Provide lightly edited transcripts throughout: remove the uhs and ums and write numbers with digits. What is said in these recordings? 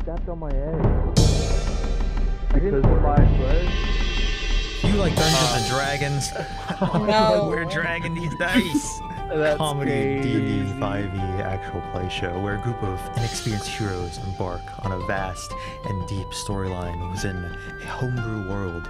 stepped on my egg. I didn't put my foot. You like Dungeons and Dragons? No. We're Dragon Deez Dice. That's Comedy crazy. D&D 5e actual play show where a group of inexperienced heroes embark on a vast and deep storyline within a homebrew world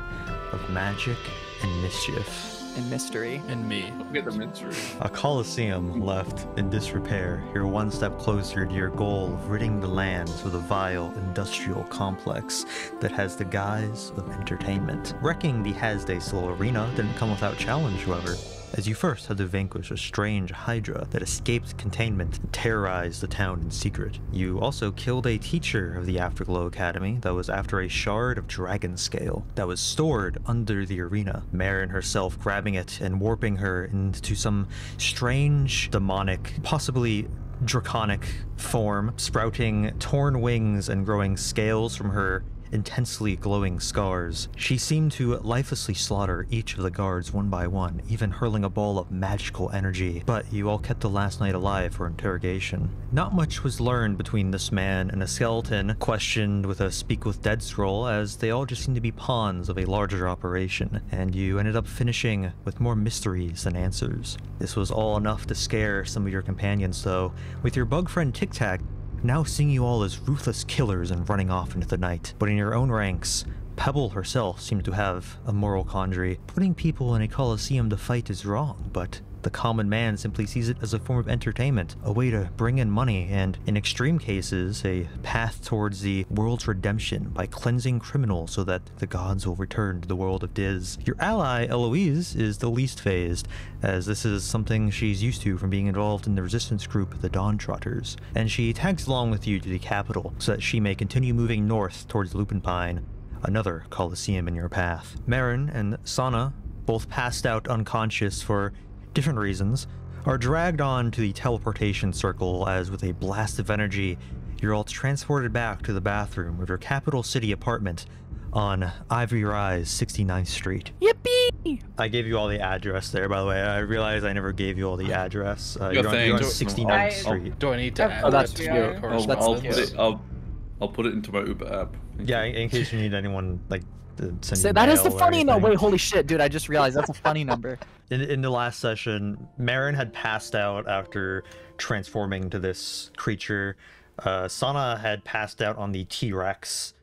of magic and mischief. And mystery. And me. Get the mystery. A coliseum left in disrepair, you're one step closer to your goal of ridding the lands of the vile industrial complex that has the guise of entertainment. Wrecking the Hasdale arena didn't come without challenge, however, as you first had to vanquish a strange hydra that escaped containment and terrorized the town in secret. You also killed a teacher of the Afterglow Academy that was after a shard of dragon scale that was stored under the arena. Mherren herself grabbing it and warping her into some strange, demonic, possibly draconic form, sprouting torn wings and growing scales from her intensely glowing scars. She seemed to lifelessly slaughter each of the guards one by one, even hurling a ball of magical energy, but you all kept the last night alive for interrogation. Not much was learned between this man and a skeleton questioned with a speak with dead scroll, as they all just seemed to be pawns of a larger operation, and you ended up finishing with more mysteries than answers. This was all enough to scare some of your companions though, with your bug friend Tic Tac now seeing you all as ruthless killers and running off into the night. But in your own ranks, Pebble herself seemed to have a moral quandary. Putting people in a coliseum to fight is wrong, but the common man simply sees it as a form of entertainment, a way to bring in money, and in extreme cases, a path towards the world's redemption by cleansing criminals so that the gods will return to the world of Diz. Your ally, Eloise, is the least phased, as this is something she's used to from being involved in the resistance group, the Dawn Trotters, and she tags along with you to the capital so that she may continue moving north towards Lupinpine, another coliseum in your path. Mherren and Sana, both passed out unconscious for different reasons, are dragged on to the teleportation circle as with a blast of energy, you're all transported back to the bathroom of your capital city apartment on Ivory Rise, 69th Street. Yippee! I gave you all the address there, by the way. I realized I never gave you all the address. You're on 69th Street. Do I need to add Oh, that's that to cute. your I'll correspondence? I'll put it into my Uber app. Yeah, in case you need anyone, like, to send So you that is the mail or funny number. anything. Wait, holy shit, dude! I just realized that's a funny number. In the last session, Mherren had passed out after transforming to this creature. Sana had passed out on the T-Rex,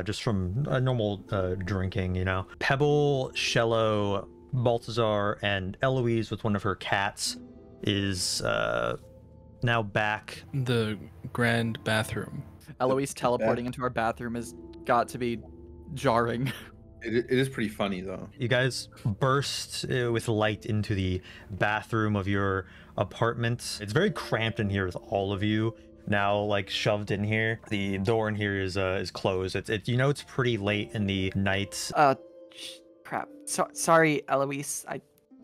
just from a normal drinking, you know. Pebble, Shello, Balthazar, and Eloise with one of her cats is now back. The grand bathroom. Eloise teleporting into our bathroom has got to be jarring. It is pretty funny though. You guys burst with light into the bathroom of your apartment. It's very cramped in here with all of you now, like, shoved in here. The door in here is closed. It's you know, it's pretty late in the night. Crap. Sorry, Eloise. I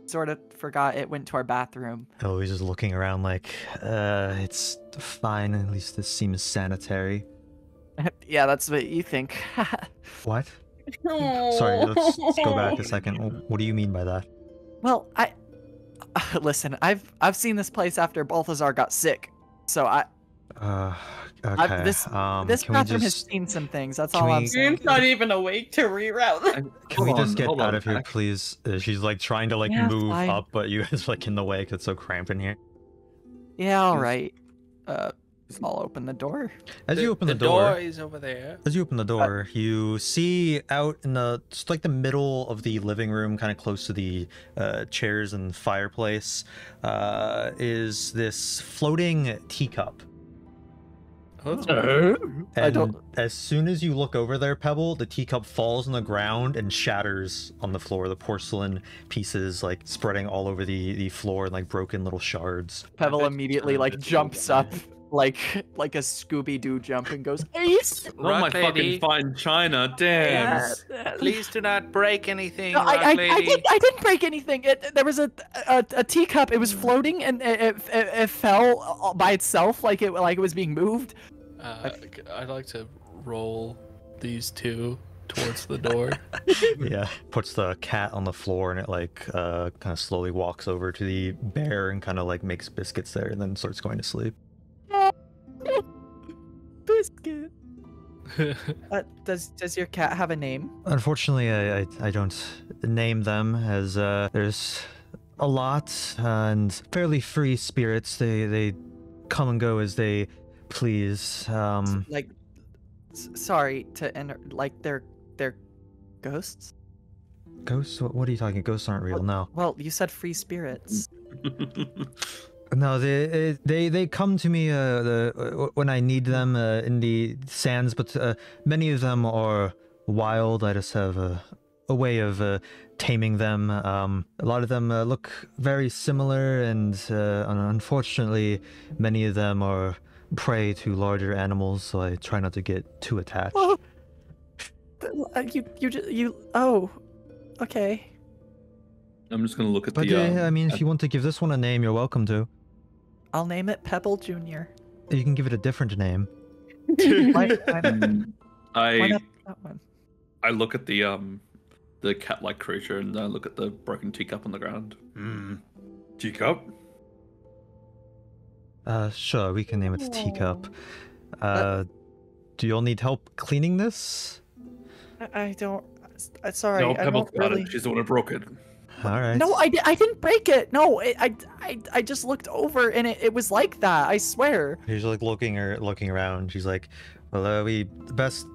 sort of forgot it went to our bathroom. Eloise is looking around like, it's fine. At least this seems sanitary. Yeah, that's what you think. What? Sorry, let's go back a second. What do you mean by that? Well, listen. I've seen this place after Balthazar got sick, so Okay. this can we bathroom has just seen some things. That's can all I'm we- saying. Game's not even awake to reroute. Can we Hold just on, get hold out on, of here, Jack. please? She's like trying to like Yeah, move fine. up, but you guys are like in the way because it's so cramped in here. Yeah, all right. I'll open the door. As you open the door, is over there. as you open the door, you see out in the just like the middle of the living room, kind of close to the chairs and fireplace, is this floating teacup. Oh. And as soon as you look over there, Pebble, the teacup falls on the ground and shatters on the floor. The porcelain pieces like spreading all over the floor in like broken little shards. Pebble immediately like jumps up like a Scooby-Doo jump and goes, Ace! Not my Rock lady. fucking fine china, damn. Please do not break anything, No, rock I lady. didn't break anything. There was a teacup. It was floating and it fell by itself like it was being moved. I'd like to roll these two towards the door. Yeah, puts the cat on the floor and it like kind of slowly walks over to the bear and kind of like makes biscuits there and then starts going to sleep. Biscuit. Does your cat have a name? Unfortunately, I don't name them, as there's a lot and fairly free spirits. They come and go as they please. Like, sorry to enter. Like they're ghosts. Ghosts? What are you talking? Ghosts aren't real. No. Well, you said free spirits. No, they come to me when I need them in the sands, but many of them are wild. I just have a way of taming them. A lot of them look very similar, and unfortunately, many of them are prey to larger animals, so I try not to get too attached. Oh, oh, okay. I'm just gonna look at But the. I mean, if you want to give this one a name, you're welcome to. I'll name it Pebble Jr. You can give it a different name. Why not I that one? I look at the cat-like creature, and I look at the broken teacup on the ground. Teacup. Sure, we can name it Teacup. Do you all need help cleaning this? I don't. Sorry, No, I Pebble don't got really. it. She's the one who broke it. All right. No, I didn't break it. No, I just looked over and it was like that. I swear. She's like looking around. She's like, well, we best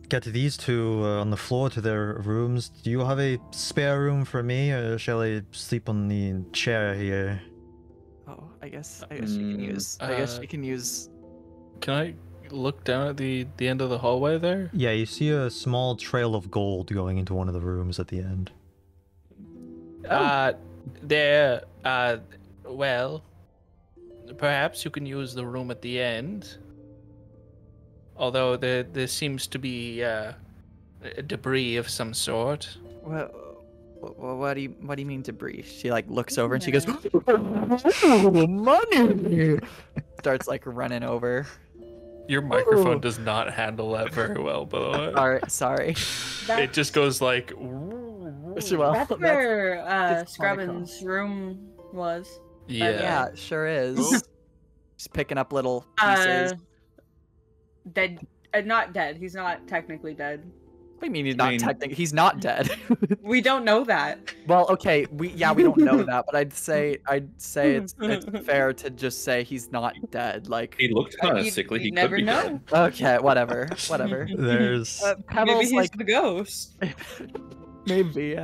get these two on the floor to their rooms. Do you have a spare room for me, or shall I sleep on the chair here? Oh, I guess she can use. I guess she can use. Can I look down at the end of the hallway there? Yeah, you see a small trail of gold going into one of the rooms at the end. Well, perhaps you can use the room at the end. Although there seems to be debris of some sort. Well, what do you mean debris? She like looks over and she goes, money. Starts like running over. Your microphone does not handle that very well, by the way. Sorry. It just goes like. Well, That's where it's kinda Scrubbin's room was. Yeah, it sure is. She's picking up little pieces. Dead. Not dead. He's not technically dead. What do you mean he's not technically? He's not dead. We don't know that. Well, okay, we don't know that, but I'd say it's fair to just say he's not dead. Like He looked kind of sickly. You He never could be know. dead. okay, whatever. There's Maybe Pebble's he's like the ghost. maybe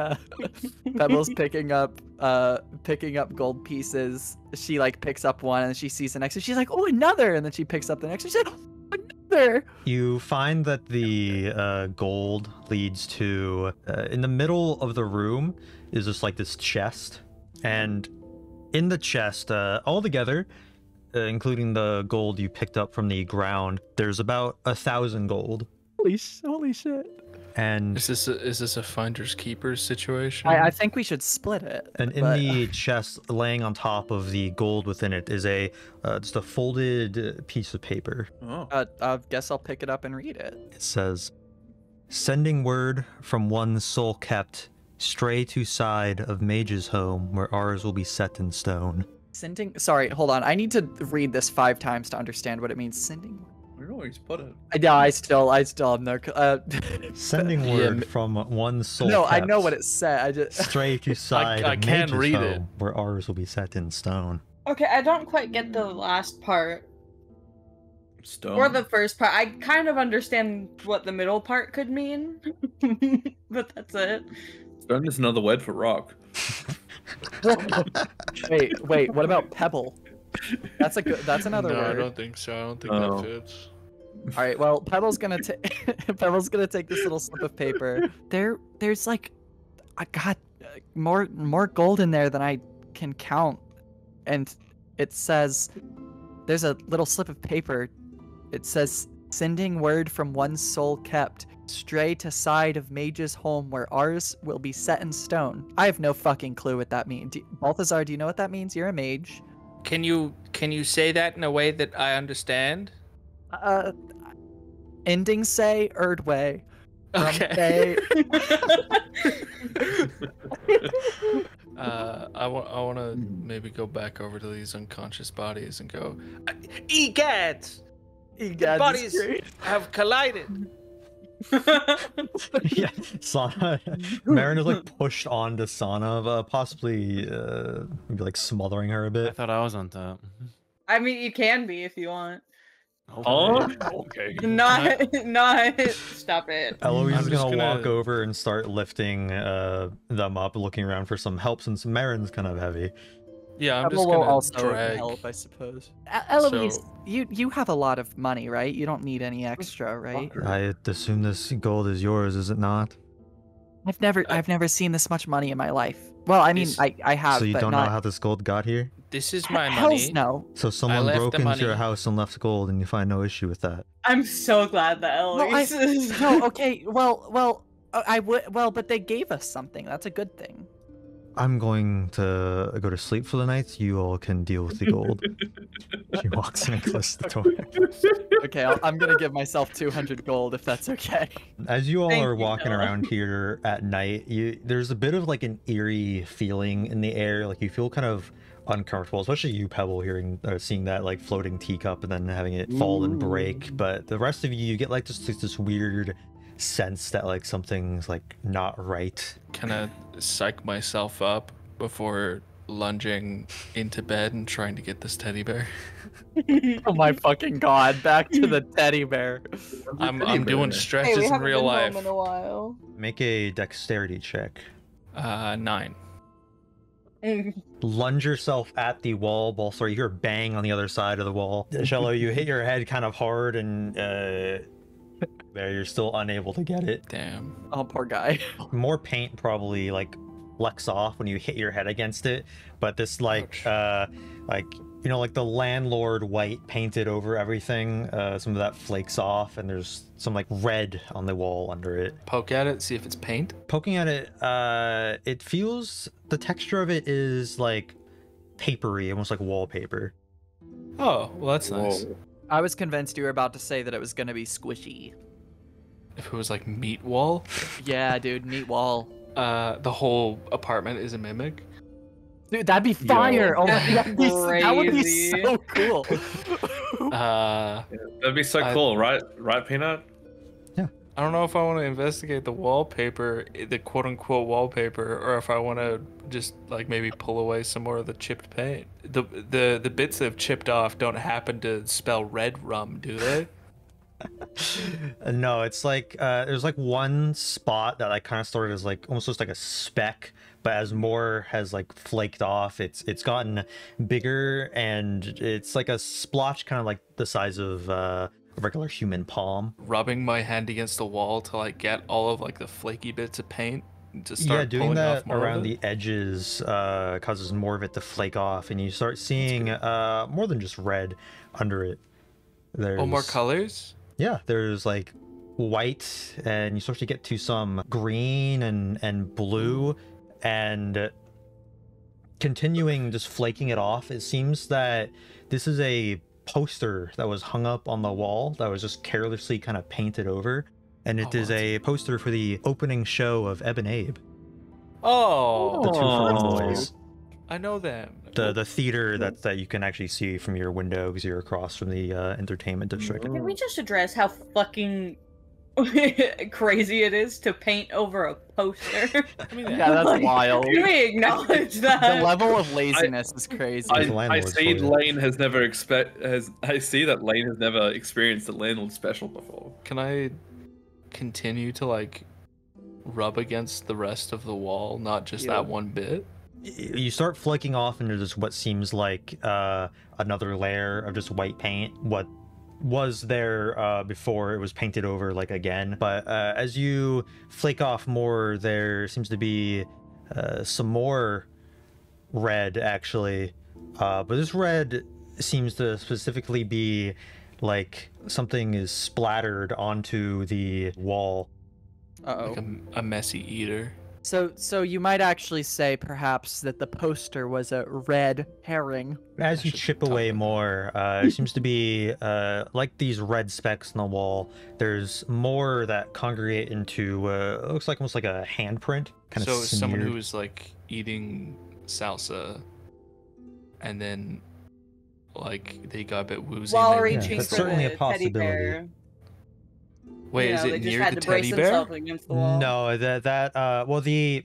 Pebble's picking up gold pieces. She like picks up one and she sees the next and she's like, oh, another, and then she picks up the next and she's like, oh, another. You find that the gold leads to in the middle of the room is just like this chest, and in the chest all together, including the gold you picked up from the ground, there's about 1,000 gold. Holy shit. And Is this a finders keepers situation? I think we should split it. And in the chest, laying on top of the gold within it, is a just a folded piece of paper. Oh. I guess I'll pick it up and read it. It says, "Sending word from one soul kept, stray to side of mage's home, where ours will be set in stone." Sorry, hold on. I need to read this 5 times to understand what it means. Sending. I don't know where he's put it. I still am there. Sending word from one soul No, kept, I know what it said. I just stray to side I of can't mage's read home, it. where ours will be set in stone. Okay, I don't quite get the last part. Stone. Or the first part. I kind of understand what the middle part could mean. But that's it. Stone is another word for rock. wait. What about pebble? That's another No, word. I don't think so. I don't think Oh. that fits. All right. Well, Pebble's gonna take this little slip of paper. There's like, I got more gold in there than I can count, and it says there's a little slip of paper. It says, "Sending word from one soul kept, stray to side of mage's home, where ours will be set in stone." I have no fucking clue what that means. Balthazar, do you know what that means? You're a mage. Can you say that in a way that I understand? Ending say Erdway. Okay. I want to maybe go back over to these unconscious bodies and go, egad! You The got bodies screwed. have collided. Yeah, Sana. Mherren is like pushed onto Sana, possibly maybe like smothering her a I bit. thought I was on top. I mean, you can be if you want. Okay. Okay. Not, stop it. Eloise I'm is just gonna walk gonna- over and start lifting them up, looking around for some help since Mehren's kind of heavy. Yeah, I'm Pebble just will gonna also drag. help, I suppose. Eloise, So- you have a lot of money, right? You don't need any extra, right? I assume this gold is yours, is it not? I've never seen this much money in my life. Well, I mean, Is- I have, So you but don't not. know how this gold got here? This is my Hell's money. no. So someone left broke the into your money. house and left gold, and you find no issue with that. I'm so glad that Eloise is. No, okay. Well, I would. Well, but they gave us something. That's a good thing. I'm going to go to sleep for the night. You all can deal with the gold. She walks in and closes the door. Okay, I'm gonna give myself 200 gold if that's okay. As you all Thank are you, walking Noah. around here at night, there's a bit of like an eerie feeling in the air. Like you feel kind of uncomfortable, especially you, Pebble, seeing that like floating teacup and then having it fall and break. But the rest of you get like just this weird sense that like something's like not right. Can I psych myself up before lunging into bed and trying to get this teddy bear? Oh my fucking god! Back to the teddy bear. I'm doing Hey, stretches we in haven't real been life. home in a while. Make a dexterity check. 9. Lunge yourself at the wall. Balthazar, you hear a bang on the other side of the wall. Shello, you hit your head kind of hard and there you're still unable to get it. Damn. Oh, poor guy. More paint probably like flecks off when you hit your head against it, but this like you know, like the landlord white painted over everything, some of that flakes off and there's some like red on the wall under it. Poke at it, see if it's paint. Poking at it, it feels, the texture of it is like papery, almost like wallpaper. Oh, well that's nice. Whoa. I was convinced you were about to say that it was gonna be squishy. If it was like meat wall, Yeah, dude, neat wall. the whole apartment is a mimic. Dude, that'd be fire! Oh my, that would be Crazy. so cool. That'd be so I- cool, right? Right, Peanut? I don't know if I want to investigate the wallpaper, the quote unquote wallpaper, or if I want to just like maybe pull away some more of the chipped paint. The bits that have chipped off don't happen to spell red rum, do they? No, it's like there's like one spot that like kind of started as like almost looks like a speck, but as more has like flaked off, it's gotten bigger and it's like a splotch kind of like the size of a regular human palm. Rubbing my hand against the wall to like get all of like the flaky bits of paint to start Yeah, doing pulling that off more around of it. the edges causes more of it to flake off, and you start seeing more than just red under it. There's Oh, more colors? Yeah, there's like white, and you start to get to some green and blue, and continuing just flaking it off. It seems that this is a poster that was hung up on the wall that was just carelessly kind of painted over, and it Oh, is what? a poster for the opening show of Eb and Abe, Oh, the two for one Oh. boys. I know them. The theater that you can actually see from your window because you're across from the entertainment district. Can we just address how fucking crazy it is to paint over a poster? I mean, Yeah, that's Like, wild. Can we acknowledge that? The level of laziness is crazy. The I landlord's see for you. Lane has never I see that Lane has never experienced a landlord special before. Can I continue to like rub against the rest of the wall, not just Yeah. that one bit? You start flaking off into just what seems like another layer of just white paint. What was there before it was painted over like again, but as you flake off more, there seems to be some more red actually, but this red seems to specifically be like something is splattered onto the wall. Uh-oh. Like a messy eater. So you might actually say perhaps that the poster was a red herring. As you should chip talk away about more, it seems to be like these red specks on the wall. There's more that congregate into it looks like almost like a handprint, kind of So someone smeared. who is like eating salsa and then like they got a bit woozy. While and they reaching that's for certainly the a possibility. teddy bear. Wait, You is know, it they just near had the to brace teddy bear? themselves against the wall. No, well, the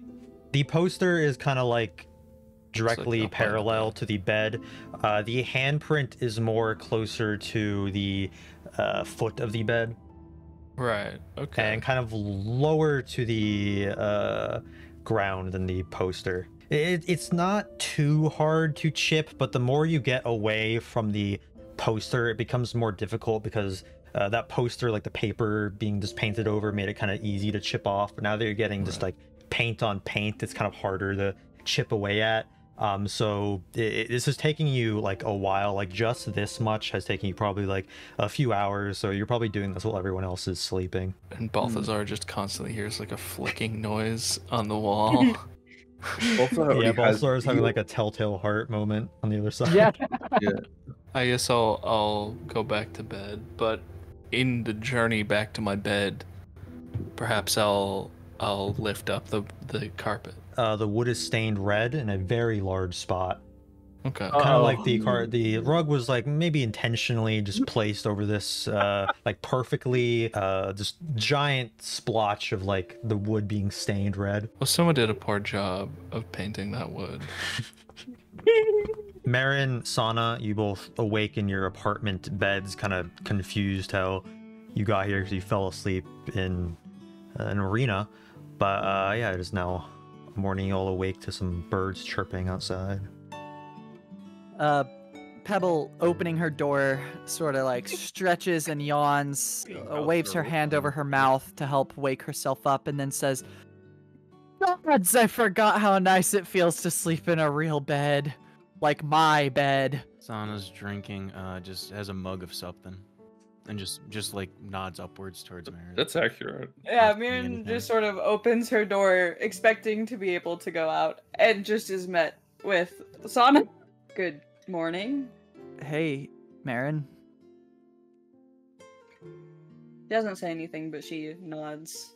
poster is kind of like directly up by the parallel bed. to the bed. The handprint is more closer to the foot of the bed Right. Okay. and kind of lower to the ground than the poster. It's not too hard to chip, but the more you get away from the poster, it becomes more difficult because that poster, like the paper being just painted over, made it kind of easy to chip off. But now that you're getting just like paint on paint, it's kind of harder to chip away at. So this is taking you like a while. Like just this much has taken you probably like a few hours. So you're probably doing this while everyone else is sleeping. And Balthazar just constantly hears like a flicking noise on the wall. Also, Yeah, Balthazar is having like a telltale heart moment on the other side. Yeah. I guess I'll go back to bed, but in the journey back to my bed, perhaps I'll lift up the carpet. The wood is stained red in a very large spot. Okay. Kind of like the rug was like maybe intentionally just placed over this like perfectly just giant splotch of like the wood being stained red. Well, someone did a poor job of painting that wood. Mherren, Sana, you both awake in your apartment beds, kind of confused how you got here because you fell asleep in an arena. But yeah, it is now morning. You all awake to some birds chirping outside. Pebble, opening her door, sort of like stretches and yawns, waves her hand over her mouth to help wake herself up, and then says, "Gods, I forgot how nice it feels to sleep in a real bed. Like my bed." Sana's drinking, just has a mug of something, and just like nods upwards towards Mherren. That's accurate. Yeah, Not Mherren anything. just sort of opens her door, expecting to be able to go out, and just is met with Sana. Good morning. Hey, Mherren. She doesn't say anything, but she nods.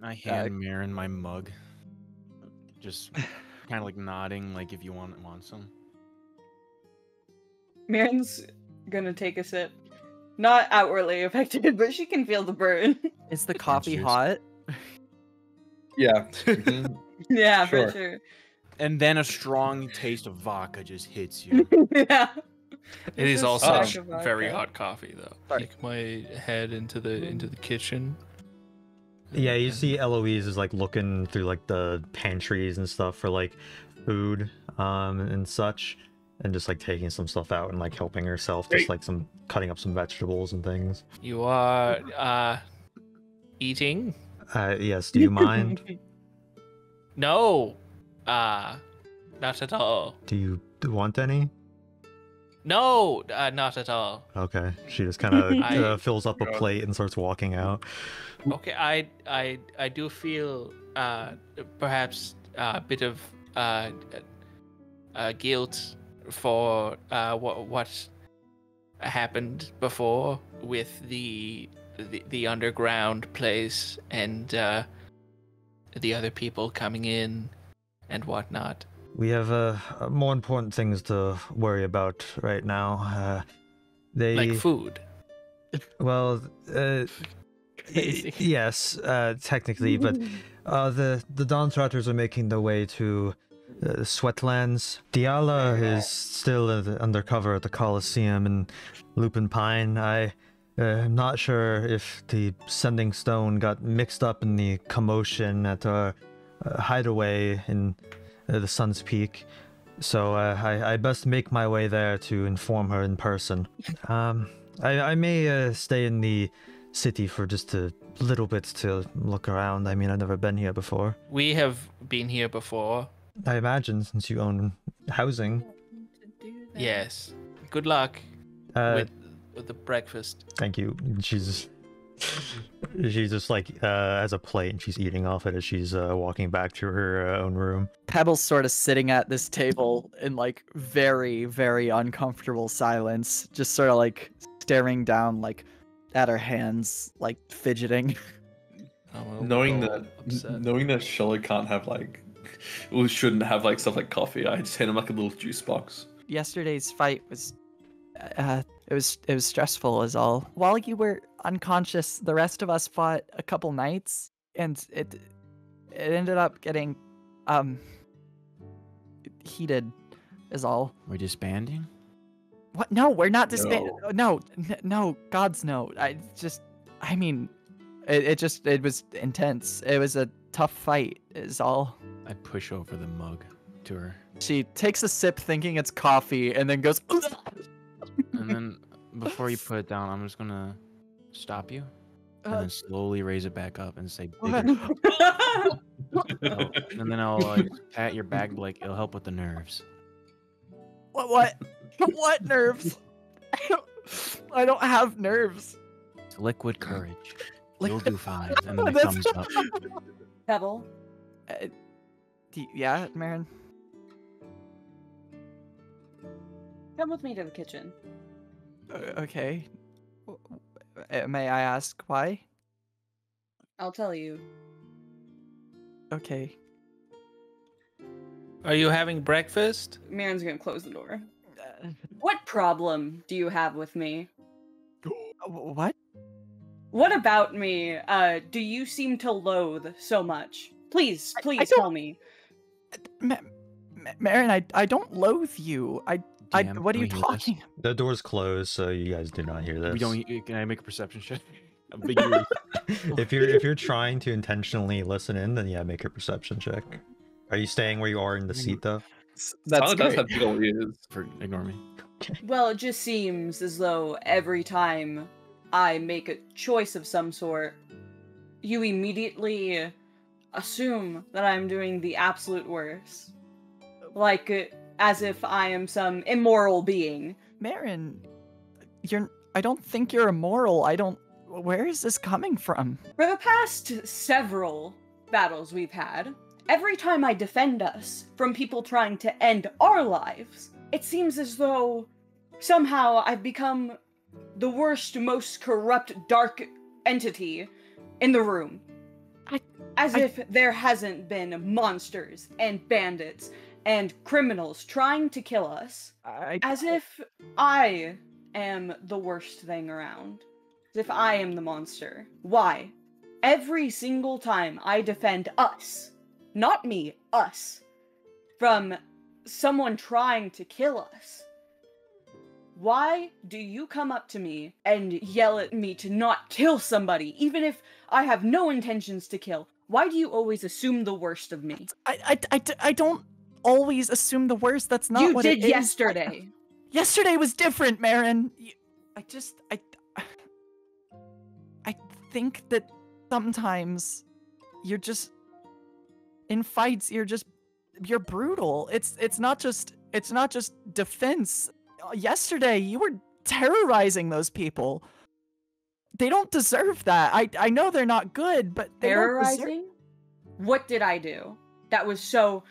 I hand Mherren my mug, just kind of like nodding, like if you want some. Mherren's gonna take a sip. Not outwardly affected, but she can feel the burn. Is the coffee juice. hot? Yeah. Yeah, Sure. for sure. And then a strong taste of vodka just hits you. Yeah. It is It's a also sack of very vodka. hot coffee, though. Sorry. Take my head into the kitchen. Yeah, you see Eloise is like looking through like the pantries and stuff for like food and such, and just like taking some stuff out and like helping herself, just like some cutting up some vegetables and things. You are eating? Yes, do you mind? No. Not at all. Do you want any? No, not at all. Okay, she just kind of I- fills up a plate and starts walking out. Okay, I do feel perhaps a bit of guilt for what happened before with the underground place and the other people coming in and whatnot. We have more important things to worry about right now. They Like food. well, yes, technically, but the Dawntrotters are making their way to Sweatlands. Diala is still undercover at the Coliseum in Lupin Pine. I'm not sure if the Sending Stone got mixed up in the commotion at our hideaway in the Sun's Peak, so I best make my way there to inform her in person. I may stay in the city for just a little bit to look around. I mean, I've never been here before. We have been here before. I imagine, since you own housing. Yes. Good luck with the breakfast. Thank you. She's just like has a plate and she's eating off it as she's walking back to her own room. Pebble's sort of sitting at this table in like very, very uncomfortable silence, just sort of like staring down like at her hands, like fidgeting. Knowing Oh, that Shelly can't have like, or shouldn't have like stuff like coffee, I just hand him like a little juice box. Yesterday's fight was It was stressful is all. While you were unconscious, the rest of us fought a couple nights, and it ended up getting heated is all. We're disbanding? What? No, we're not disbanding. No, God's no. I mean, it was intense. It was a tough fight is all. I push over the mug to her. She takes a sip thinking it's coffee and then goes And then before you put it down, I'm just gonna stop you and then slowly raise it back up and say bigger. And then I'll like pat your back like it'll help with the nerves. What nerves? I don't have nerves. It's liquid courage. You'll do fine. And then it That's- comes up. Pebble, Yeah, Mherren. come with me to the kitchen. Okay. May I ask why? I'll tell you. Okay. Are you having breakfast? Mherren's gonna close the door. What problem do you have with me? What? What about me do you seem to loathe so much? Please I please don't- tell me. Mherren, I don't loathe you. DM, what are can you we hear this? talking? The door's closed, so you guys do not hear this. We don't. Can I make a perception check? Ambiguous. if you're trying to intentionally listen in, then yeah, make a perception check. Are you staying where you are in the seat though? That's Tyler does great. have big old ears. Ignore me. Well, it just seems as though every time I make a choice of some sort, you immediately assume that I'm doing the absolute worst. Like, as if I am some immoral being. Mherren, I don't think you're immoral. Where is this coming from? For the past several battles we've had, every time I defend us from people trying to end our lives, it seems as though somehow I've become the worst, most corrupt, dark entity in the room. As if there hasn't been monsters and bandits and criminals trying to kill us. As if I am the worst thing around. As if I am the monster. Why? Every single time I defend us, not me, us, from someone trying to kill us, why do you come up to me and yell at me to not kill somebody, even if I have no intentions to kill? Why do you always assume the worst of me? I don't always assume the worst. That's not You what did it is. yesterday. Yesterday was different, Mherren. I think that sometimes you're just in fights. You're brutal. It's not just defense. Yesterday you were terrorizing those people. They don't deserve that. I know they're not good, but they don't deserve. Terrorizing? What did I do? That was so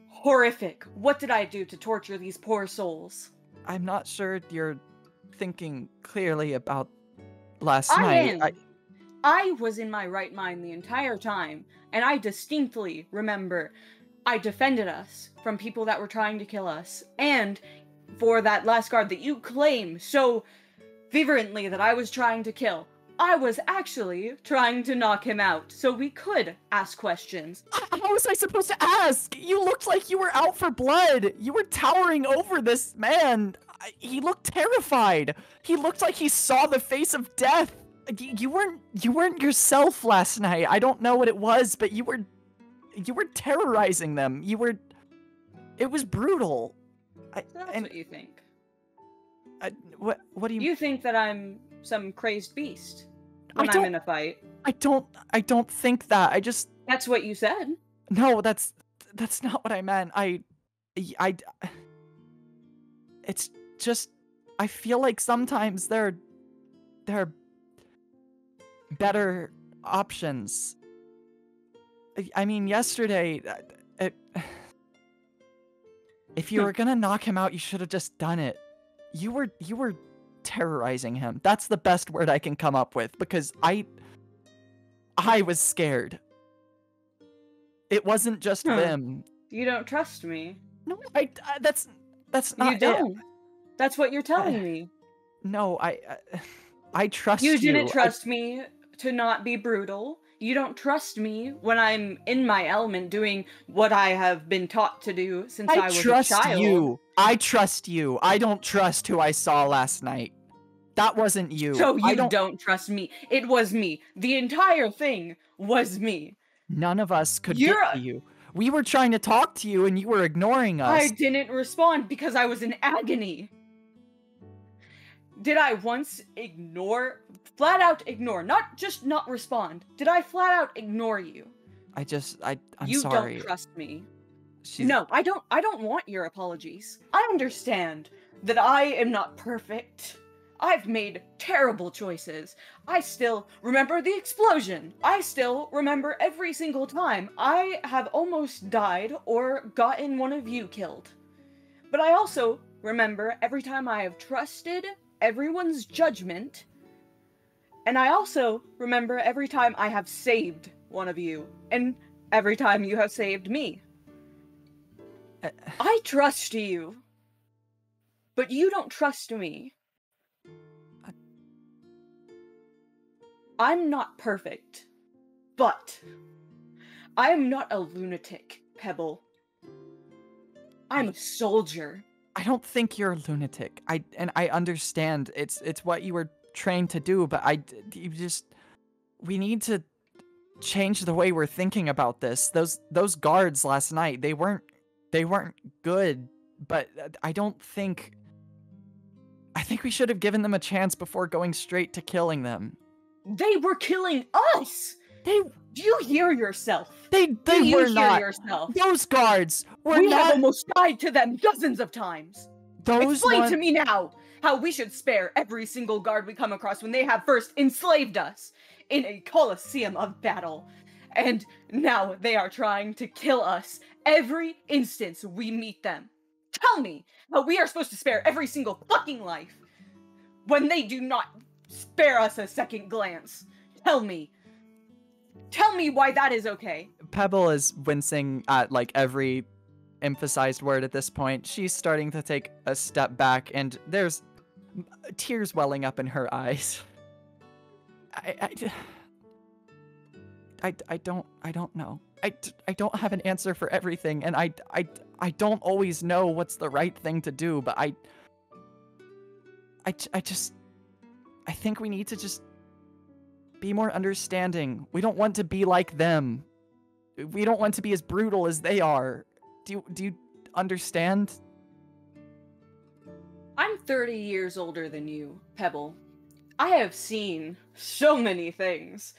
horrific. What did I do to torture these poor souls? I'm not sure you're thinking clearly about last I night. am. I was in my right mind the entire time, and I distinctly remember I defended us from people that were trying to kill us, and for that last guard that you claim so fervently that I was trying to kill, I was actually trying to knock him out, so we could ask questions. How was I supposed to ask? You looked like you were out for blood. You were towering over this man. He looked terrified. He looked like he saw the face of death. You weren't yourself last night. I don't know what it was, but you were terrorizing them. It was brutal. That's what you think. What do you You think that I'm some crazed beast when I'm in a fight. I don't think that. That's what you said. No, that's not what I meant. It's just I feel like sometimes there are better options. I mean, yesterday, if you were gonna knock him out, you should have just done it. You were terrorizing him. That's the best word I can come up with, because I was scared. It wasn't just them. You don't trust me. No, that's not You don't. That's what you're telling me. No, I trust you. You didn't trust me to not be brutal. You don't trust me when I'm in my element doing what I have been taught to do since I was a child. I trust you. I trust you. I don't trust who I saw last night. That wasn't you. So you don't trust me. It was me. The entire thing was me. None of us could get to you. We were trying to talk to you and you were ignoring us. I didn't respond because I was in agony. Did I once flat out ignore, not just not respond? Did I flat out ignore you? I'm sorry. You don't trust me. No, I don't want your apologies. I understand that I am not perfect. I've made terrible choices. I still remember the explosion. I still remember every single time I have almost died or gotten one of you killed. But I also remember every time I have trusted everyone's judgment, and I also remember every time I have saved one of you, and every time you have saved me. I trust you, but you don't trust me. I'm not perfect, but I am not a lunatic, Pebble. I'm a soldier. I don't think you're a lunatic. I understand it's what you were trained to do, but we need to change the way we're thinking about this. Those guards last night, they weren't good, but I think we should have given them a chance before going straight to killing them. They were killing us! Do you hear yourself? They were not. Yourself? Those guards were we not. have almost died to them dozens of times. Explain to me now how we should spare every single guard we come across when they have first enslaved us in a coliseum of battle. And now they are trying to kill us every instance we meet them. Tell me how we are supposed to spare every single fucking life when they do not spare us a second glance. Tell me why that is okay. Pebble is wincing at like every emphasized word at this point. She's starting to take a step back and there's tears welling up in her eyes. I don't know. I don't have an answer for everything, and I don't always know what's the right thing to do, but I think we need to just be more understanding. We don't want to be like them. We don't want to be as brutal as they are. Do you understand? I'm 30 years older than you, Pebble. I have seen so many things.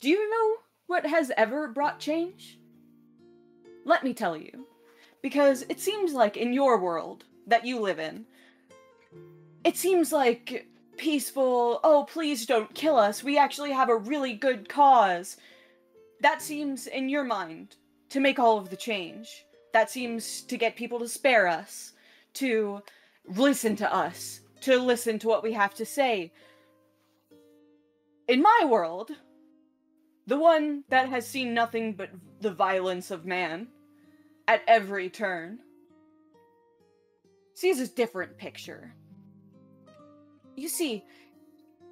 Do you know what has ever brought change? Let me tell you. Because it seems like in your world that you live in, it seems like peaceful, oh, please don't kill us, we actually have a really good cause. That seems, in your mind, to make all of the change. That seems to get people to spare us, to listen to us, to listen to what we have to say. In my world, the one that has seen nothing but the violence of man at every turn, sees a different picture. You see,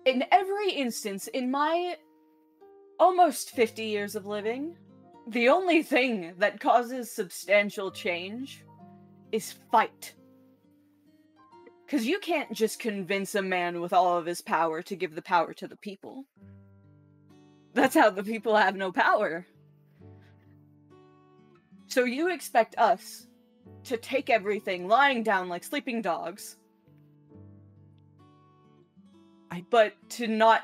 in every instance, in my almost 50 years of living, the only thing that causes substantial change is fight. Because you can't just convince a man with all of his power to give the power to the people. That's how the people have no power. So you expect us to take everything lying down like sleeping dogs, but to not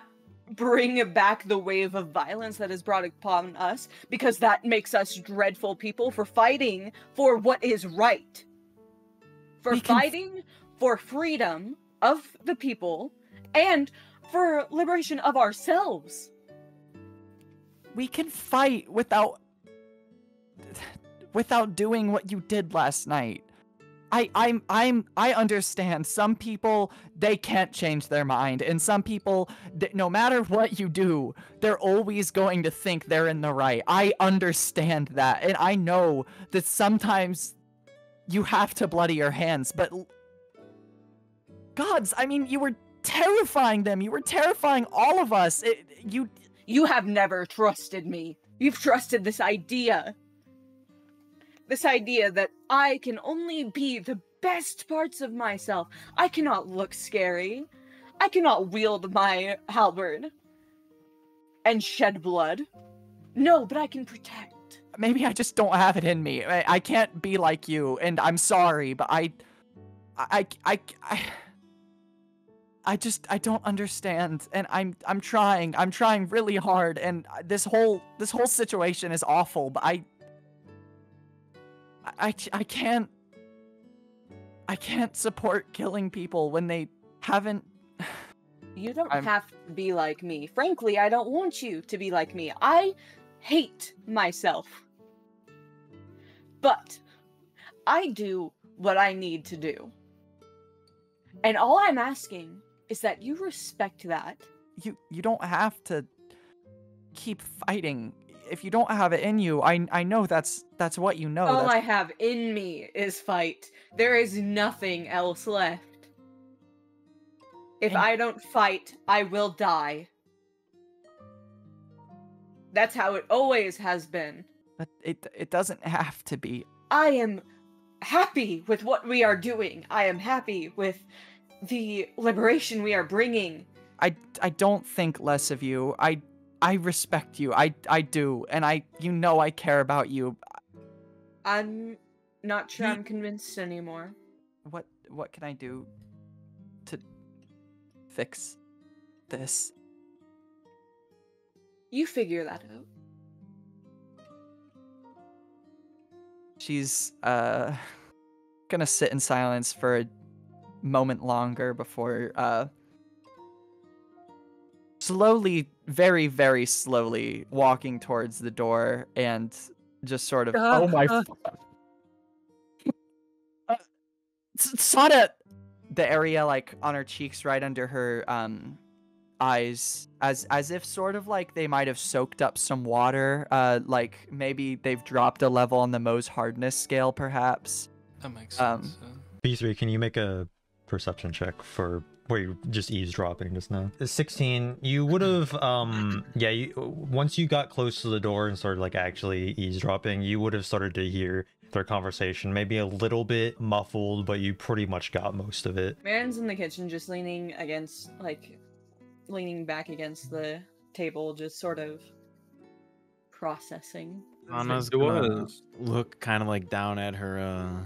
bring back the wave of violence that is brought upon us, because that makes us dreadful people for fighting for what is right. For fighting for freedom of the people and for liberation of ourselves. We can fight without doing what you did last night. I understand some people, they can't change their mind, and some people, no matter what you do, they're always going to think they're in the right. I understand that, and I know that sometimes you have to bloody your hands, but gods, I mean, you were terrifying them. You were terrifying all of us. You have never trusted me. You've trusted this idea. This idea that I can only be the best parts of myself. I cannot look scary. I cannot wield my halberd and shed blood. No, but I can protect. Maybe I just don't have it in me. I can't be like you, and I'm sorry, but I don't understand, and I'm trying really hard, and this whole situation is awful, but I can't support killing people when they haven't. You don't have to be like me. Frankly, I don't want you to be like me. I hate myself. But I do what I need to do. And all I'm asking is that you respect that. You don't have to keep fighting. If you don't have it in you, I know that's what you know. All I have in me is fight. There is nothing else left. If I don't fight, I will die. That's how it always has been. But it doesn't have to be. I am happy with what we are doing. I am happy with the liberation we are bringing. I don't think less of you. I respect you. I do, and I care about you. I'm not sure I'm convinced anymore. What can I do to fix this? You figure that out. She's gonna sit in silence for a moment longer before slowly, very, very slowly walking towards the door and just sort of oh my Sada, the area like on her cheeks right under her eyes, as if sort of like they might have soaked up some water, like maybe they've dropped a level on the Mohs hardness scale, perhaps. That makes sense. B3, can you make a perception check for where you're just eavesdropping just now? 16. You would have, once you got close to the door and started like actually eavesdropping, you would have started to hear their conversation, maybe a little bit muffled, but you pretty much got most of it. Mherren's in the kitchen, just leaning back against the table, just sort of processing. Anna's gonna look kind of like down at her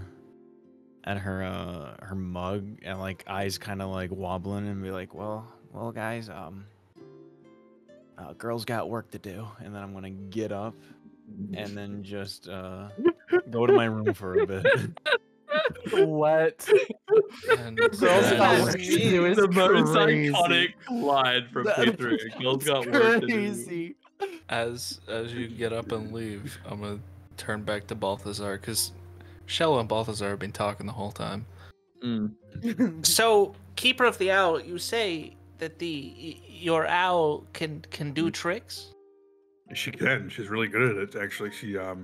her mug and like eyes kind of like wobbling and be like, well guys, girls got work to do. And then I'm gonna get up and then just go to my room for a bit. What? And Girls got work to do is the most crazy. iconic line from P3. Girls got work to do. as you get up and leave, I'm gonna turn back to Balthazar because Shella and Balthazar have been talking the whole time. So, Keeper of the Owl, you say that your owl can do tricks? She can. She's really good at it. Actually, the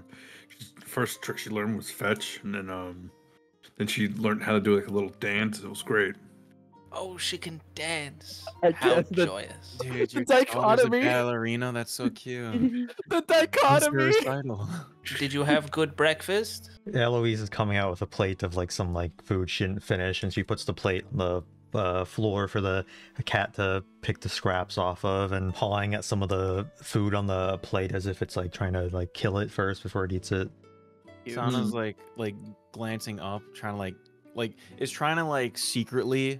first trick she learned was fetch, and then she learned how to do like a little dance. It was great. Oh, she can dance. I How guess the- joyous. Dude, your dichotomy. daughter's a ballerina. That's so cute. The dichotomy. Suicidal. Did you have good breakfast? Eloise is coming out with a plate of like some like food she didn't finish, and she puts the plate on the floor for the cat to pick the scraps off of, and pawing at some of the food on the plate as if it's like trying to like kill it first before it eats it. Sana's like glancing up, trying to is trying to like secretly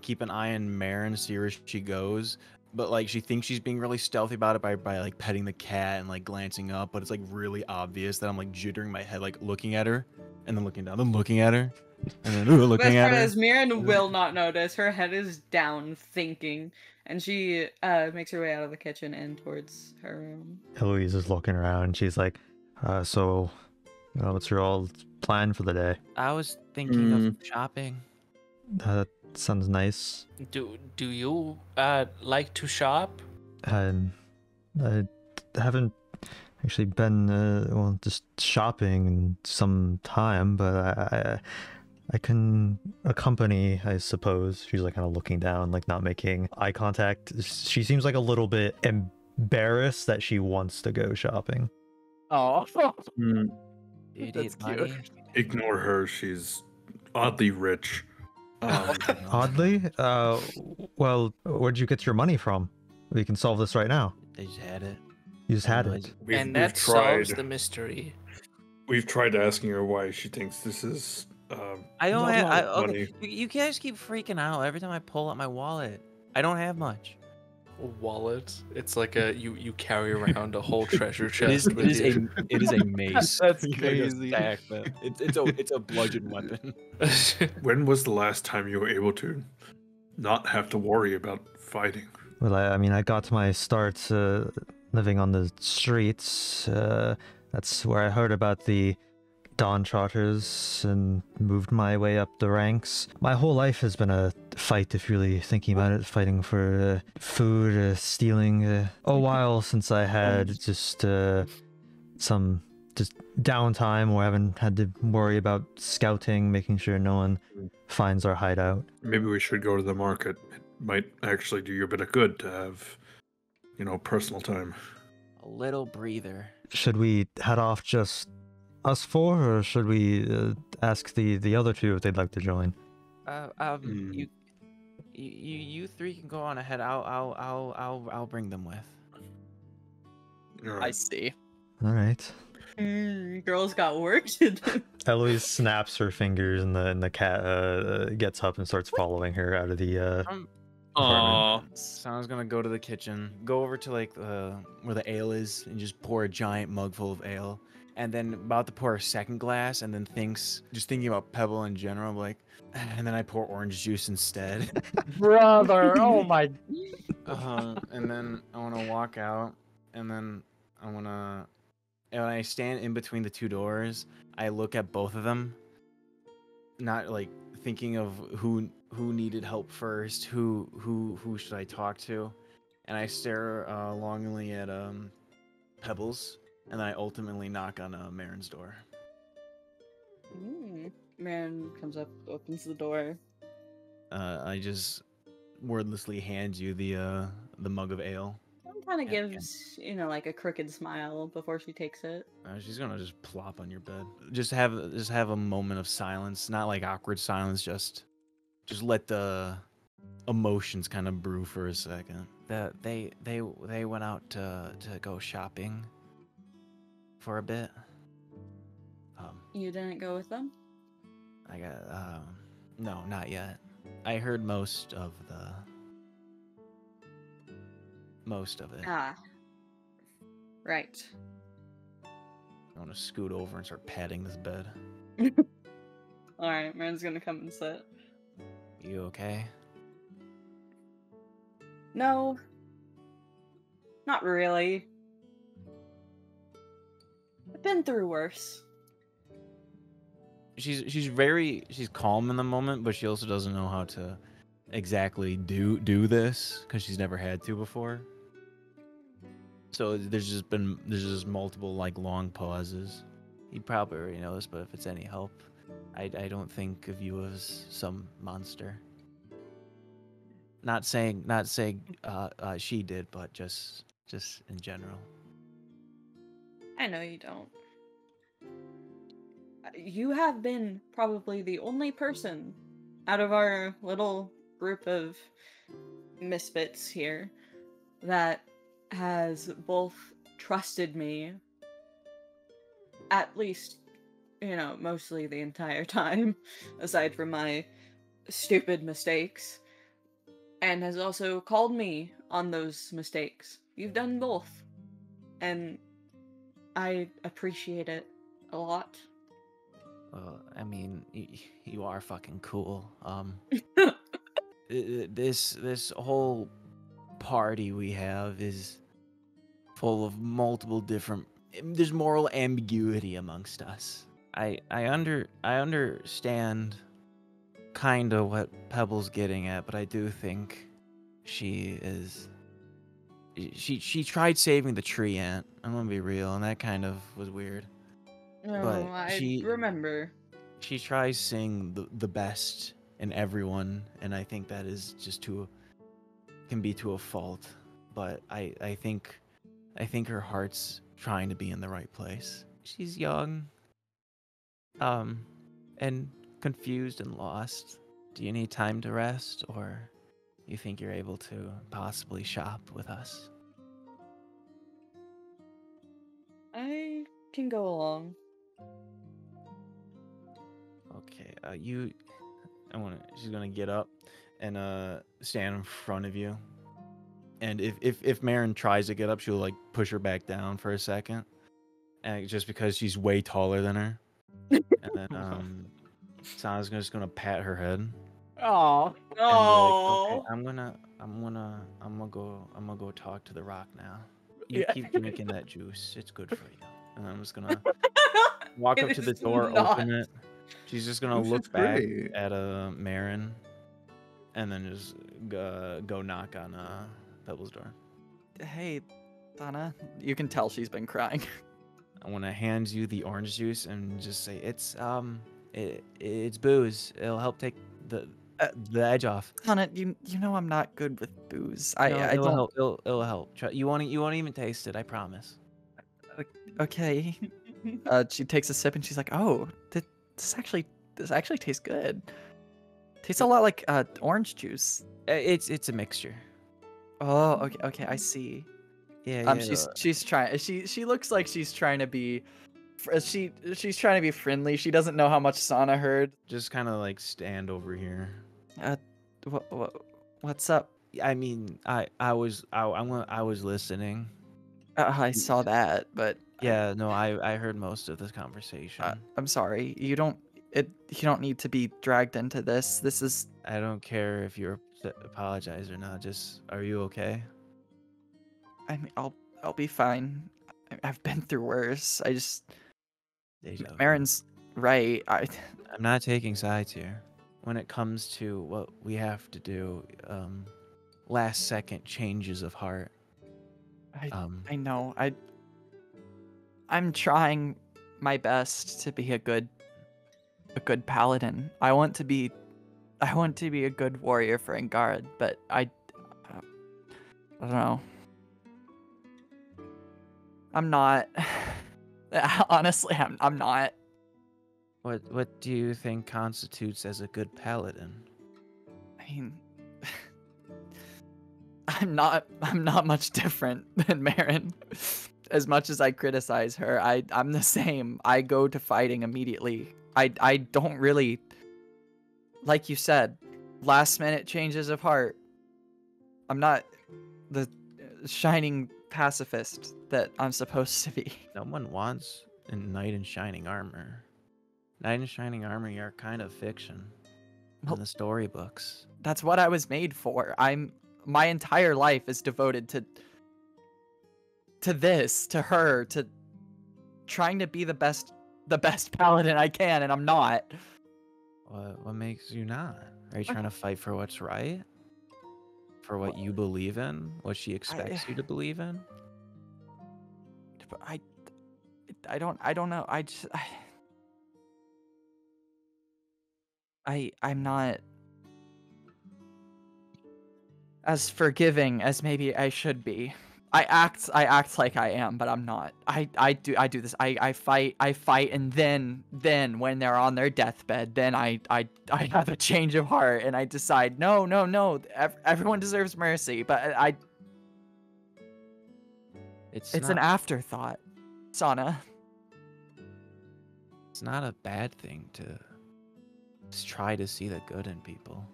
keep an eye on Mherren, see where she goes, but like she thinks she's being really stealthy about it by like petting the cat and like glancing up, but it's like really obvious that I'm like jittering my head, like looking at her and then looking down, then looking at her, and then looking at her. As Mherren will not notice, her head is down thinking, and she makes her way out of the kitchen and towards her room. Eloise is looking around, and she's like, so what's your all plan for the day? I was thinking of shopping. That sounds nice. Do you like to shop? And I haven't actually been just shopping in some time, but I can accompany, I suppose. She's like kind of looking down, like not making eye contact. She seems like a little bit embarrassed that she wants to go shopping. Oh, Mm. that's That's cute. Ignore her. She's oddly rich. Oddly, well, where'd you get your money from? We can solve this right now. They just had it. You just had No, it. And that solves the mystery. We've tried asking her why she thinks this is. I don't not have. a lot of Okay, you guys keep freaking out every time I pull out my wallet. I don't have much. Wallet. It's like you carry around a whole treasure It chest. is. with you. It is a mace. That's You gotta crazy. stack that. It's a bludgeon weapon. When was the last time you were able to not have to worry about fighting? Well, I mean, I got my start living on the streets. That's where I heard about the Dawn Trotters and moved my way up the ranks. My whole life has been a fight, if you're really thinking about it, fighting for food, stealing. A while since I had just some just downtime where I haven't had to worry about scouting, making sure no one finds our hideout. Maybe we should go to the market. It might actually do you a bit of good to have, personal time. A little breather. Should we head off just us four, or should we ask the other two if they'd like to join? You three can go on ahead. I'll bring them with. All I right. see. All right. Girls got work to do. Eloise snaps her fingers, and the cat gets up and starts following her out of the apartment. Aw. So I was gonna go to the kitchen, go over to like where the ale is, and just pour a giant mug full of ale. And then about to pour a second glass, and then thinking about Pebble in general, I'm like, and then I pour orange juice instead. Brother, oh my. And then I want to walk out, and then and when I stand in between the two doors, I look at both of them, not like thinking of who needed help first, who should I talk to, and I stare longingly at Pebbles, and then I ultimately knock on Mherren's door. Mherren comes up, opens the door. I just wordlessly hand you the mug of ale. Kind of gives, like a crooked smile before she takes it. She's gonna just plop on your bed. Just have a moment of silence, not like awkward silence. Just let the emotions kind of brew for a second. They went out to go shopping for a bit. You didn't go with them? I got no, not yet. I heard most of it. Ah. Right. I want to scoot over and start patting this bed. Alright, Mherren's gonna come and sit. You okay? No. Not really. I've been through worse. She's calm in the moment, but she also doesn't know how to exactly do this because she's never had to before. So there's just multiple like long pauses. You probably already know this, but if it's any help, I don't think of you as some monster. Not saying she did, but just in general. I know you don't. You have been probably the only person out of our little group of misfits here that has both trusted me, at least, mostly the entire time, aside from my stupid mistakes, and has also called me on those mistakes. You've done both, and I appreciate it a lot. Well, I mean, you are fucking cool. This whole party we have is full of multiple different. There's moral ambiguity amongst us. I understand kind of what Pebble's getting at, but I do think she tried saving the tree ant. I'm gonna be real, and that kind of was weird. No, But I remember. she tries seeing the best in everyone, and I think that is just can be to a fault. But I think her heart's trying to be in the right place. She's young, and confused and lost. Do you need time to rest, or you think you're able to possibly shop with us? I can go along. Okay, she's gonna get up and stand in front of you. And if Mherren tries to get up, she'll like push her back down for a second, and just because she's way taller than her. And then Sana's just gonna pat her head. Oh. And be like, okay, I'm gonna go talk to the rock now. You Yeah. keep drinking that juice. It's good for you. And I'm just gonna walk It up to the is door, not. open it. She's just gonna Juice is look back great. at Mherren, and then just go knock on Pebble's door. Hey, Donna. You can tell she's been crying. I want to hand you the orange juice and just say it's booze. It'll help take the edge off. Donna, you know I'm not good with booze. No, I it'll don't. help. It'll help. You won't even taste it. I promise. Okay. She takes a sip and she's like, "Oh, this actually tastes good. Tastes a lot like orange juice." It's a mixture. Oh, okay, I see. Yeah. She's trying. She looks like she's trying to be. She's trying to be friendly. She doesn't know how much Sana heard. Just kind of like stand over here. What's up? I mean, I was listening. I saw that, but Yeah, no, I heard most of this conversation. I'm sorry. You don't need to be dragged into this. This is. I don't care if you apologize or not. Just, are you okay? I mean, I'll be fine. I've been through worse. I just. Deja vu. Mherren's right. I'm not taking sides here. When it comes to what we have to do, last second changes of heart. I know. I'm trying my best to be a good paladin. I want to be a good warrior for Engard, but I don't know. I'm not. Honestly, I'm not. What do you think constitutes as a good paladin? I mean, I'm not much different than Mherren. As much as I criticize her, I'm the same. I go to fighting immediately. I don't really, like you said, last minute changes of heart. I'm not the shining pacifist that I'm supposed to be. No one wants a knight in shining armor. Knight in shining armor, you're kind of fiction Well- in the storybooks. That's what I was made for. My entire life is devoted to this, to her, to trying to be the best paladin I can, and I'm not. What makes you not? Are you trying to fight for what's right? For what you believe in? What she expects you to believe in? But I don't know. I'm not as forgiving as maybe I should be. I act like I am, but I'm not. I do this. I fight, and then when they're on their deathbed, then I have a change of heart and I decide no. Everyone deserves mercy, but it's an afterthought, Sana. It's not a bad thing to just try to see the good in people.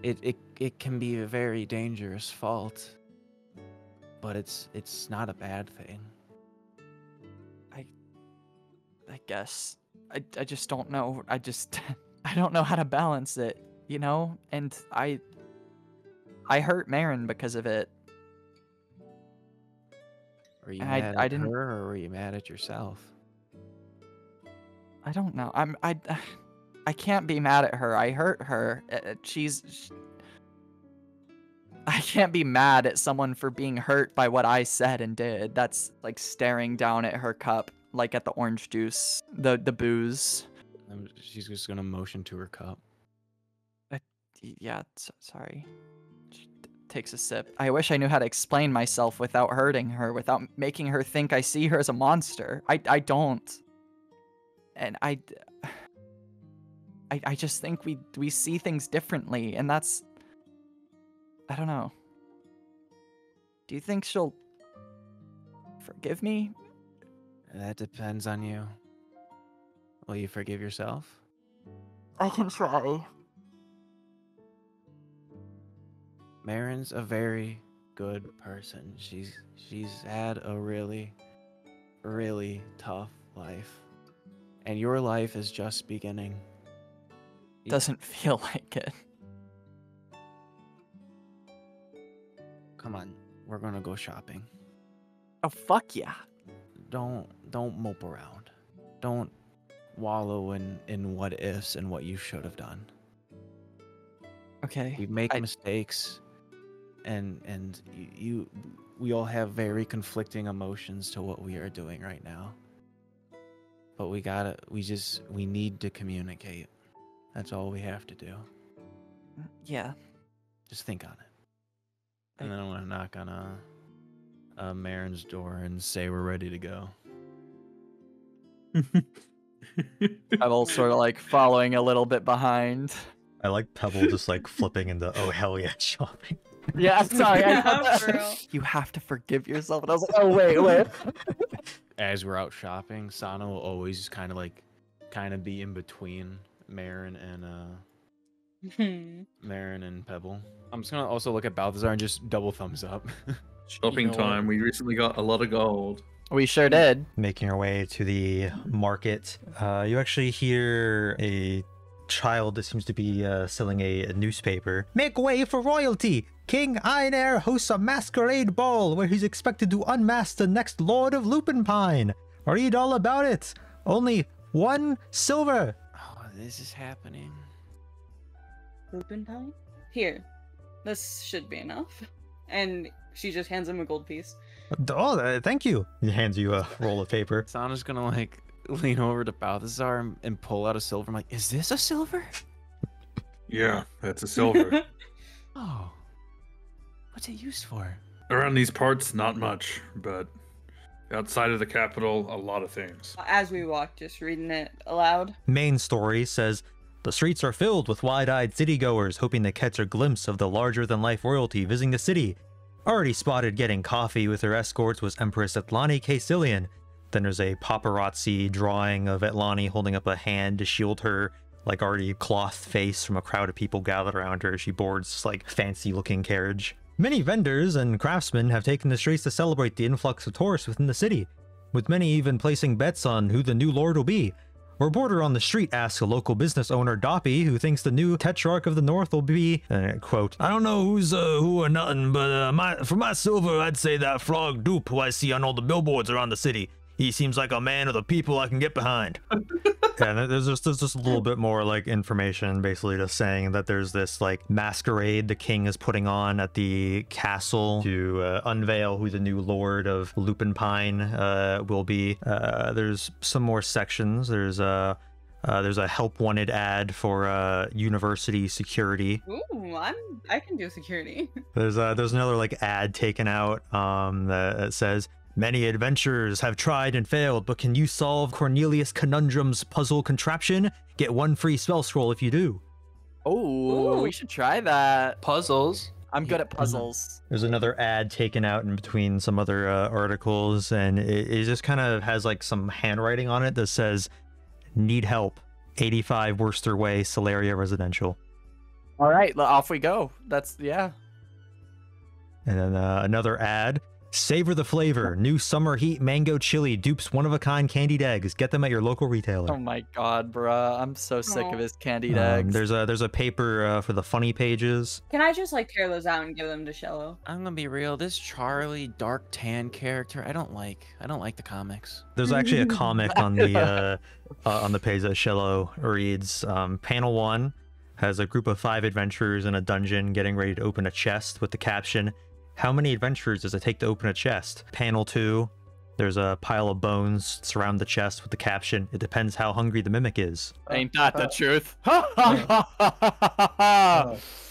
It can be a very dangerous fault, but it's not a bad thing. I guess I just don't know. I don't know how to balance it, you know? And I hurt Mherren because of it. Were you And mad I at didn't- her, or were you mad at yourself? I don't know. I can't be mad at her. I hurt her. I can't be mad at someone for being hurt by what I said and did. That's like staring down at her cup. like at the orange juice, the booze. She's just gonna motion to her cup. Yeah, sorry. She takes a sip. I wish I knew how to explain myself without hurting her, without making her think I see her as a monster. I don't. And I just think we see things differently, and that's... I don't know. Do you think she'll forgive me? That depends on you. Will you forgive yourself? I can try. Mherren's a very good person. She's had a really, really tough life. And your life is just beginning. Doesn't feel like it. Come on, we're gonna go shopping. Oh, fuck yeah. Don't mope around. Don't wallow in what ifs and what you should have done. Okay. We make mistakes, and we all have very conflicting emotions to what we are doing right now. But we need to communicate. That's all we have to do. Yeah. Just think on it. And then I'm gonna knock on Mherren's door and say we're ready to go. Pebble sort of like following a little bit behind. I like Pebble just like flipping into oh hell yeah shopping. Yeah, I'm sorry. I thought Yeah, that- for real. You have to forgive yourself. And I was like, oh wait. As we're out shopping, Sana will always kind of be in between Mherren and Pebble. I'm just gonna also look at Balthazar and just double thumbs up. Shopping time. We recently got a lot of gold. We sure did. Making our way to the market, you actually hear a child that seems to be selling a newspaper. Make way for royalty! King Einair hosts a masquerade ball where he's expected to unmask the next Lord of Lupinpine. Read all about it. Only 1 silver. Oh, this is happening. Lupinpine? Here. This should be enough. And she just hands him a gold piece. Oh, thank you. He hands you a roll of paper. Sana's gonna like lean over to Balthazar and pull out a silver. I'm like, is this a silver? Yeah, that's a silver. Oh. What's it used for? Around these parts, not much, but outside of the capital, a lot of things. As we walk, just reading it aloud. Main story says, the streets are filled with wide-eyed citygoers hoping to catch a glimpse of the larger-than-life royalty visiting the city. Already spotted getting coffee with her escorts was Empress Etlani Caecilian. Then there's a paparazzi drawing of Etlani holding up a hand to shield her, like already clothed face from a crowd of people gathered around her as she boards this like fancy-looking carriage. Many vendors and craftsmen have taken the streets to celebrate the influx of tourists within the city, with many even placing bets on who the new lord will be. A reporter on the street asks a local business owner, Doppy, who thinks the new Tetrarch of the North will be, quote, I don't know who's who or nothing, but for my silver, I'd say that frog Dupe who I see on all the billboards around the city. He seems like a man of the people I can get behind. Yeah, there's just a little bit more like information basically just saying that there's this like masquerade the king is putting on at the castle to unveil who the new lord of Lupinpine will be. There's some more sections. There's a help wanted ad for university security. Ooh, I can do security. There's another like ad taken out that says, many adventurers have tried and failed, but can you solve Cornelius Conundrum's puzzle contraption? Get 1 free spell scroll if you do. Oh, we should try that. Puzzles. I'm good at puzzles. There's another ad taken out in between some other articles, and it just kind of has like some handwriting on it that says, need help, 85 Worcester Way, Solaria Residential. All right, off we go. Yeah. And then another ad. Savor the flavor. New summer heat mango chili dupes one-of-a-kind candied eggs. Get them at your local retailer. Oh my god, bruh. I'm so sick of his candied eggs. There's a paper for the funny pages. Can I just like tear those out and give them to Shello? I'm gonna be real. This Charlie dark tan character, I don't like the comics. There's actually a comic on the page that Shello reads. Panel 1 has a group of 5 adventurers in a dungeon getting ready to open a chest with the caption, how many adventurers does it take to open a chest? Panel 2, There's a pile of bones surround the chest with the caption, "It depends how hungry the mimic is." Ain't that the truth?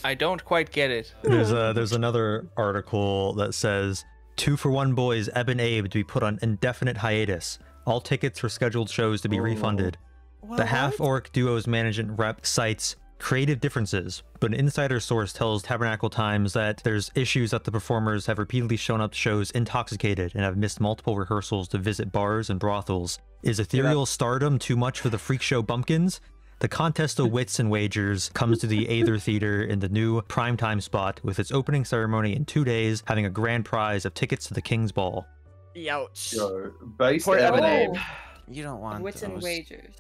I don't quite get it. There's another article that says 2-for-1 boys Ebb and Abe to be put on indefinite hiatus. All tickets for scheduled shows to be refunded. The half-orc duo's management rep cites creative differences, but an insider source tells Tabernacle Times that there's issues that the performers have repeatedly shown up to shows intoxicated and have missed multiple rehearsals to visit bars and brothels. Is ethereal stardom too much for the freak show bumpkins? The contest of wits and wagers comes to the Aether Theater in the new primetime spot, with its opening ceremony in 2 days, having a grand prize of tickets to the King's Ball. Youch. So, based Poor Ebb and Abe. Oh, You don't want wits and those. wagers.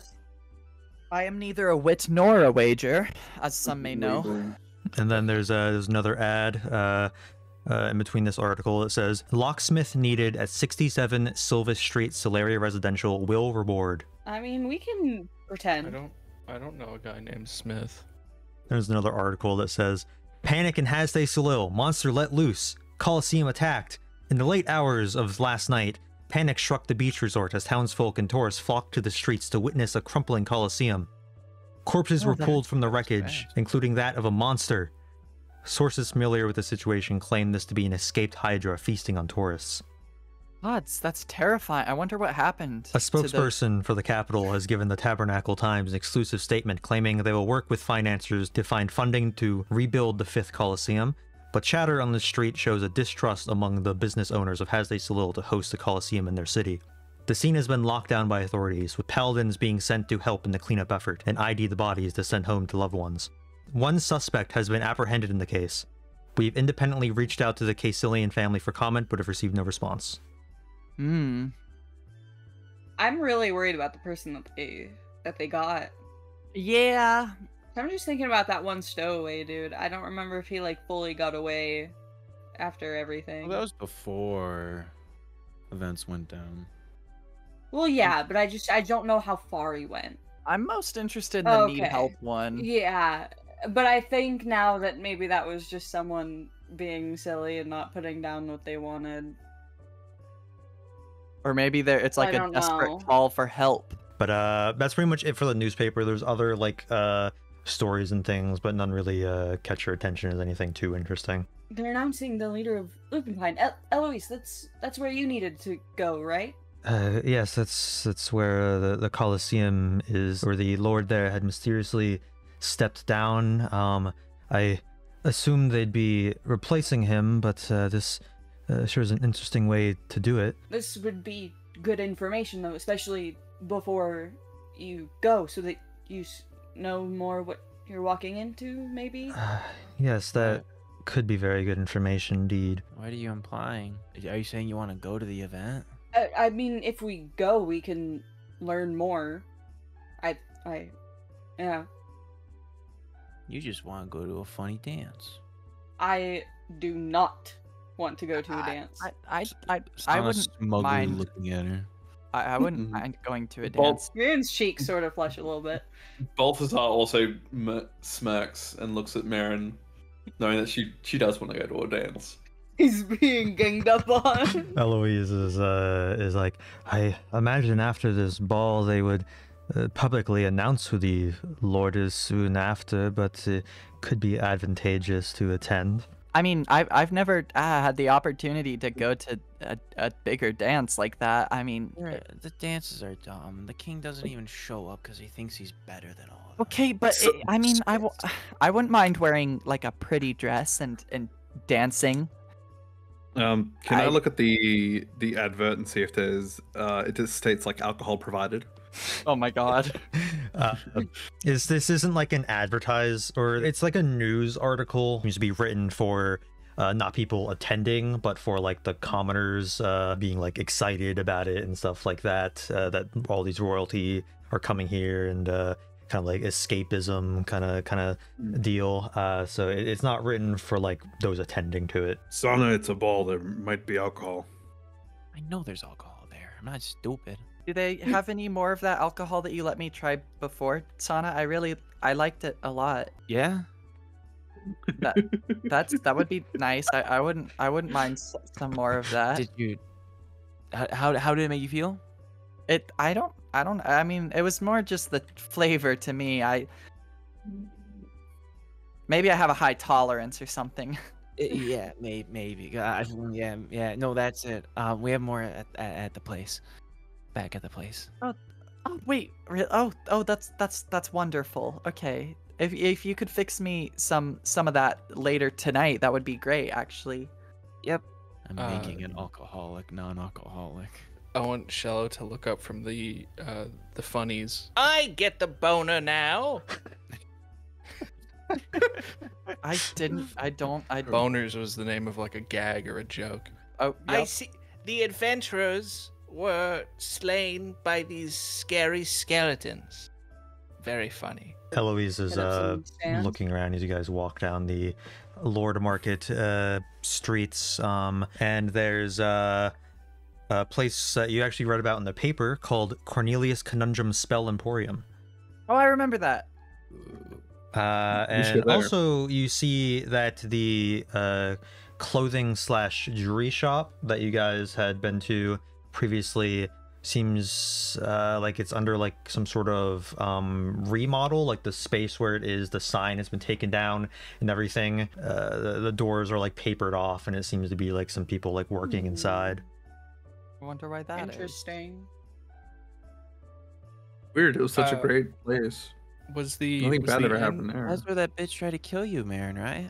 I am neither a wit nor a wager, as some may know. And then there's another ad in between this article. It says, "Locksmith needed at 67 Silvis Street, Solaria Residential, will reward." I mean, we can pretend. I don't know a guy named Smith. There's another article that says, "Panic in Hasday Solil, monster let loose, Colosseum attacked. In the late hours of last night, panic struck the beach resort as townsfolk and tourists flocked to the streets to witness a crumpling Colosseum. Corpses were pulled from the wreckage, including that of a monster. Sources familiar with the situation claim this to be an escaped Hydra feasting on tourists." That's terrifying. I wonder what happened. A spokesperson for the Capitol has given the Tabernacle Times an exclusive statement claiming they will work with financiers to find funding to rebuild the 5th Colosseum, but chatter on the street shows a distrust among the business owners of Hasday Solil to host the Colosseum in their city. The scene has been locked down by authorities, with paladins being sent to help in the cleanup effort and ID the bodies to send home to loved ones. One suspect has been apprehended in the case. We've independently reached out to the Caecilian family for comment, but have received no response. I'm really worried about the person that they got. Yeah. I'm just thinking about that one stowaway dude. I don't remember if he like fully got away after everything. Well, that was before events went down. Well, yeah, but I don't know how far he went. I'm most interested in the need Okay. help one. Yeah, but I think now that maybe that was just someone being silly and not putting down what they wanted. Or maybe it's like I a don't desperate know. call for help. But that's pretty much it for the newspaper. There's other like stories and things, but none really catch your attention as anything too interesting. They're announcing the leader of Lupinpine. Eloise, that's where you needed to go, right? Yes, that's where the Colosseum is, or the Lord there had mysteriously stepped down. I assumed they'd be replacing him, but this sure is an interesting way to do it. This would be good information, though, especially before you go, so that you know more what you're walking into, maybe? Yes, that could be very good information indeed. What are you implying? Are you saying you want to go to the event? I mean, if we go, we can learn more. Yeah. You just want to go to a funny dance. I do not want to go to a dance. I Sana wouldn't smugly mind. looking at her. I wouldn't mind going to a Well, dance. Miriam's cheeks sort of flush a little bit. Balthazar also smirks and looks at Mherren, knowing that she does want to go to a dance. He's being ganged up on. Eloise is like, I imagine after this ball they would publicly announce who the Lord is soon after, but it could be advantageous to attend. I mean, I've never had the opportunity to go to a bigger dance like that. I mean, The dances are dumb. The king doesn't even show up because he thinks he's better than all of them. okay, but I mean, I wouldn't mind wearing like a pretty dress and dancing. Can I look at the advert and see if there's it just states like alcohol provided? Oh my god. This isn't like an advertise, or it's like a news article. It needs to be written for not people attending, but for like the commoners being like excited about it and stuff like that. That all these royalty are coming here and kind of like escapism kind of deal. So it's not written for like those attending to it. Sana, it's a ball. There might be alcohol. I know there's alcohol there. I'm not stupid. Do they have any more of that alcohol that you let me try before, Sana? I liked it a lot. Yeah? That would be nice. I wouldn't mind some more of that. Did you How did it make you feel? I mean, it was more just the flavor to me. Maybe I have a high tolerance or something. Yeah, maybe. Yeah. No, that's it. We have more at the place. Back at the place. Oh wait. That's wonderful. Okay. If you could fix me some of that later tonight, that would be great, actually. Yep. I'm making an alcoholic, non-alcoholic. I want Shallow to look up from the funnies. I get the boner now. Boners was the name of like a gag or a joke. Oh, I yep. see. The adventurers were slain by these scary skeletons. Very funny. Eloise is Get up some sand. looking around as you guys walk down the Lord Market streets, and there's a place that you actually read about in the paper called Cornelius Conundrum Spell Emporium. Oh, I remember that. And also you see that the clothing/jewelry shop that you guys had been to previously seems like it's under like some sort of remodel. Like the space where it is, the sign has been taken down and everything. The doors are like papered off, and it seems to be like some people like working inside. I wonder why that is. Interesting. Weird. It was such a great place. Was the Nothing was bad the ever an- happened there. That's where that bitch tried to kill you, Mherren, right?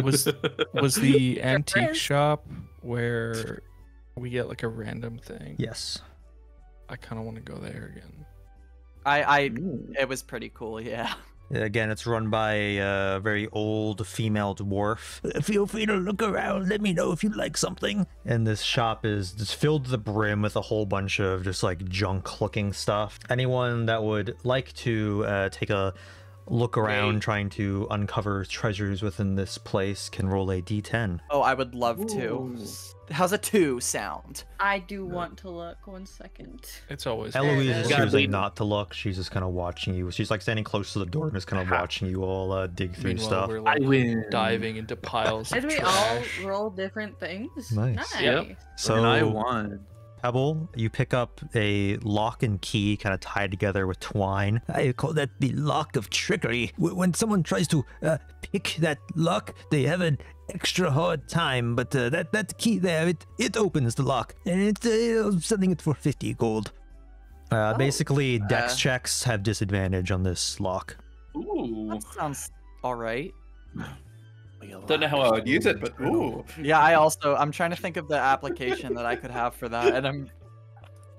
was the antique friends. shop where we get like a random thing? Yes. I kind of want to go there again. It was pretty cool, yeah. Again, it's run by a very old female dwarf. Feel free to look around. Let me know if you'd like something. And this shop is just filled to the brim with a whole bunch of just like junk-looking stuff. Anyone that would like to take a look around, trying to uncover treasures within this place, can roll a d10. Oh, I would love to. How's a 2 sound? I do want to look. 1 second. It's always Eloise Yeah, is yeah. choosing not to look. She's just kind of watching you. She's like standing close to the door and just kind of watching you all dig through Meanwhile, stuff. we're like win. diving into piles of Did we all trash. roll different things? Nice. Yep. So And I won. Pebble, you pick up a lock and key kind of tied together with twine. I call that the lock of trickery. When someone tries to pick that lock, they have an extra hard time, but that key there, it opens the lock, and I'm selling it for 50 gold. Basically, dex checks have disadvantage on this lock. Ooh. That sounds alright. Don't know how I would use it, but ooh. Yeah, I'm trying to think of the application that I could have for that, and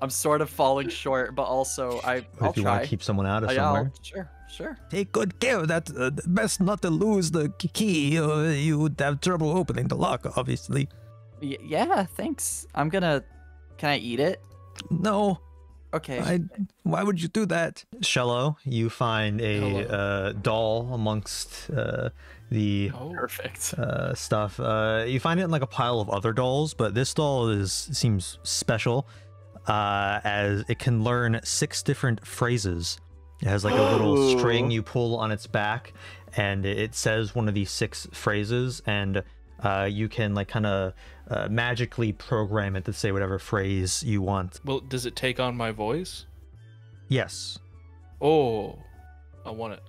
I'm sort of falling short, but also I'll If you want try. to keep someone out of Yeah, somewhere. sure. Take good care of that. Best not to lose the key, or you would have trouble opening the lock, obviously. Yeah, thanks. Can I eat it? No. Okay. Why would you do that? Shello, you find a Hello. doll amongst the Oh, Perfect. stuff. You find it in like a pile of other dolls, but this doll seems special as it can learn 6 different phrases. It has like a little string you pull on its back, and it says one of these 6 phrases, and you can like kind of magically program it to say whatever phrase you want. well, does it take on my voice? Yes. Oh, I want it.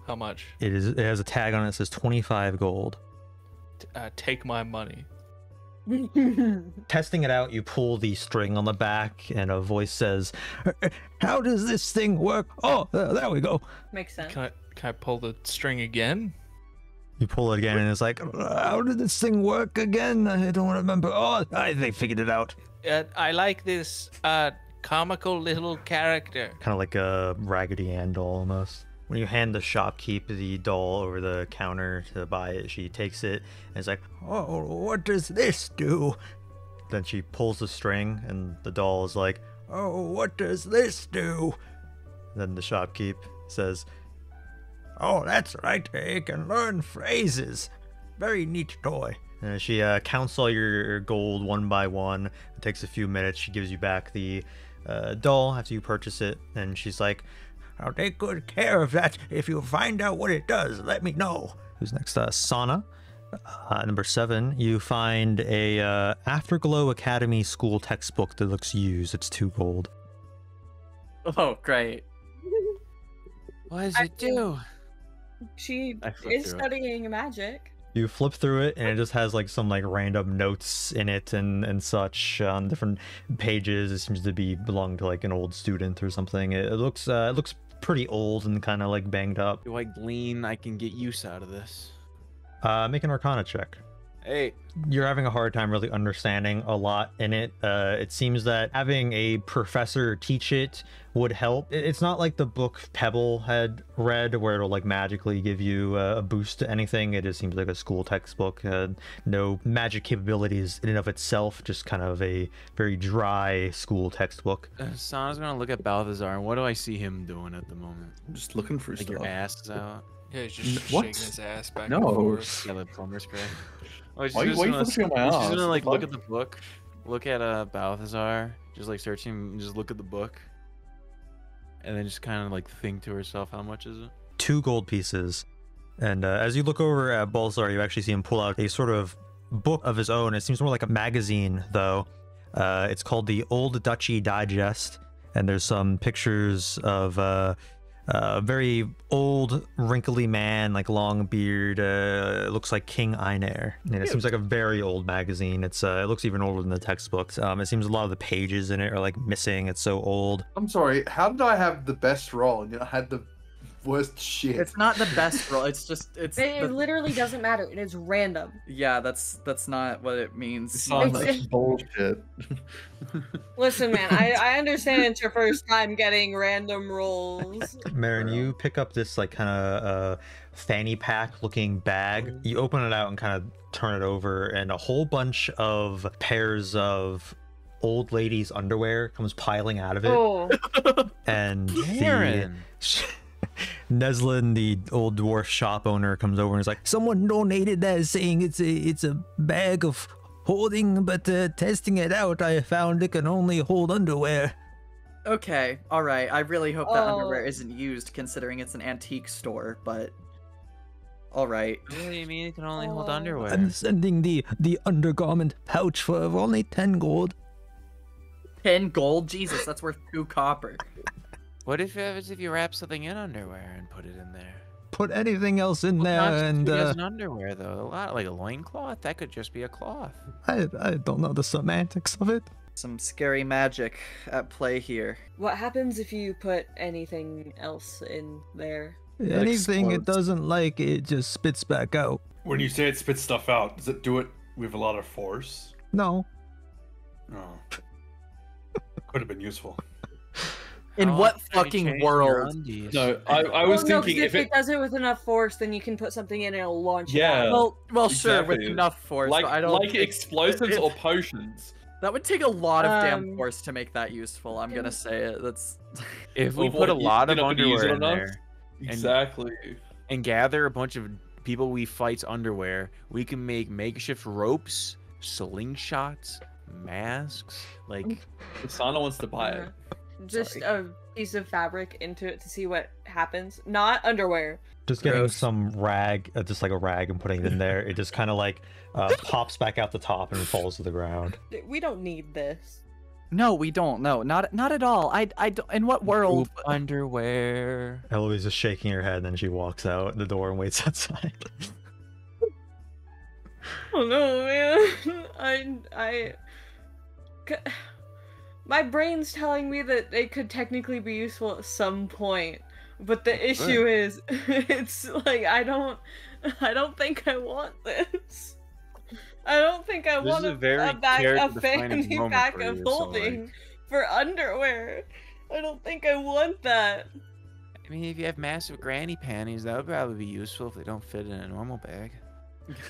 How much? It has a tag on it that says 25 gold. Take my money. Testing it out, you pull the string on the back, and a voice says, "How does this thing work?" Oh, there we go. Makes sense. Can I pull the string again? You pull it again, and it's like, "How did this thing work again? I don't remember." Oh, they figured it out. I like this comical little character. Kind of like a Raggedy Ann doll almost. When you hand the shopkeep the doll over the counter to buy it, she takes it and is like, "Oh, what does this do?" Then she pulls the string, and the doll is like, "Oh, what does this do?" Then the shopkeep says, "Oh, that's right, it can learn phrases. Very neat toy." And she counts all your gold one by one. It takes a few minutes. She gives you back the doll after you purchase it, and she's like, "I'll take good care of that. If you find out what it does, let me know." Who's next? Sana. Number 7, you find a Afterglow Academy school textbook that looks used. It's 2 gold. Oh, great. What does it do? She I flipped is through it. studying magic. You flip through it, and it just has like some like random notes in it and such on different pages. It seems to belong to like an old student or something. It looks pretty old and kind of like banged up. Do I glean I can get use out of this? Make an Arcana check. Hey, You're having a hard time really understanding a lot in it. It seems that having a professor teach it would help. It's not like the book Pebble had read where it'll like magically give you a boost to anything. It just seems like a school textbook. No magic capabilities in and of itself, just kind of a very dry school textbook. Sana's gonna look at Balthazar, and what do I see him doing at the moment? I'm just looking for Like stuff. your ass is out? Yeah, he's just What? shaking his ass back No. and forth. Yeah, the plumber's crack. Oh, she's Why just you gonna- focusing on my She's ass? gonna like What look the at the book, look at Balthazar, just like search him, just look at the book, and then just kind of like think to herself, how much is it? 2 gold pieces. And as you look over at Balthazar, you actually see him pull out a sort of book of his own. It seems more like a magazine, though. It's called the Old Duchy Digest, and there's some pictures of a very old, wrinkly man, like long beard. Looks like King Einar. And it seems like a very old magazine. It looks even older than the textbooks. It seems a lot of the pages in it are like missing. It's so old. I'm sorry, how did I have the best roll? You know, I had the worst shit. It's not the best roll. It's just It literally doesn't matter. It is random. yeah. That's not what it means. It's not It's- like bullshit. Listen, man, I understand it's your first time getting random rolls. Mherren, you pick up this like kind of fanny pack looking bag. You open it out and kind of turn it over, and a whole bunch of pairs of old ladies' underwear comes piling out of it. Oh, And Mherren. Neslin, the old dwarf shop owner, comes over and is like, "Someone donated that, saying it's a bag of holding, but testing it out, I found it can only hold underwear." Okay, all right. I really hope that underwear Oh. isn't used, considering it's an antique store. But all right. What do you mean it can only hold Oh. underwear? I'm sending the undergarment pouch for only 10 gold. 10 gold? Jesus, that's worth 2 copper. What if you wrap something in underwear and put it in there? Put anything else in there, Not and as an underwear though. A lot like a loincloth. That could just be a cloth. I don't know the semantics of it. Some scary magic at play here. what happens if you put anything else in there? Anything it explodes. doesn't like, it just spits back out. When you say it spits stuff out, does it do it with a lot of force? No. Oh. Could have been useful. In How what often do you fucking change your world? undies? No, I was Well, no, 'cause thinking if it does it with enough force, then you can put something in and it'll launch it Yeah. out. Well, sure, with exactly. enough force. like but I don't like think- explosives it- or potions. That would take a lot of damn Um, force to make that useful. I'm gonna say it. That's If we Well, put a what, lot you're of not gonna use underwear it in enough? there Exactly. and gather a bunch of people we fight's underwear, we can make makeshift ropes, slingshots, masks. Like Sana wants to buy it. Just a piece of fabric into it to see what happens. Not underwear. Just getting Gross. some rag, just like a rag, and putting it in there. It just kind of like pops back out the top and falls to the ground. We don't need this. no, we don't. No, not at all. I don't. In what world? poop underwear. Eloise is shaking her head, and then she walks out the door and waits outside. Oh no, man. My brain's telling me that they could technically be useful at some point, but the issue is, it's like I don't think I want this. I don't think I This want is a very a character-defining fanny moment pack for of you, so, holding like- for underwear. I don't think I want that. I mean, if you have massive granny panties, that would probably be useful if they don't fit in a normal bag.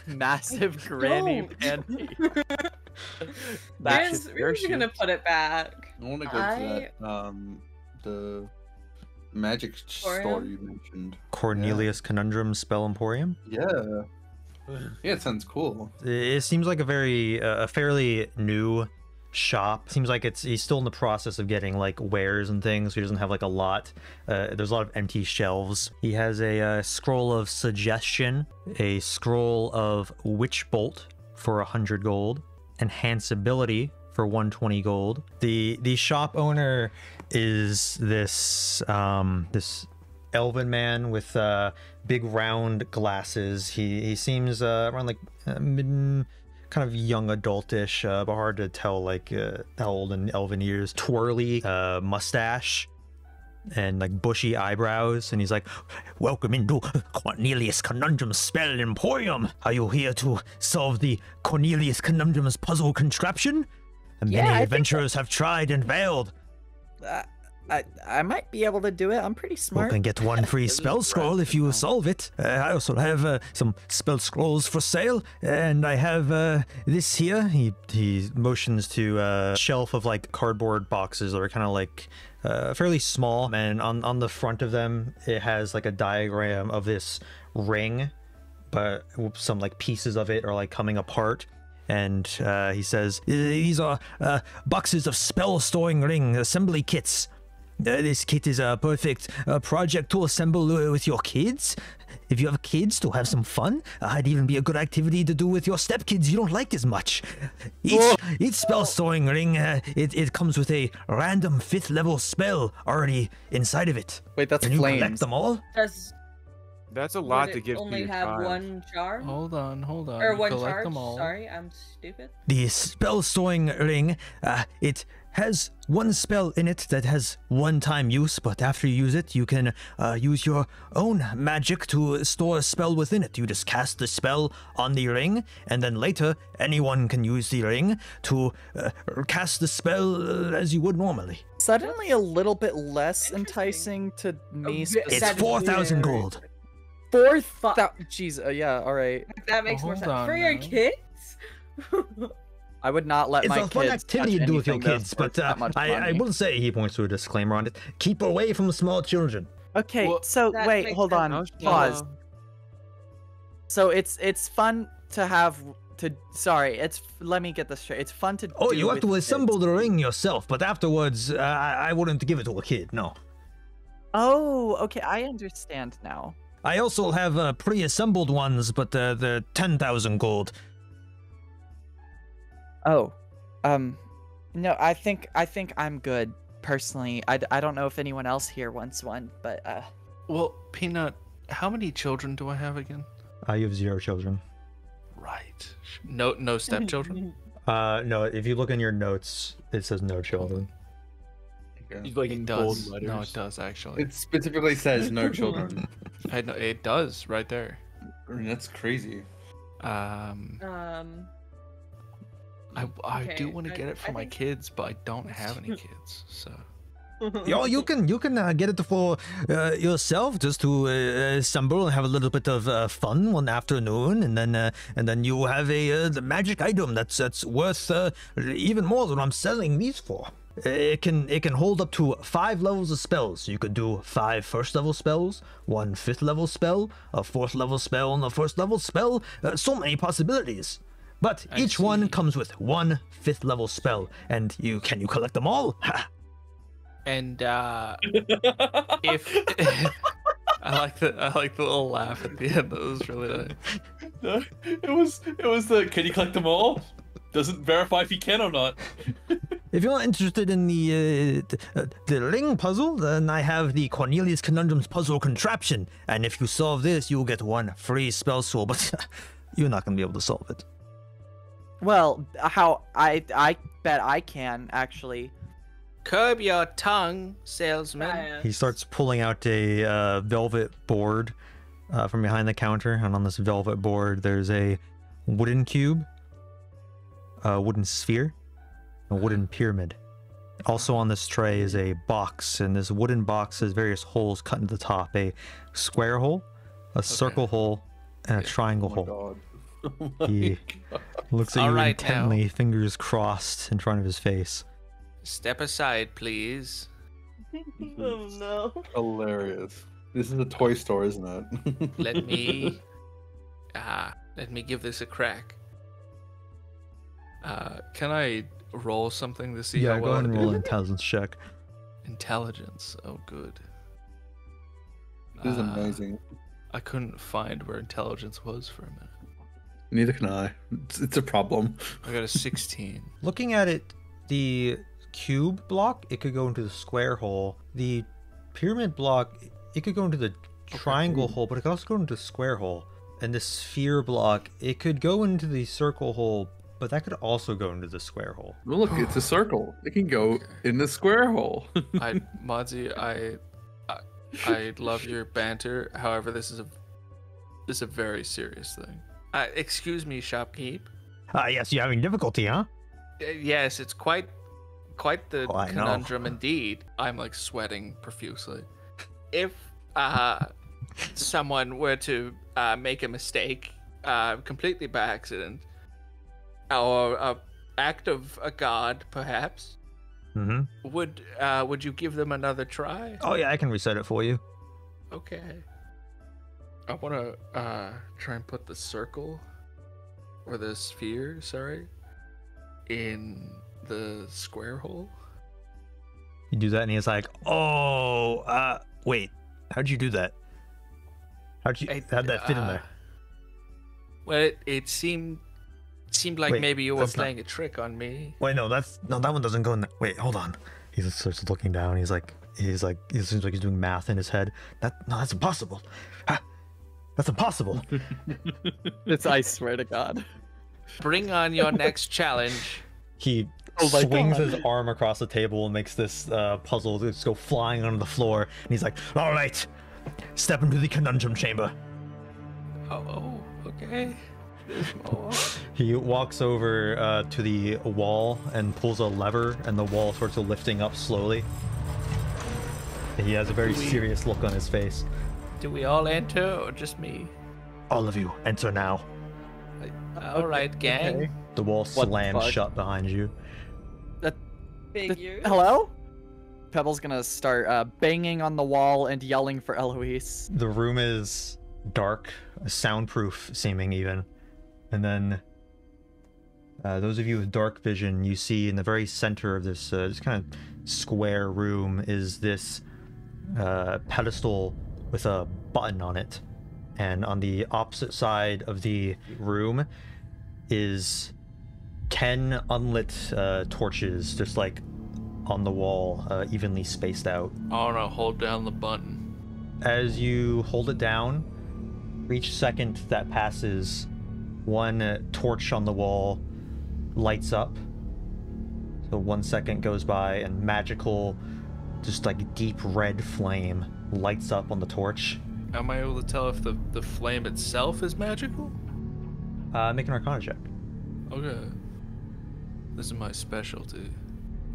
Massive granny Don't. panty. Rand's your gonna shoes. put it back. I want to go to that the magic store Emporium? you mentioned. Cornelius Conundrum Spell Emporium. Yeah. Yeah, it sounds cool. It seems like a very a fairly new shop. Seems like he's still in the process of getting like wares and things. So he doesn't have like a lot. There's a lot of empty shelves. He has a scroll of suggestion, a scroll of witch bolt for 100 gold, enhanceability for 120 gold. The shop owner is this this elven man with big round glasses. He seems around like mid, kind of young adultish, but hard to tell like how old in elven years. Twirly mustache and like bushy eyebrows, and he's like, "Welcome into Cornelius Conundrums spell Emporium. Are you here to solve the Cornelius Conundrums puzzle contraption? Many adventurers have tried and failed. I might be able to do it. I'm pretty smart. You can get one free spell scroll if you solve it. I also have some spell scrolls for sale, and I have this here." He motions to a shelf of like cardboard boxes that are kind of like fairly small, and on the front of them it has like a diagram of this ring, but some like pieces of it are like coming apart. And he says, "These are boxes of spell storing ring assembly kits. This kit is a perfect project to assemble with your kids. If you have kids, to have some fun. It'd even be a good activity to do with your stepkids you don't like as much. Each spell storing ring, it comes with a random 5th level spell already inside of it. Wait, that's Can you flames. collect them all?" That's a lot Would to it give to only your have child. one charm? Hold on. Or one Collect charge? them all. Sorry, I'm stupid. The spell storing ring, it has one spell in it that has one-time use, but after you use it, you can use your own magic to store a spell within it. You just cast the spell on the ring, and then later, anyone can use the ring to cast the spell as you would normally. Suddenly a little bit less enticing to me. It's It's That is 4,000 weird. gold. 4,000. Jeez, yeah, all right. That makes more Hold sense. on For your now. kids? I would not let It's my a fun kids activity to touch do with your anything that's kids, worth but that much I money. will say, he points to a disclaimer on it, keep away from small children. Okay, Well, so that wait, makes hold sense. on, No, pause. So it's fun to have to. Sorry, let me get this straight. It's fun to. Oh, do you have with to assemble kids. the ring yourself, but afterwards, I wouldn't give it to a kid, no. Oh, okay, I understand now. I also have pre-assembled ones, but they're 10,000 gold. Oh, no, I think I'm good personally. I don't know if anyone else here wants one, but Well, Peanut, how many children do I have again? You have 0 children. Right. No stepchildren? No, if you look in your notes, it says no children. He's like in gold Does. letters. No, it does actually. It specifically says no children. I know it does right there. I mean, that's crazy. I do Okay, want to get it for I my think- kids, but I don't have any kids, so. Yo, you can get it for yourself, just to assemble and have a little bit of fun one afternoon, and then you have the magic item that's worth even more than I'm selling these for. It can hold up to 5 levels of spells. You could do 5 1st level spells, 1 5th level spell, a 4th level spell, and a 1st level spell. So many possibilities. But I each one see. comes with 1 5th level spell, and you collect them all? Ha! And if I like the little laugh at the end. That was really nice. It was the can you collect them all? Doesn't verify if you can or not. If you're not interested in the ring puzzle, then I have the Cornelius Conundrums puzzle contraption, and if you solve this, you'll get 1 free spell scroll, but you're not going to be able to solve it. well, how I bet I can actually. Curb your tongue, salesman. He starts pulling out a velvet board from behind the counter, and on this velvet board, there's a wooden cube, a wooden sphere, a wooden pyramid. Also on this tray is a box, and this wooden box has various holes cut into the top: a square hole, a circle hole, and a triangle Oh my hole. god. He looks at All you right, intently, fingers crossed in front of his face. Step aside, please. Oh no. Hilarious. This is a toy store, isn't it? Let me let me give this a crack. Can I roll something to see Yeah, how go well ahead and I roll an do? intelligence check. Intelligence. Oh, good. This is amazing. I couldn't find where intelligence was for a minute. Neither can I. It's a problem. I got a 16. Looking at it, the cube block, it could go into the square hole. The pyramid block, it could go into the triangle hole, but it could also go into the square hole. And the sphere block, it could go into the circle hole, but that could also go into the square hole. Well, look, it's a circle. It can go in the square hole. Modzy, I love your banter. However, this is a very serious thing. Excuse me, shopkeep. Yes, you're having difficulty, huh? Yes, it's quite the Oh, I know. conundrum indeed. I'm like sweating profusely. If someone were to make a mistake completely by accident, or an act of a god, perhaps, Mm-hmm. would you give them another try? Oh, yeah, I can reset it for you. Okay. I want to try and put the circle, or the sphere, sorry, in the square hole. You do that, and he's like, oh, wait, how'd you do that? How'd that fit in there? Well, it seemed like Wait, maybe you were that's not- playing a trick on me. Wait, no, that one doesn't go in there. Wait, hold on. He just starts looking down. He seems like he's doing math in his head. That's impossible. That's impossible. I swear to God. Bring on your next challenge. He Oh my swings God. his arm across the table and makes this puzzle just go flying onto the floor. And he's like, all right, step into the conundrum chamber. Oh, okay. There's more. He walks over to the wall and pulls a lever, and the wall starts lifting up slowly. He has a very serious look on his face. Do we all enter, or just me? All of you, enter now. All right, gang. Okay. The wall the slams fuck? shut behind you. Figures. Hello? Pebble's gonna start banging on the wall and yelling for Eloise. The room is dark, soundproof seeming even. And then those of you with dark vision, you see in the very center of this kind of square room is this pedestal with a button on it. And on the opposite side of the room is 10 unlit torches just like on the wall, evenly spaced out. I want to hold down the button. As you hold it down, for each second that passes, one torch on the wall lights up. So 1 second goes by and magical, just like deep red flame lights up on the torch. Am I able to tell if the flame itself is magical? Make an Arcana check. Okay. This is my specialty.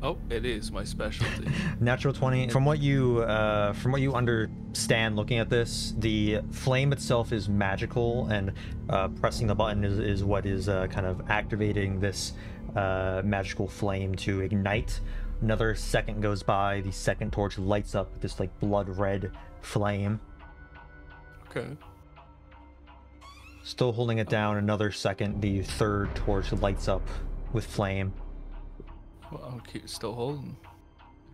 Oh, it is my specialty. Natural 20. From what you understand looking at this, the flame itself is magical, and pressing the button is what is kind of activating this magical flame to ignite. Another second goes by, the second torch lights up with this like blood red flame. Okay. Still holding it down another second, the third torch lights up with flame. Well, I'll keep still holding.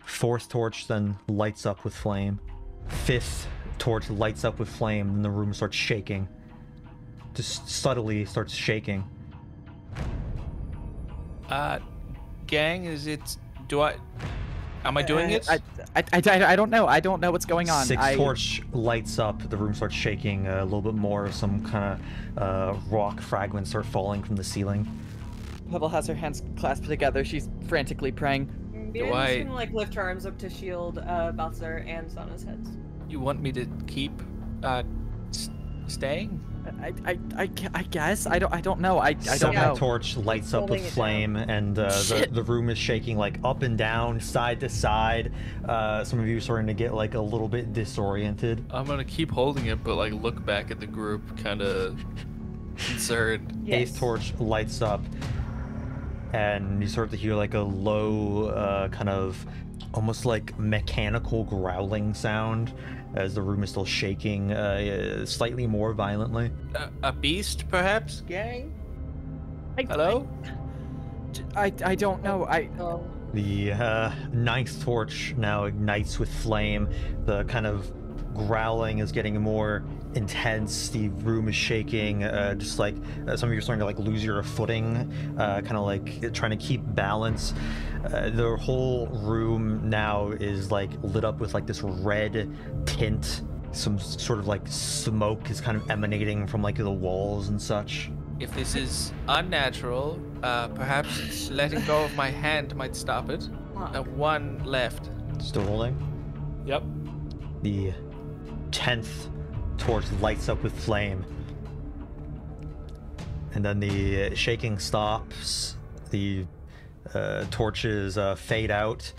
Fourth torch then lights up with flame. Fifth torch lights up with flame, and the room starts shaking. Just subtly starts shaking. Gang, is it? Am I doing it? I don't know. I don't know what's going on. Sixth torch lights up, the room starts shaking. A little bit more, some kind of rock fragments start falling from the ceiling. Pebble has her hands clasped together. She's frantically praying. Bjorn's gonna like lift her arms up to shield Balthazar and Sana's heads. You want me to keep staying? I guess I don't know. I don't Second know. torch lights up with Holding it flame, and the room is shaking like up and down, side to side. Some of you are starting to get like a little bit disoriented. I'm gonna keep holding it, but like look back at the group, kind of concerned. Yes. Eighth torch lights up, and you start to hear like a low, kind of almost like mechanical growling sound as the room is still shaking slightly more violently. A beast, perhaps, gang? Hello? I don't know. Oh. The ninth torch now ignites with flame. The kind of growling is getting more intense. The room is shaking. Just like some of you are starting to like lose your footing, kind of like trying to keep balance. The whole room now is like lit up with like this red tint. Some sort of like smoke is kind of emanating from like the walls and such. If this is unnatural, perhaps letting go of my hand might stop it. One left. Still holding? Yep. The 10th torch lights up with flame. And then the shaking stops. The torches fade out.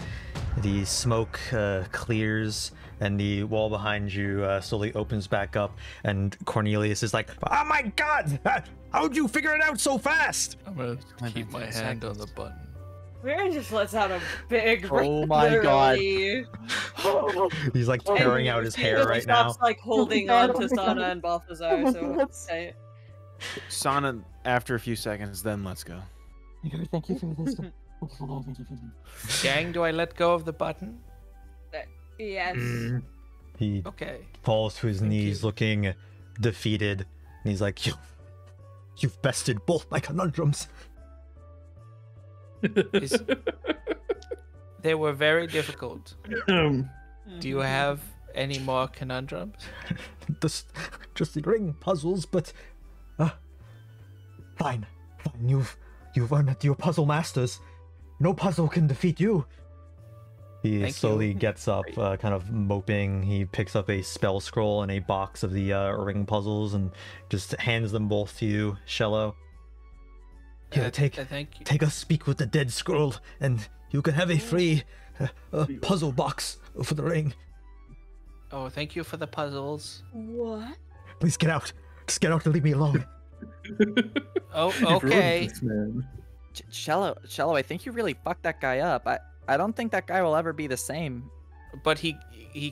The smoke clears. And the wall behind you slowly opens back up. And Cornelius is like, "Oh my god! How'd you figure it out so fast?" I'm gonna keep my hand on the button. Mherren just lets out a big. Oh my god. He's like tearing out his hair right now. Stops like holding on to Sana and Balthazar. So say. Sana, after a few seconds, then let's go. Thank you for this. Gang, do I let go of the button? Yes. He Okay. falls to his knees looking defeated. And he's like, You've bested both my conundrums. They were very difficult. Um, Do you have any more conundrums? Just the ring puzzles, but fine. You've earned your puzzle masters. No puzzle can defeat you. He Thank slowly you. gets up, kind of moping. He picks up a spell scroll and a box of the ring puzzles and just hands them both to you, Shello. Here, thank you. take a speak with the dead scroll, and you can have a free puzzle box for the ring. Oh, thank you for the puzzles. What? Please get out. Just get out and leave me alone. Oh, you've ruined okay. this, man. Shello, I think you really fucked that guy up. I don't think that guy will ever be the same. But he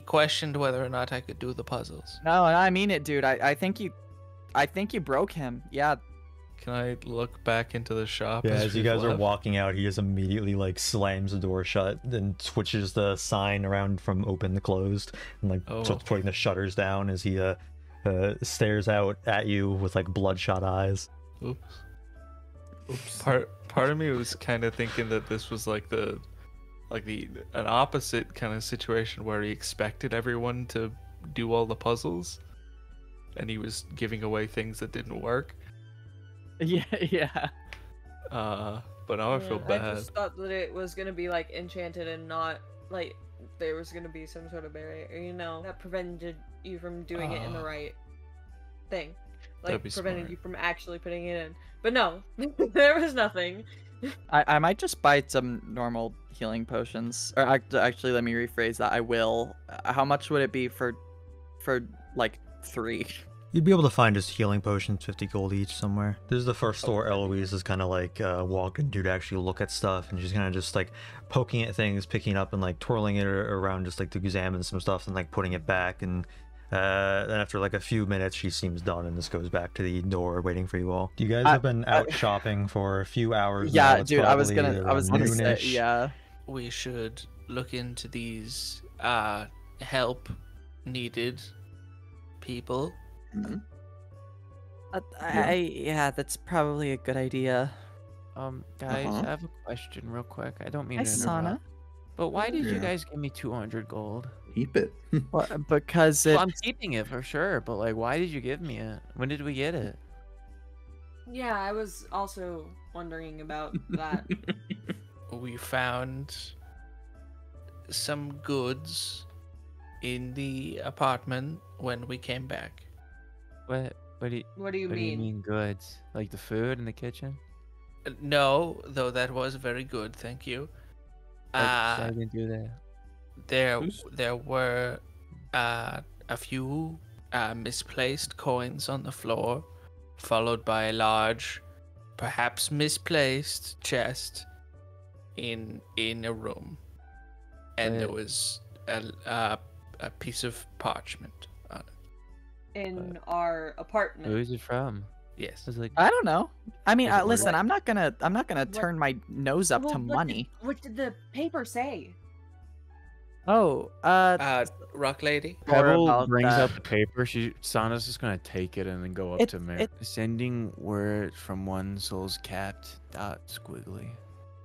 questioned whether or not I could do the puzzles. No, I mean it, dude. I think you broke him. Yeah. Can I look back into the shop? Yeah, as you we've guys are left? walking out, he just immediately like slams the door shut and switches the sign around from open to closed and like starts putting the shutters down as he stares out at you with like bloodshot eyes. Oops. Part of me was kind of thinking that this was like an opposite kind of situation where he expected everyone to do all the puzzles, and he was giving away things that didn't work. Yeah. But now I feel bad. I just thought that it was gonna be like enchanted and not like there was gonna be some sort of barrier, that prevented you from doing it in the right thing. Like prevented smart. you from actually putting it in. But no, there was nothing. I might just buy some normal healing potions. Or actually, let me rephrase that. I will. How much would it be for like 3? You'd be able to find just healing potions, 50 gold each somewhere. This is the first store Eloise is kind of like walking to actually look at stuff, and she's kind of just like poking at things, picking up and like twirling it around just like to examine some stuff and like putting it back. And then after like a few minutes, she seems done and just goes back to the door waiting for you all. You guys have been out shopping for a few hours. Yeah, now. It's dude, I was probably gonna say, noonish. yeah. We should look into these help needed people. Mm-hmm. Yeah, that's probably a good idea. Guys, I have a question real quick. I don't mean Hi, to Sana. interrupt, but why did you Yeah. guys give me 200 gold? Keep it. Because it. Well, I'm keeping it for sure, but like, why did you give me it? When did we get it? Yeah, I was also wondering about that. We found some goods in the apartment when we came back. What do you What do you what do you mean? mean goods? Like the food in the kitchen? No, though that was very good, thank you. I didn't do that. There were a few misplaced coins on the floor, followed by a large, perhaps misplaced chest in a room, and there was a piece of parchment on it. In our apartment. Who is it from? Yes. I was like, I don't know. I mean, Is it listen, worth- I'm not gonna What- turn my nose up to money. What did the paper say? Oh, Rock Lady. more Pebble about brings that. up the paper. Sana's just gonna take it and then go up It- to Mary. it- Sending word from one soul's capped dot squiggly,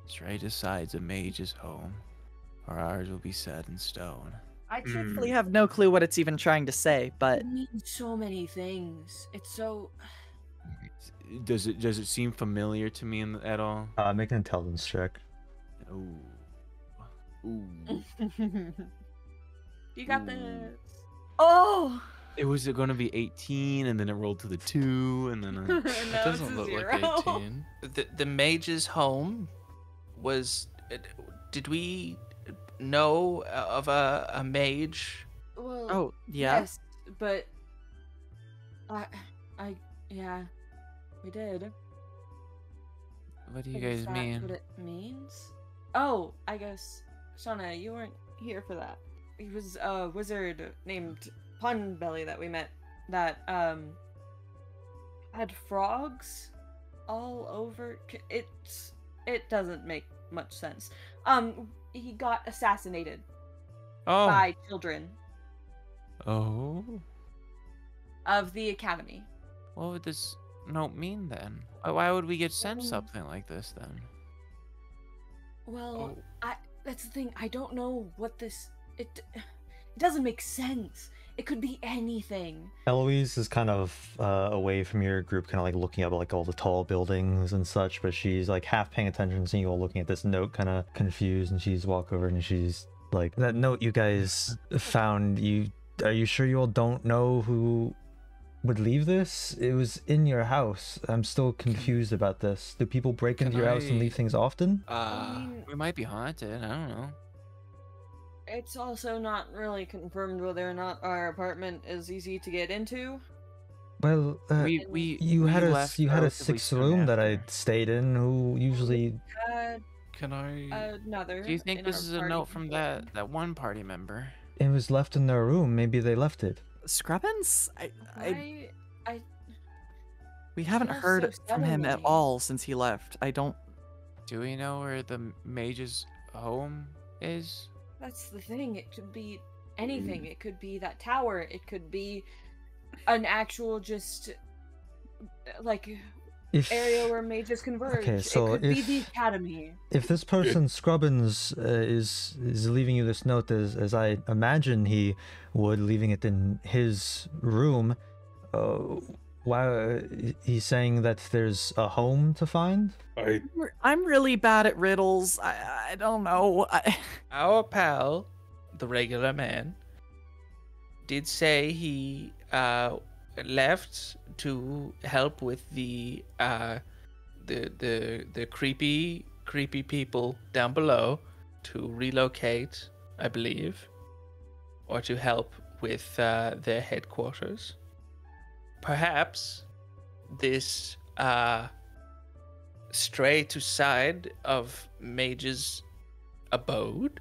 straight aside a mage's home, or ours will be set in stone. I truthfully have no clue what it's even trying to say, but It means so many things. It's so. Does it seem familiar to me at all? Make an intelligence check. Ooh. You got Ooh. this. Oh. It was going to be 18, and then it rolled to the 2, and then No, It it's doesn't a look zero. like 18. The mage's home was. Did we know of a mage? Well, oh yeah. yes, but yeah, we did. What do you Is guys that mean? what it means? Oh, I guess Shauna, you weren't here for that. He was a wizard named Punbelly that we met that had frogs all over. It doesn't make much sense. He got assassinated by children Oh. of the academy. What would this note mean then? Why would we get sent Um, something like this then? Well, Oh. that's the thing. I don't know what this. It doesn't make sense. It could be anything. Eloise is kind of away from your group, kind of like looking up like all the tall buildings and such, but she's like half paying attention, seeing you all looking at this note, kind of confused, and she's walk over and she's like, "That note you guys found, are you sure you all don't know who would leave this? It was in your house. I'm still confused about this. Do people break into Can your house and I- leave things often?" I mean, We might be haunted. I don't know. it's also not really confirmed whether or not our apartment is easy to get into. Well, you had a left relatively sixth soon room that I after. stayed in. Who usually? Can I? Another. Do you think in this our is a party note from before. that one party member? It was left in their room. Maybe they left it. Scrubbins? I We haven't Feels heard so from him at suddenly. all since he left. I don't. Do we know where the mage's home is? That's the thing. It could be anything. It could be that tower. It could be an actual just like If area where mages converge. Okay, so it could be if- the academy. if this person Scrubbins is leaving you this note as I imagine he would, leaving it in his room, why he's saying that there's a home to find? I'm really bad at riddles. I don't know. Our pal, the regular man, did say he left to help with the creepy people down below to relocate, I believe, or to help with their headquarters. Perhaps this stray to side of Mage's abode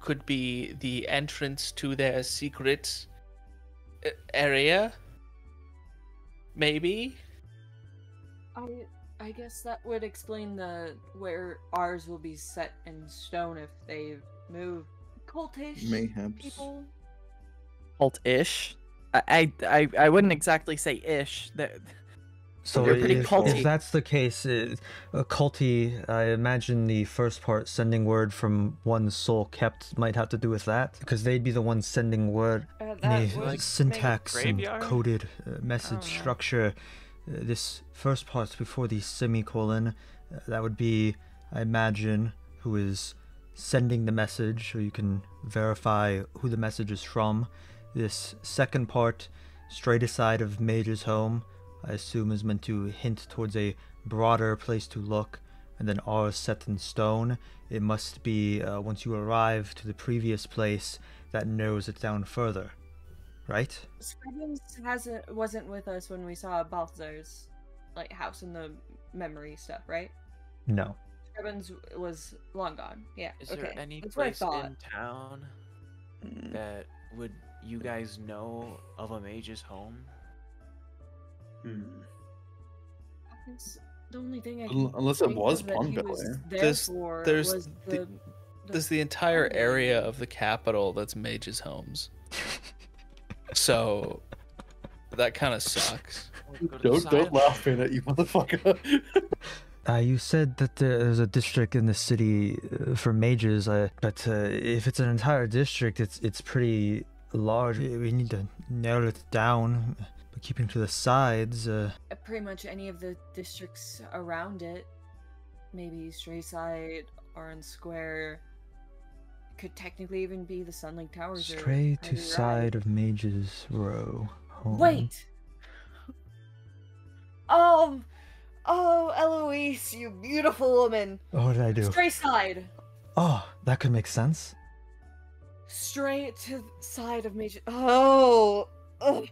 could be the entrance to their secret area. Maybe. I guess that would explain where ours will be set in stone if they move. Cultish Mayhaps. people. Cult-ish. I wouldn't exactly say ish. So They're pretty if culty. that's the case, culty, I imagine the first part, sending word from one's soul kept, might have to do with that, because they'd be the ones sending word. That The would make syntax and graveyard? coded message know. structure. This first part before the semicolon, that would be, I imagine, who is sending the message, so you can verify who the message is from. This second part, straight aside of Mage's home, I assume is meant to hint towards a broader place to look, and then ours set in stone. It must be once you arrive to the previous place that narrows it down further, right? Scrubbins wasn't with us when we saw Balthazar's house in the memory stuff, right? No. Scrubbins was long gone. Yeah. Is okay. there any That's what I place thought. in town that would you guys know of a mage's home? It's the only thing I can Unless it think was of that Pun he was Belly. there There's- for there's was the- the There's the entire Pun area Belly. of the capital that's mages' homes. So that kind of sucks. Don't laugh at it, you motherfucker. You said that there's a district in the city for mages, but if it's an entire district, it's pretty large. We need to narrow it down, but keeping to the sides. Pretty much any of the districts around it, maybe Strayside, Orange Square, could technically even be the Sunlink Towers. or Stray to Ivy side Ride. of Mages Row. Home. Wait. Oh, Eloise, you beautiful woman. What did I do? Strayside. Oh, that could make sense. Stray to side of Major. Oh. Ugh.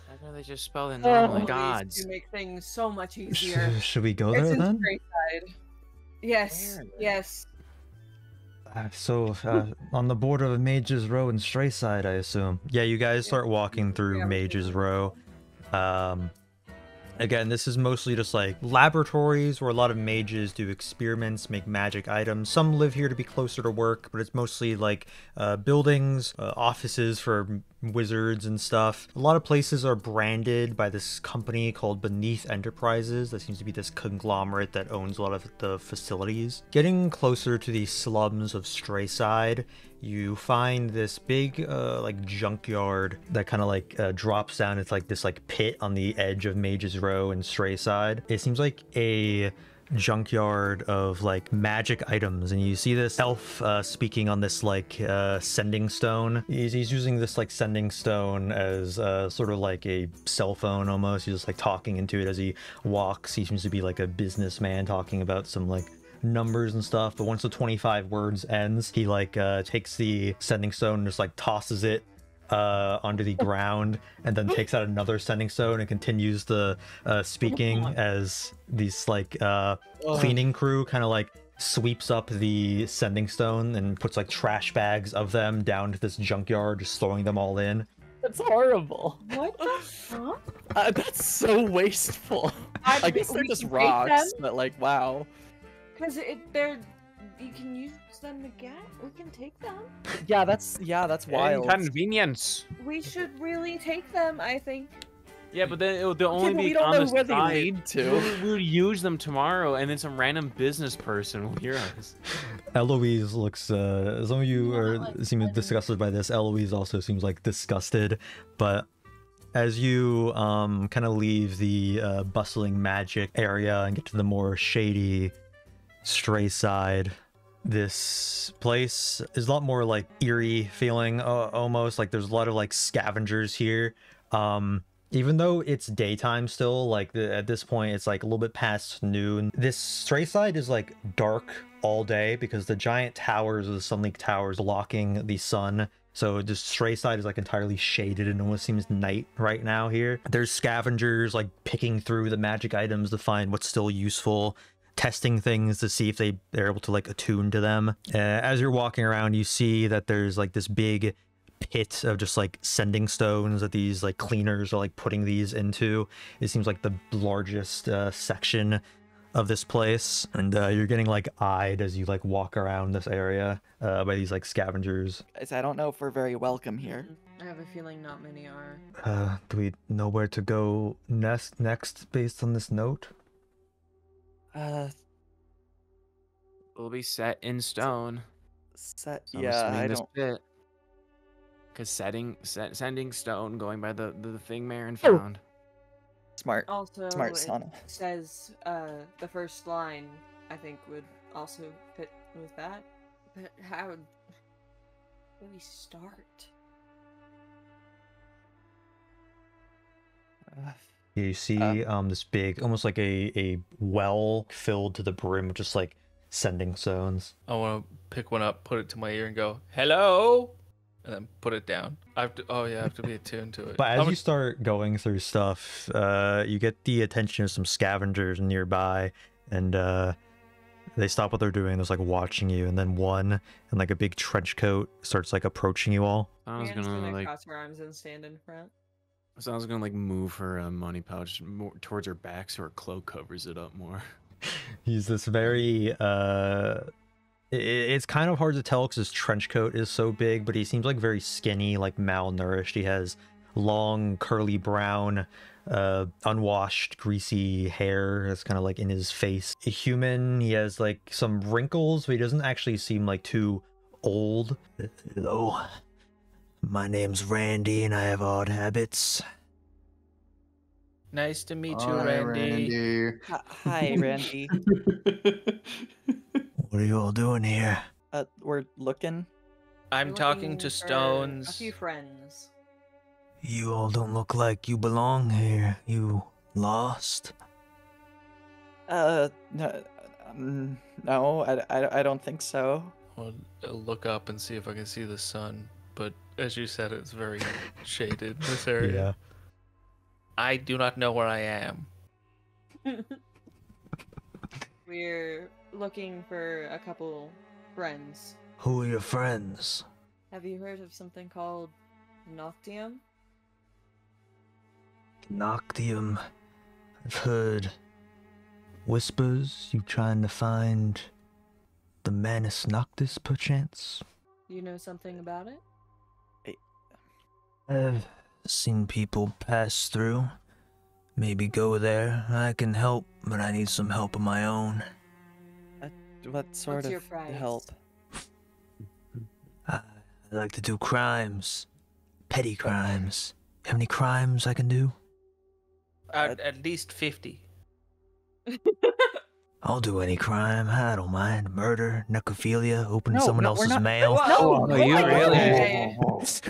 Why don't they just spell the Oh, normal Eloise, gods? you make things so much easier. Should we go It's there in then? Strayside. Yes, Where? yes. On the border of Mages Row and Strayside, I assume. Yeah, you guys start walking through Yeah, we Mages can. Row. Again, this is mostly just like laboratories where a lot of mages do experiments, make magic items. Some live here to be closer to work, but it's mostly like buildings, offices for wizards and stuff. A lot of places are branded by this company called Beneath Enterprises. That seems to be this conglomerate that owns a lot of the facilities. Getting closer to the slums of Strayside, you find this big like junkyard that kind of like drops down. It's like this like pit on the edge of Mages Row and Strayside. It seems like a junkyard of like magic items, and you see this elf speaking on this like sending stone. He's using this like sending stone as sort of like a cell phone almost. He's just like talking into it as he walks. He seems to be like a businessman talking about some like numbers and stuff, but once the 25 words ends, he like takes the sending stone and just like tosses it onto the ground, and then takes out another sending stone and continues the speaking as these like cleaning crew kind of like sweeps up the sending stone and puts like trash bags of them down to this junkyard, just throwing them all in. That's horrible. What the fuck? That's so wasteful. I guess they're we just can take rocks, them? but like, wow. Because you can use them again. We can take them. Yeah, that's wild. Inconvenience. We should really take them, I think. Yeah, but then they'll Okay, only but be we don't on know the where they side. lead to. We'll use them tomorrow, and then some random business person will hear us. Eloise looks some of you seem disgusted by this. Eloise also seems like disgusted, but as you kind of leave the bustling magic area and get to the more shady Strayside, this place is a lot more like eerie feeling, almost like there's a lot of like scavengers here. Even though it's daytime still, like at this point it's like a little bit past noon. This Strayside is like dark all day because the giant towers of the Sunlink Towers blocking the sun. So just Strayside is like entirely shaded and almost seems night right now here. There's scavengers like picking through the magic items to find what's still useful, testing things to see if they're able to like attune to them. As you're walking around, you see that there's like this big pit of just like sending stones that these like cleaners are like putting these into. It seems like the largest section of this place, and you're getting like eyed as you like walk around this area by these like scavengers. I don't know if we're very welcome here. I have a feeling not many are. Do we know where to go next based on this note? We'll be set in stone. Set. So I'm Yeah, assuming I this don't. bit. Because sending stone, going by the thing Mherren found. Smart. Also, Smart it son. says the first line, I think, would also fit with that. But how do we start? You see this big, almost like a well filled to the brim with just like sending stones. I want to pick one up, put it to my ear, and go, "Hello," and then put it down. I have to be attuned to it. But as you start going through stuff, you get the attention of some scavengers nearby, and they stop what they're doing. There's like watching you, and then one in like a big trench coat starts like approaching you all. I was Brienne's gonna like. cross her arms and stand in front. Sounds gonna like move her money pouch more towards her back so her cloak covers it up more. He's this very it's kind of hard to tell because his trench coat is so big, but he seems like very skinny, like malnourished. He has long, curly brown, unwashed, greasy hair that's kind of like in his face. A human, he has like some wrinkles, but he doesn't actually seem like too old. Hello, my name's Randy, and I have odd habits. Nice to meet you, Hi, Randy. Hi, Randy. What are you all doing here? We're looking. I'm We're talking looking to for Stones. A few friends. You all don't look like you belong here. You lost? No, no, I don't think so. I'll look up and see if I can see the sun, but as you said, it's very shaded in this area. Yeah. I do not know where I am. We're looking for a couple friends. Who are your friends? Have you heard of something called Noctium? Noctium. I've heard whispers. You trying to find the Manus Noctus, perchance? You know something about it? I've seen people pass through. Maybe go there. I can help, but I need some help of my own. What sort What's your of price? help? I like to do crimes. Petty crimes. Have any crimes I can do? At least 50. I'll do any crime. I don't mind. Murder, necrophilia, opening No, someone no, we're else's not- mail. No, no, you okay.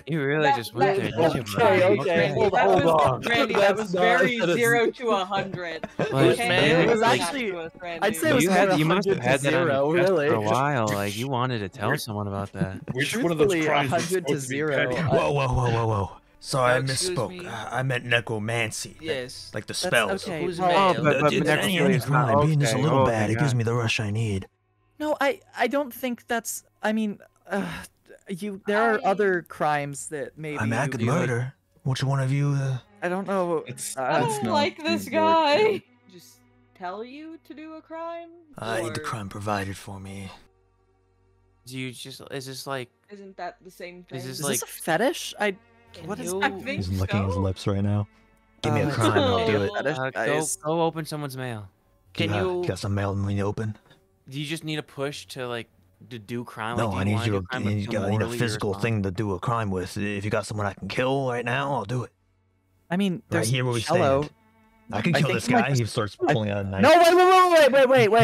You really That- just went that- there, didn't you, okay, bro? okay, hold That was, on. Randy, that That's was not- very that is- 0 to 100. Well, You can't man, do it was that actually- to us, Randy. I'd say it was you more must have 100 had to that on 0, your chest really. for a while. Like you wanted to tell someone about that. Which one of those Truthfully, crimes is 100 to supposed to be 0. petty? Whoa. Sorry, I Excuse misspoke. me? I meant necromancy. Yes. Like the That's spells. okay. Who's well, male? but Any crime, being just a little bad, it gives me the rush I need. No, I don't think that's. I mean, there are other crimes that maybe. I mean, I you could do, like- murder. Which one of you? I don't know. I That's don't not like this too guy. good. Just tell you to do a crime? I need the Or crime provided for me. Do you just is this like Isn't that the same thing? Is this Is like this a fetish? What is you- I think He's licking his so. lips right now. Give me a Uh, crime, I'll do it. Fetish go guys. open someone's mail? Can You got some mail in me to open? Do you just need a push to do crime? No, like, do I need wanna you do to. crime, I like, need, feel I need a morally physical responsible? thing to do a crime with. If you got someone I can kill right now, I'll do it. I mean, Right there's here where we Shello. stand. I can I kill think this he might guy. just- He starts pulling out a knife. No,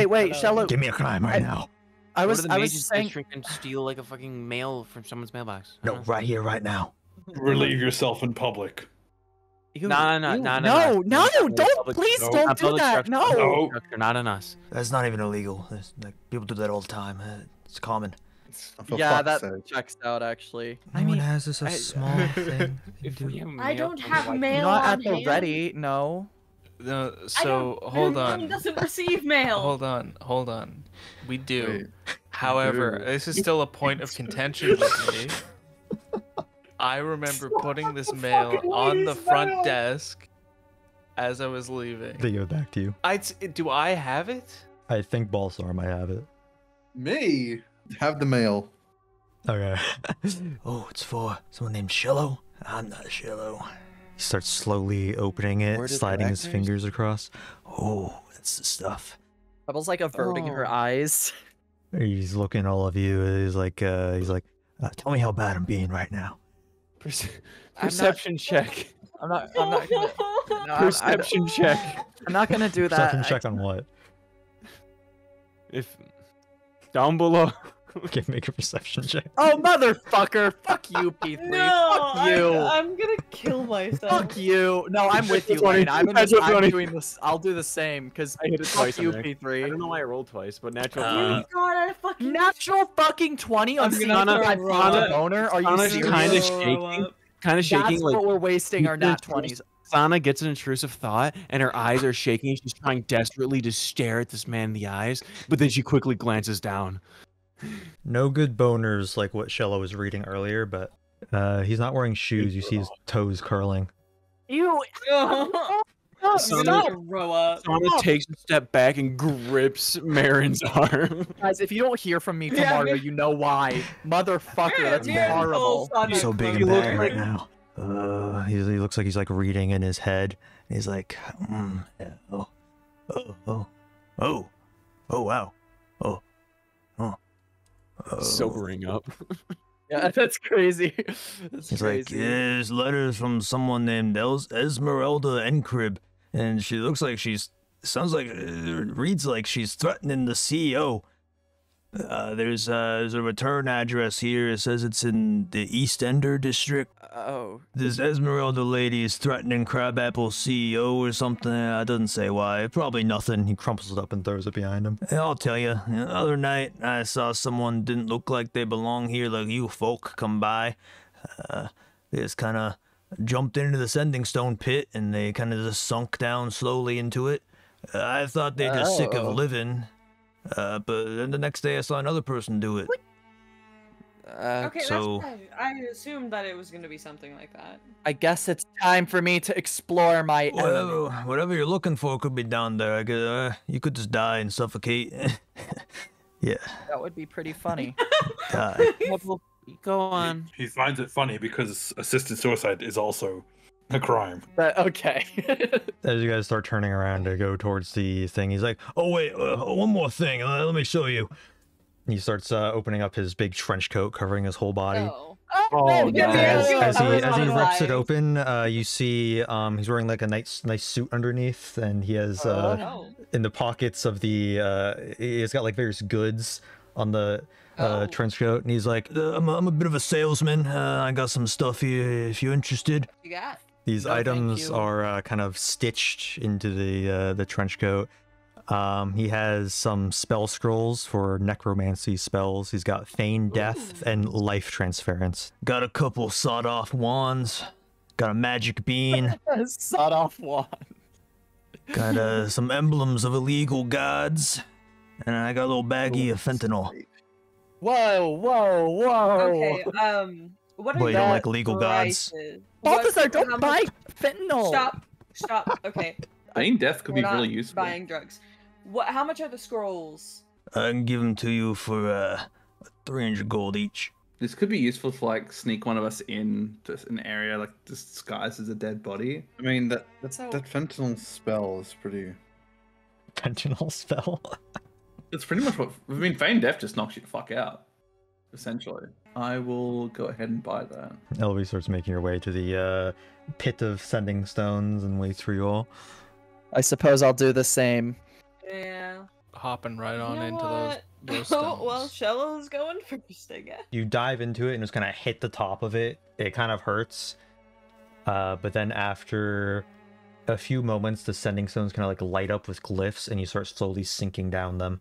wait, Shello. Give me a crime right now. I Go was to the I mage's was saying. district and steal like a fucking mail from someone's mailbox. I No, don't know. right here, right now. Relieve yourself in public. No, No, don't please No. don't Not do public that. structure, No. No. structure, not on us. That's not even illegal. Like, people do that all the time. It's common. For Yeah, fuck's that sake. checks out actually. No one has this a I- small thing. you If do. we have I mail don't from, have like, mail Not on at the hand. ready. No. No, I so don't- hold my mom on. doesn't receive mail. Hold on. We do. Wait, However, do. this is still a point of contention with me. I remember putting this mail on the front desk as I was leaving. They go back to you. Do I have it? I think Balthazar might have it. Me? Have the mail. Okay. Oh, it's for someone named Shillo? I'm not Shillo. He starts slowly opening it, Where did the sliding his actors- fingers across. Oh, that's the stuff. Pebble's like averting her eyes. He's looking at all of you. He's like, tell me how bad I'm being right now. Perception check. I'm not gonna. No, Perception check. I'm not gonna do that. Perception check on what? If down below. Okay, make a perception check. Oh motherfucker! Fuck you, P3. No, Fuck you. I'm gonna kill myself. Fuck you. No, I'm with you, Twenty. Lane. I'm Natural 20. doing this. I'll do the same because I hit it fuck twice you, on there. I P3. don't know why I rolled twice, but natural. Oh God, I fucking Natural fucking 20 on I'm seeing gonna if I throw found a up. boner? Are you Sana's serious? kinda throw shaking. up. Kind of shaking, That's like what we're wasting our nat Intrusive- 20s. Sana gets an intrusive thought, and her eyes are shaking. She's trying desperately to stare at this man in the eyes, but then she quickly glances down. No good boners like what Shello was reading earlier, but he's not wearing shoes. You see his toes curling. You. I'm Sana- gonna throw up. Sana takes a step back and grips Mherren's arm. Guys, if you don't hear from me tomorrow, you know why. Motherfucker, that's Mherren horrible. pulls on So the big throat. and bad right now. He looks like he's like reading in his head. He's like, yeah, oh, wow, Sobering up. Yeah, that's crazy. That's He's crazy. like, there's letters from someone named Esmeralda Encrib, and she looks like reads like she's threatening the CEO. There's a return address here. It says it's in the East Ender district. Oh. This Esmeralda lady is threatening Crabapple CEO or something. It doesn't say why. Probably nothing. He crumples it up and throws it behind him. And I'll tell you, the other night I saw someone didn't look like they belong here, like you folk, come by. They just kind of jumped into the sending stone pit and they kind of just sunk down slowly into it. I thought they're just sick of living. But then the next day I saw another person do it. Okay, so- that's fine. I assumed that it was gonna be something like that. I guess it's time for me to explore my enemy. Whatever you're looking for could be down there. You could just die and suffocate. Yeah, That would be pretty funny. die. Go on. He finds it funny because assisted suicide is also a crime. But okay. As you guys start turning around to go towards the thing, he's like, "Oh wait, one more thing. Let me show you." And he starts opening up his big trench coat covering his whole body. Oh. Oh, Yeah, As he rips it alive. open, you see he's wearing like a nice suit underneath, and he has Oh. in the pockets of the he's got like various goods on the trench coat, and he's like, I'm a bit of a salesman. I got some stuff here if you're interested. You got? These No, thank items you. are kind of stitched into the trench coat. He has some spell scrolls for necromancy spells. He's got feign death and life transference. Got a couple sawed-off wands. Got a magic bean. Sawed off wand. Got some emblems of illegal gods. And I got a little baggie of fentanyl. Whoa. Okay. What are Boy, you don't the like illegal gods. prices? Balthazar, What- how don't buy much- fentanyl. Stop. Okay. Feign death could We're be really not useful. buying drugs. How much are the scrolls? I can give them to you for 300 gold each. This could be useful to like sneak one of us in to an area like disguised as a dead body. I mean, that So- fentanyl spell is pretty. Fentanyl spell. It's pretty much what I mean. Feign death just knocks you the fuck out, essentially. I will go ahead and buy that. Elvie starts making her way to the pit of sending stones and waits for you all. I suppose I'll do the same. Yeah. Hopping right You on know into what? those stones. Oh, well, Shello's going first, I guess. You dive into it and just kind of hit the top of it. It kind of hurts. But then after a few moments, the sending stones kind of like light up with glyphs and you start slowly sinking down them.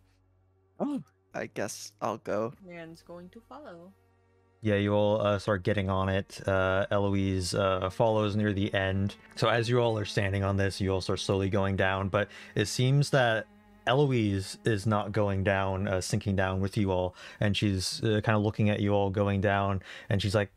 Oh, I guess I'll go. Man's going to follow. Yeah, you all start getting on it. Eloise follows near the end. So as you all are standing on this, you all start slowly going down. But it seems that Eloise is not going down, sinking down with you all. And she's kind of looking at you all going down. And she's like,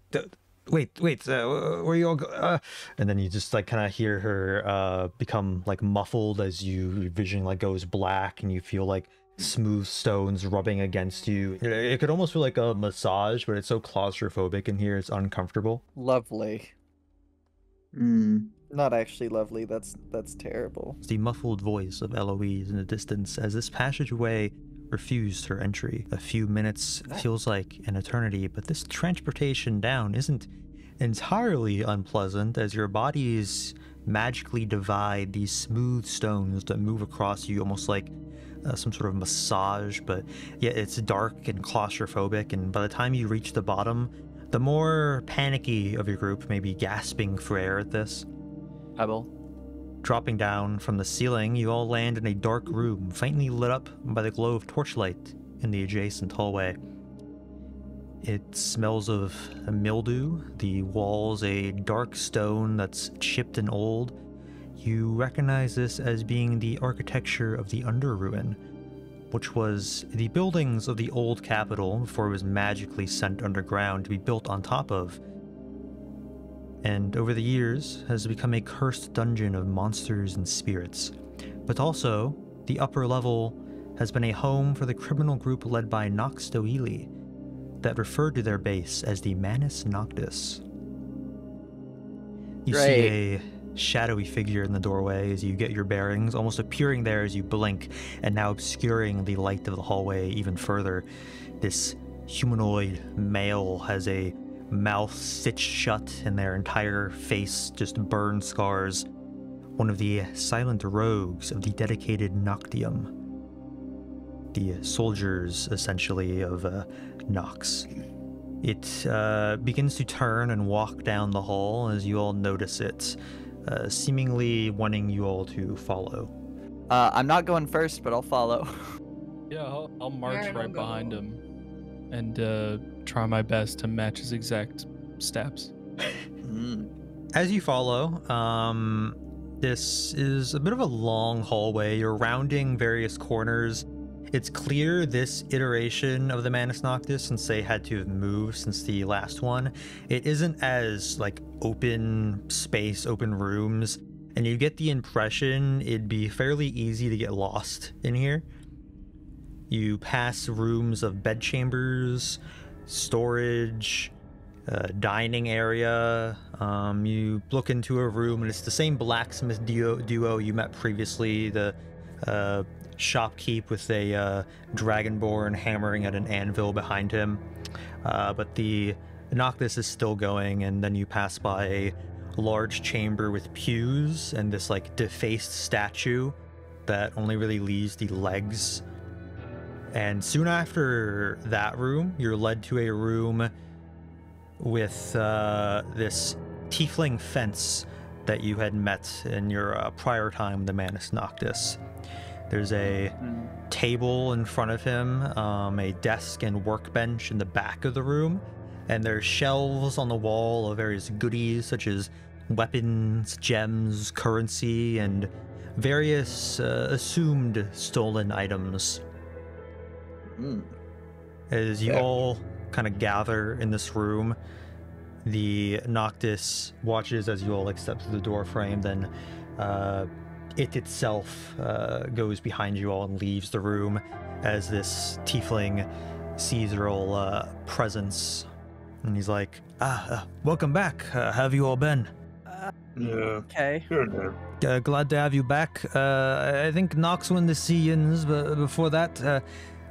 wait, where you all go? And then you just like kind of hear her become like muffled as your vision like goes black. And you feel like smooth stones rubbing against you. It could almost feel like a massage, but it's so claustrophobic in here, it's uncomfortable. Lovely. Hmm. Not actually lovely. That's terrible. It's the muffled voice of Eloise in the distance as this passageway refused her entry. A few minutes feels like an eternity, but this transportation down isn't entirely unpleasant as your bodies magically divide these smooth stones that move across you almost like some sort of massage, but yeah, it's dark and claustrophobic, and by the time you reach the bottom, the more panicky of your group may be gasping for air at this. Pebble. Dropping down from the ceiling, you all land in a dark room, faintly lit up by the glow of torchlight in the adjacent hallway. It smells of mildew, the walls a dark stone that's chipped and old. You recognize this as being the architecture of the Underruin, which was the buildings of the old capital before it was magically sent underground to be built on top of. and over the years has become a cursed dungeon of monsters and spirits. But also, the upper level has been a home for the criminal group led by Nox Doili that referred to their base as the Manus Noctus. You see a shadowy figure in the doorway as you get your bearings, almost appearing there as you blink, and now obscuring the light of the hallway even further. This humanoid male has a mouth stitched shut and their entire face just burn scars. One of the silent rogues of the dedicated Noctium. The soldiers, essentially, of Nox. It begins to turn and walk down the hall as you all notice it, seemingly wanting you all to follow. I'm not going first, but I'll follow. Yeah, I'll march Mherren will right go. behind him and try my best to match his exact steps. As you follow, this is a bit of a long hallway. You're rounding various corners. It's clear this iteration of the Manus Noctis, since they had to have moved since the last one, it isn't as like open space, open rooms, and you get the impression it'd be fairly easy to get lost in here. You pass rooms of bedchambers, storage, dining area. You look into a room and it's the same blacksmith duo you met previously, the shopkeep with a dragonborn hammering at an anvil behind him. But the Noctis is still going, and then you pass by a large chamber with pews and this like defaced statue that only really leaves the legs. And soon after that room, you're led to a room with this tiefling fence that you had met in your prior time, the Manus Noctis. There's a table in front of him, a desk and workbench in the back of the room, and there's shelves on the wall of various goodies such as weapons, gems, currency, and various assumed stolen items. As you all kind of gather in this room, the Noctis watches as you all step through the door frame, then it itself goes behind you all and leaves the room as this tiefling sees your all presence. And he's like, welcome back. How have you all been? Okay. Glad to have you back. I think Nox went to see yins, but before that,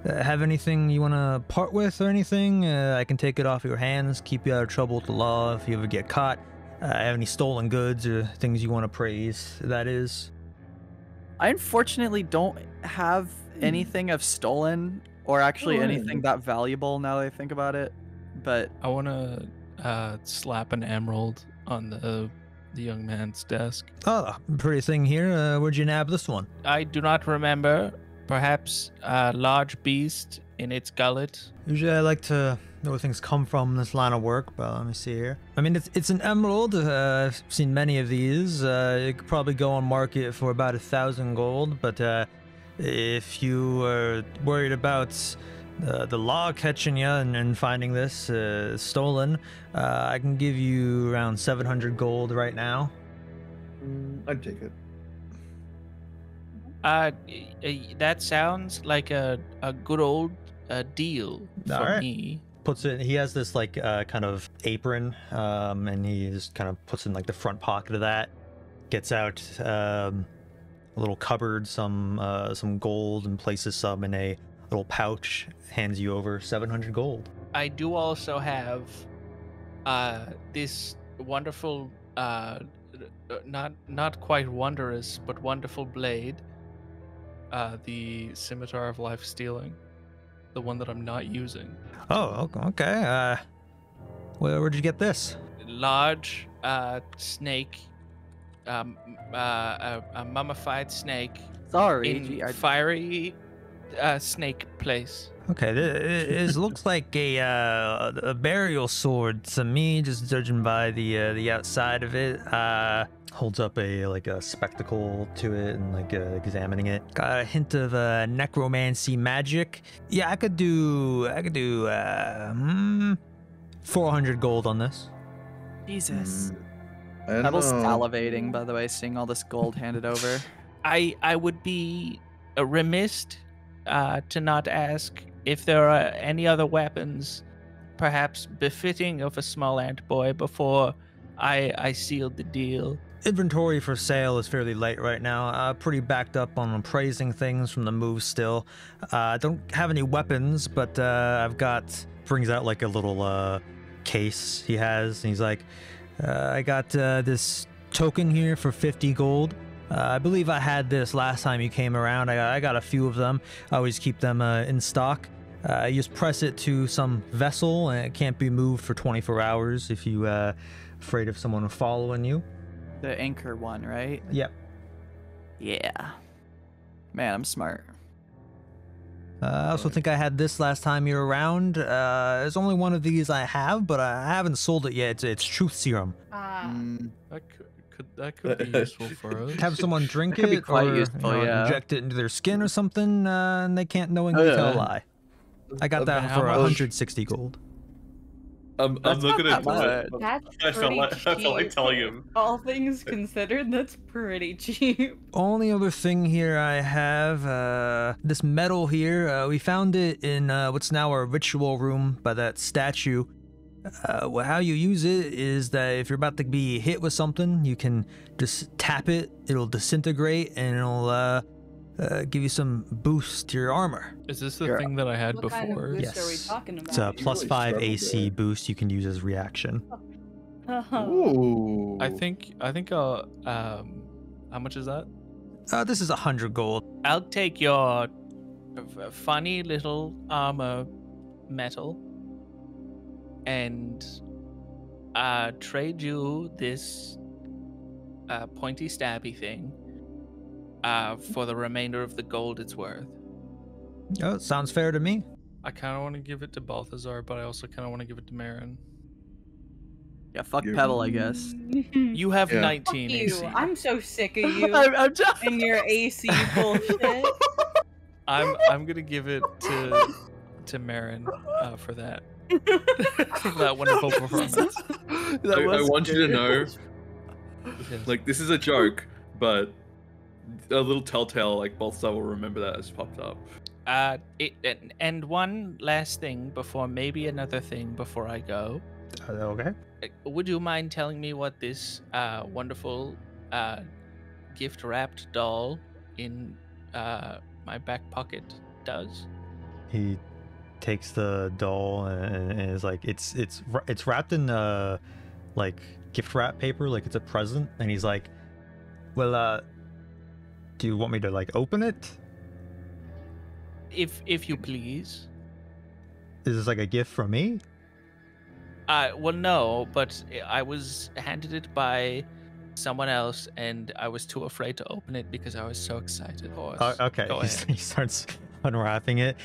have anything you want to part with or anything? I can take it off your hands, keep you out of trouble with the law if you ever get caught. Have any stolen goods or things you want to praise, that is? I unfortunately don't have anything of stolen or actually anything that valuable now that I think about it. But I want to slap an emerald on the young man's desk. Oh, pretty thing here. Where'd you nab this one? I do not remember. Perhaps a large beast in its gullet. Usually I like to know where things come from in this line of work, but let me see here. I mean, it's an emerald. I've seen many of these. It could probably go on market for about 1,000 gold, but if you are worried about the law catching you and finding this stolen, I can give you around 700 gold right now. I'd take it. That sounds like a good old deal for All right. me. Puts it. He has this like kind of apron, and he just kind of puts it in like the front pocket of that. Gets out a little cupboard, some gold, and places some in a little pouch. Hands you over 700 gold. I do also have this wonderful, not quite wondrous, but wonderful blade. The Scimitar of Life Stealing, the one that I'm not using. Oh, okay. Where'd you get this? Large snake, a mummified snake sorry, in fiery snake place. Okay, this looks like a burial sword to me, just judging by the outside of it. Holds up a spectacle to it and examining it. Got a hint of necromancy magic. Yeah, I could do 400 gold on this. Jesus. And, Pebble's salivating, by the way, seeing all this gold handed over. I would be remiss to not ask if there are any other weapons, perhaps befitting of a small ant boy, before I sealed the deal. Inventory for sale is fairly light right now. Pretty backed up on appraising things from the move still. Don't have any weapons, but I've got... Brings out like a little case he has, and he's like, I got this token here for 50 gold. I believe I had this last time you came around. I got a few of them. I always keep them in stock. You just press it to some vessel, and it can't be moved for 24 hours if you afraid of someone following you. The anchor one, right? Yep. Yeah. Man, I'm smart. I also think I had this last time you were around. There's only one of these I have, but I haven't sold it yet. It's truth serum. That could be useful for us. Have someone drink That could be it quite or useful, yeah. inject it into their skin or something, and they can't knowingly tell a lie. I got that How for much? 160 gold. I'm looking not at bad. it. That's I felt pretty like cheap. telling him. All things considered, that's pretty cheap. Only other thing here I have, this medal here. We found it in what's now our ritual room by that statue. Well, how you use it is that if you're about to be hit with something, you can just tap it, it'll disintegrate, and it'll give you some boost to your armor. Is this the thing that I had What kind of before? boost are we Yes. talking about? It's a You plus really 5 struggled AC there. boost you can use as reaction. Ooh. I think I'll how much is that? This is 100 gold. I'll take your funny little armor metal and trade you this pointy stabby thing for the remainder of the gold it's worth. Oh, sounds fair to me. I kind of want to give it to Balthazar, but I also kind of want to give it to Mherren. Yeah, fuck You- Pebble, I guess. You have Yeah. 19 Fuck AC. you. I'm so sick of you I'm just... and your AC bullshit. I'm gonna give it to Mherren for that. For that wonderful performance. I want you to know, Yes. like, this is a joke, but a little telltale, like, Balthazar will remember that as popped up. And one last thing before, maybe another thing before I go. Okay. Would you mind telling me what this wonderful gift-wrapped doll in my back pocket does? He takes the doll and is like, it's wrapped in like gift wrap paper, like it's a present, and he's like, well, do you want me to like open it? If you please. Is this like a gift from me? Well, no, but I was handed it by someone else, and I was too afraid to open it because I was so excited. Okay. Go ahead. He starts unwrapping it.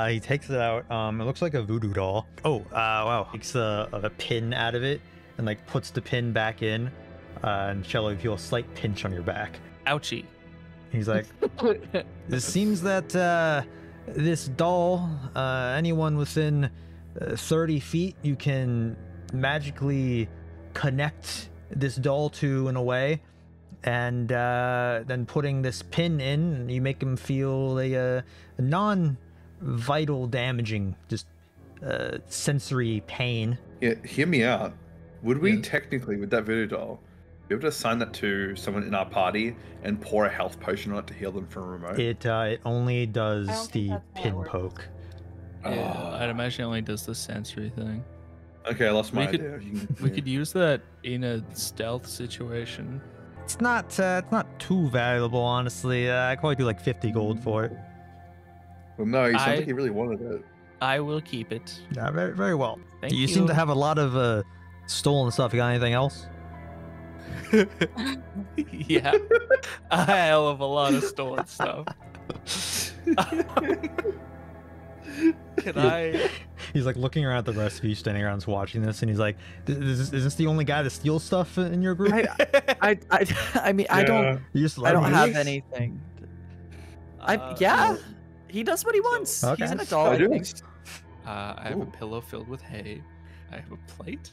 He takes it out. It looks like a voodoo doll. Oh, wow. Takes a pin out of it and like puts the pin back in. And Shelly, you feel a slight pinch on your back. Ouchie. He's like, it seems that this doll, anyone within 30 feet, you can magically connect this doll to in a way, and then putting this pin in, you make him feel a non-vital damaging, just sensory pain. Yeah, hear me out. Would we Yeah. technically, with that voodoo doll, be able to assign that to someone in our party and pour a health potion on it to heal them from a remote? It only I does don't think the that's how it pin works. poke. Yeah, I'd imagine it only does the sensory thing. Okay, I lost my we could- idea. You can- We could use that in a stealth situation. It's not too valuable, honestly. I could probably do like 50 gold for it. Well, no, he sounds I- like he really wanted it. I will keep it. Yeah, very, very well. Thank you seem to have a lot of stolen stuff. You got anything else? Yeah, a hell of a lot of stolen stuff. Can I? He's like looking around at the rest of you standing around watching this, and he's like, is this the only guy that steals stuff in your group? I mean, I don't You just I let don't him have loose? anything. Uh, Yeah, he does what he wants. Okay. He's an adult. I I do. think. I have a Ooh. pillow filled with hay. I have a plate.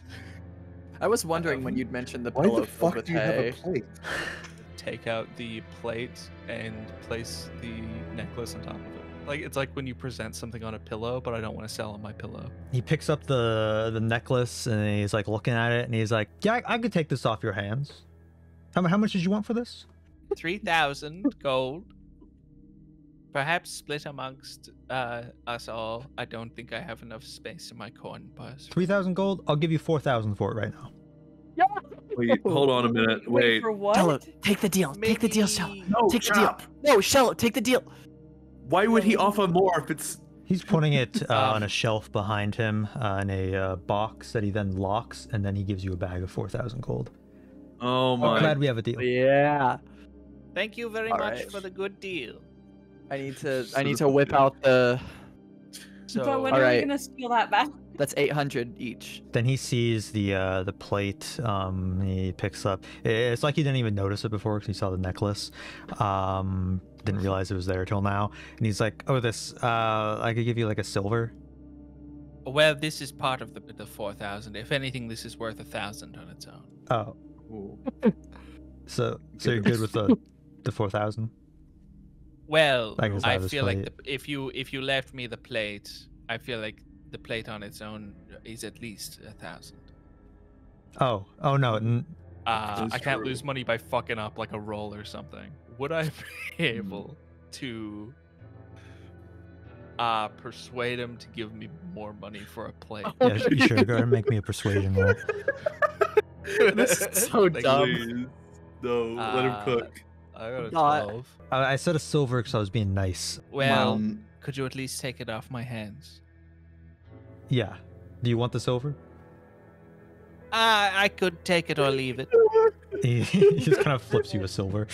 I was wondering when you'd mentioned the Why pillow the filled fuck with do you have a hay. plate? Take out the plate and place the necklace on top of it. Like it's like when you present something on a pillow, but I don't want to sell on my pillow. He picks up the necklace and he's like looking at it and he's like, yeah, I could take this off your hands. How much did you want for this? 3,000 gold. Perhaps split amongst us all. I don't think I have enough space in my coin purse. 3,000 gold? I'll give you 4,000 for it right now. Wait, hold on a minute. Wait. For what? Shello, take the deal. Take the deal, Shello. No, Take the Chop. deal. No, Shello, take the deal. Why would he offer more if it's... He's putting it on a shelf behind him in a box that he then locks, and then he gives you a bag of 4,000 gold. Oh I'm my... glad we have a deal. Yeah. Thank you very All much right. for the good deal. I need to whip out the. So, But when All are right. we gonna steal that back? That's 800 each. Then he sees the plate. He picks up. It's like he didn't even notice it before because he saw the necklace. Didn't realize it was there till now. And he's like, "Oh, this. I could give you like a silver." well, this is part of the 4,000. If anything, this is worth 1,000 on its own. Oh, Ooh. so you're good with the 4,000? Well, I guess I I have his feel like plate. if you left me the plate, I feel like the plate on its own is at least 1,000. Oh no. I can't true. lose money by fucking up like a roll or something. Would I be able to persuade him to give me more money for a plate? Yeah, sure. Go ahead and make me a persuasion roll. This is so dumb. Please. No, let him cook. I got a Not- 12. I said a silver because I was being nice. Well, Um, could you at least take it off my hands? Yeah. Do you want the silver? I could take it or leave it. He just kind of flips you a silver.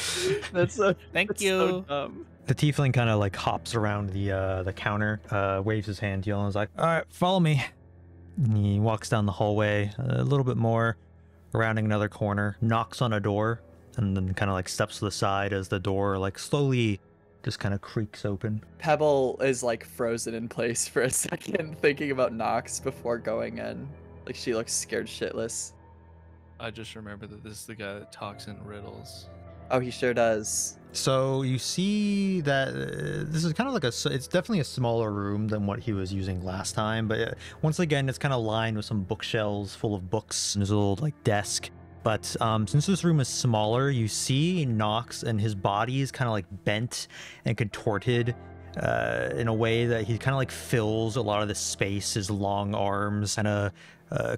That's so. Thank That's you. so dumb. The tiefling kind of like hops around the counter, waves his hand to you, and is like, "All right, follow me." And he walks down the hallway a little bit more, rounding another corner, knocks on a door, and then kind of like steps to the side as the door like slowly just kind of creaks open. Pebble is like frozen in place for a second, thinking about Nox before going in. Like she looks scared shitless. I just remember that this is the guy that talks in riddles. Oh, he sure does. So you see that this is kind of like it's definitely a smaller room than what he was using last time, but once again, it's kind of lined with some bookshelves full of books, and there's a little like desk. But since this room is smaller, you see Nox, and his body is kind of like bent and contorted in a way that he kind of like fills a lot of the space. His long arms kind of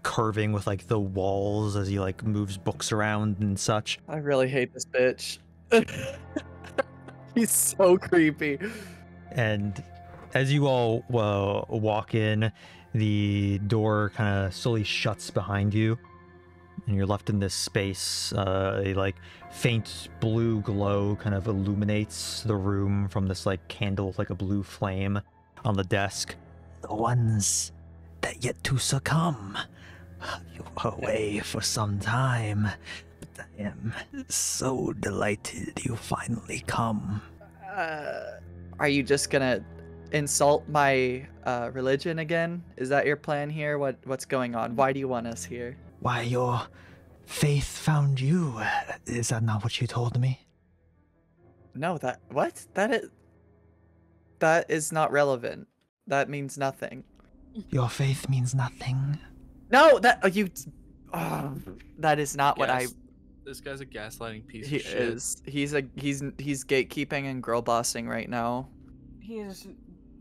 curving with like the walls as he like moves books around and such. I really hate this bitch. He's so creepy. And as you all walk in, the door kind of slowly shuts behind you, and you're left in this space. A like faint blue glow kind of illuminates the room from this like candle with like a blue flame on the desk. The ones that yet to succumb. You were away for some time, but I am so delighted you finally come. Are you just gonna insult my religion again? Is that your plan here? What's going on? Why do you want us here? Why, your faith found you. Is that not what you told me? No, that is not relevant. That means nothing. Your faith means nothing. No, that is not what I. Gas- This guy's a gaslighting piece He of shit. is. He's gatekeeping and girl bossing right now. He is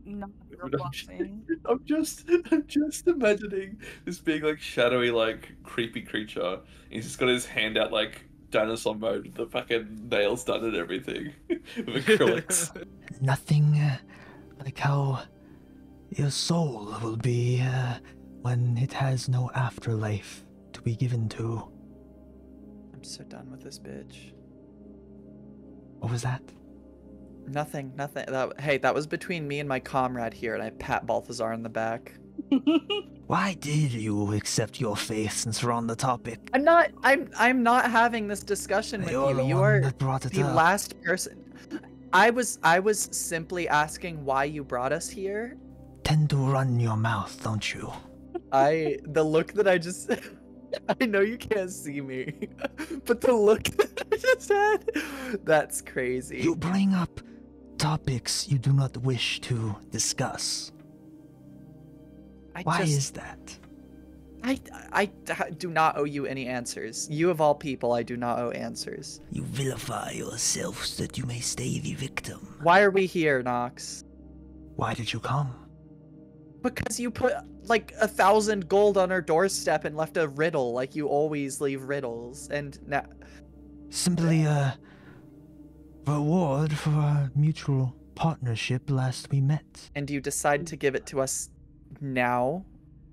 not Dude, bossing. I'm just imagining this big, like, shadowy, like, creepy creature. He's just got his hand out, like, dinosaur mode with the fucking nails done and everything. With acrylics. Nothing like how your soul will be when it has no afterlife to be given to. I'm so done with this bitch. What was that? Nothing. That was between me and my comrade here, and I pat Balthazar in the back. Why did you accept your faith since we're on the topic? I'm not having this discussion with You're you. the You one are that brought it the up. last person. I was simply asking why you brought us here. Tend to run your mouth, don't you? The look that I just I know you can't see me, but the look that I just had, that's crazy. You bring up topics you do not wish to discuss. Why is that? I do not owe you any answers. You of all people, I do not owe answers. You vilify yourself so that you may stay the victim. Why are we here, Nox? Why did you come? Because you put like 1,000 gold on our doorstep and left a riddle, like you always leave riddles, and now... Simply a reward for our mutual partnership last we met. And you decide to give it to us now,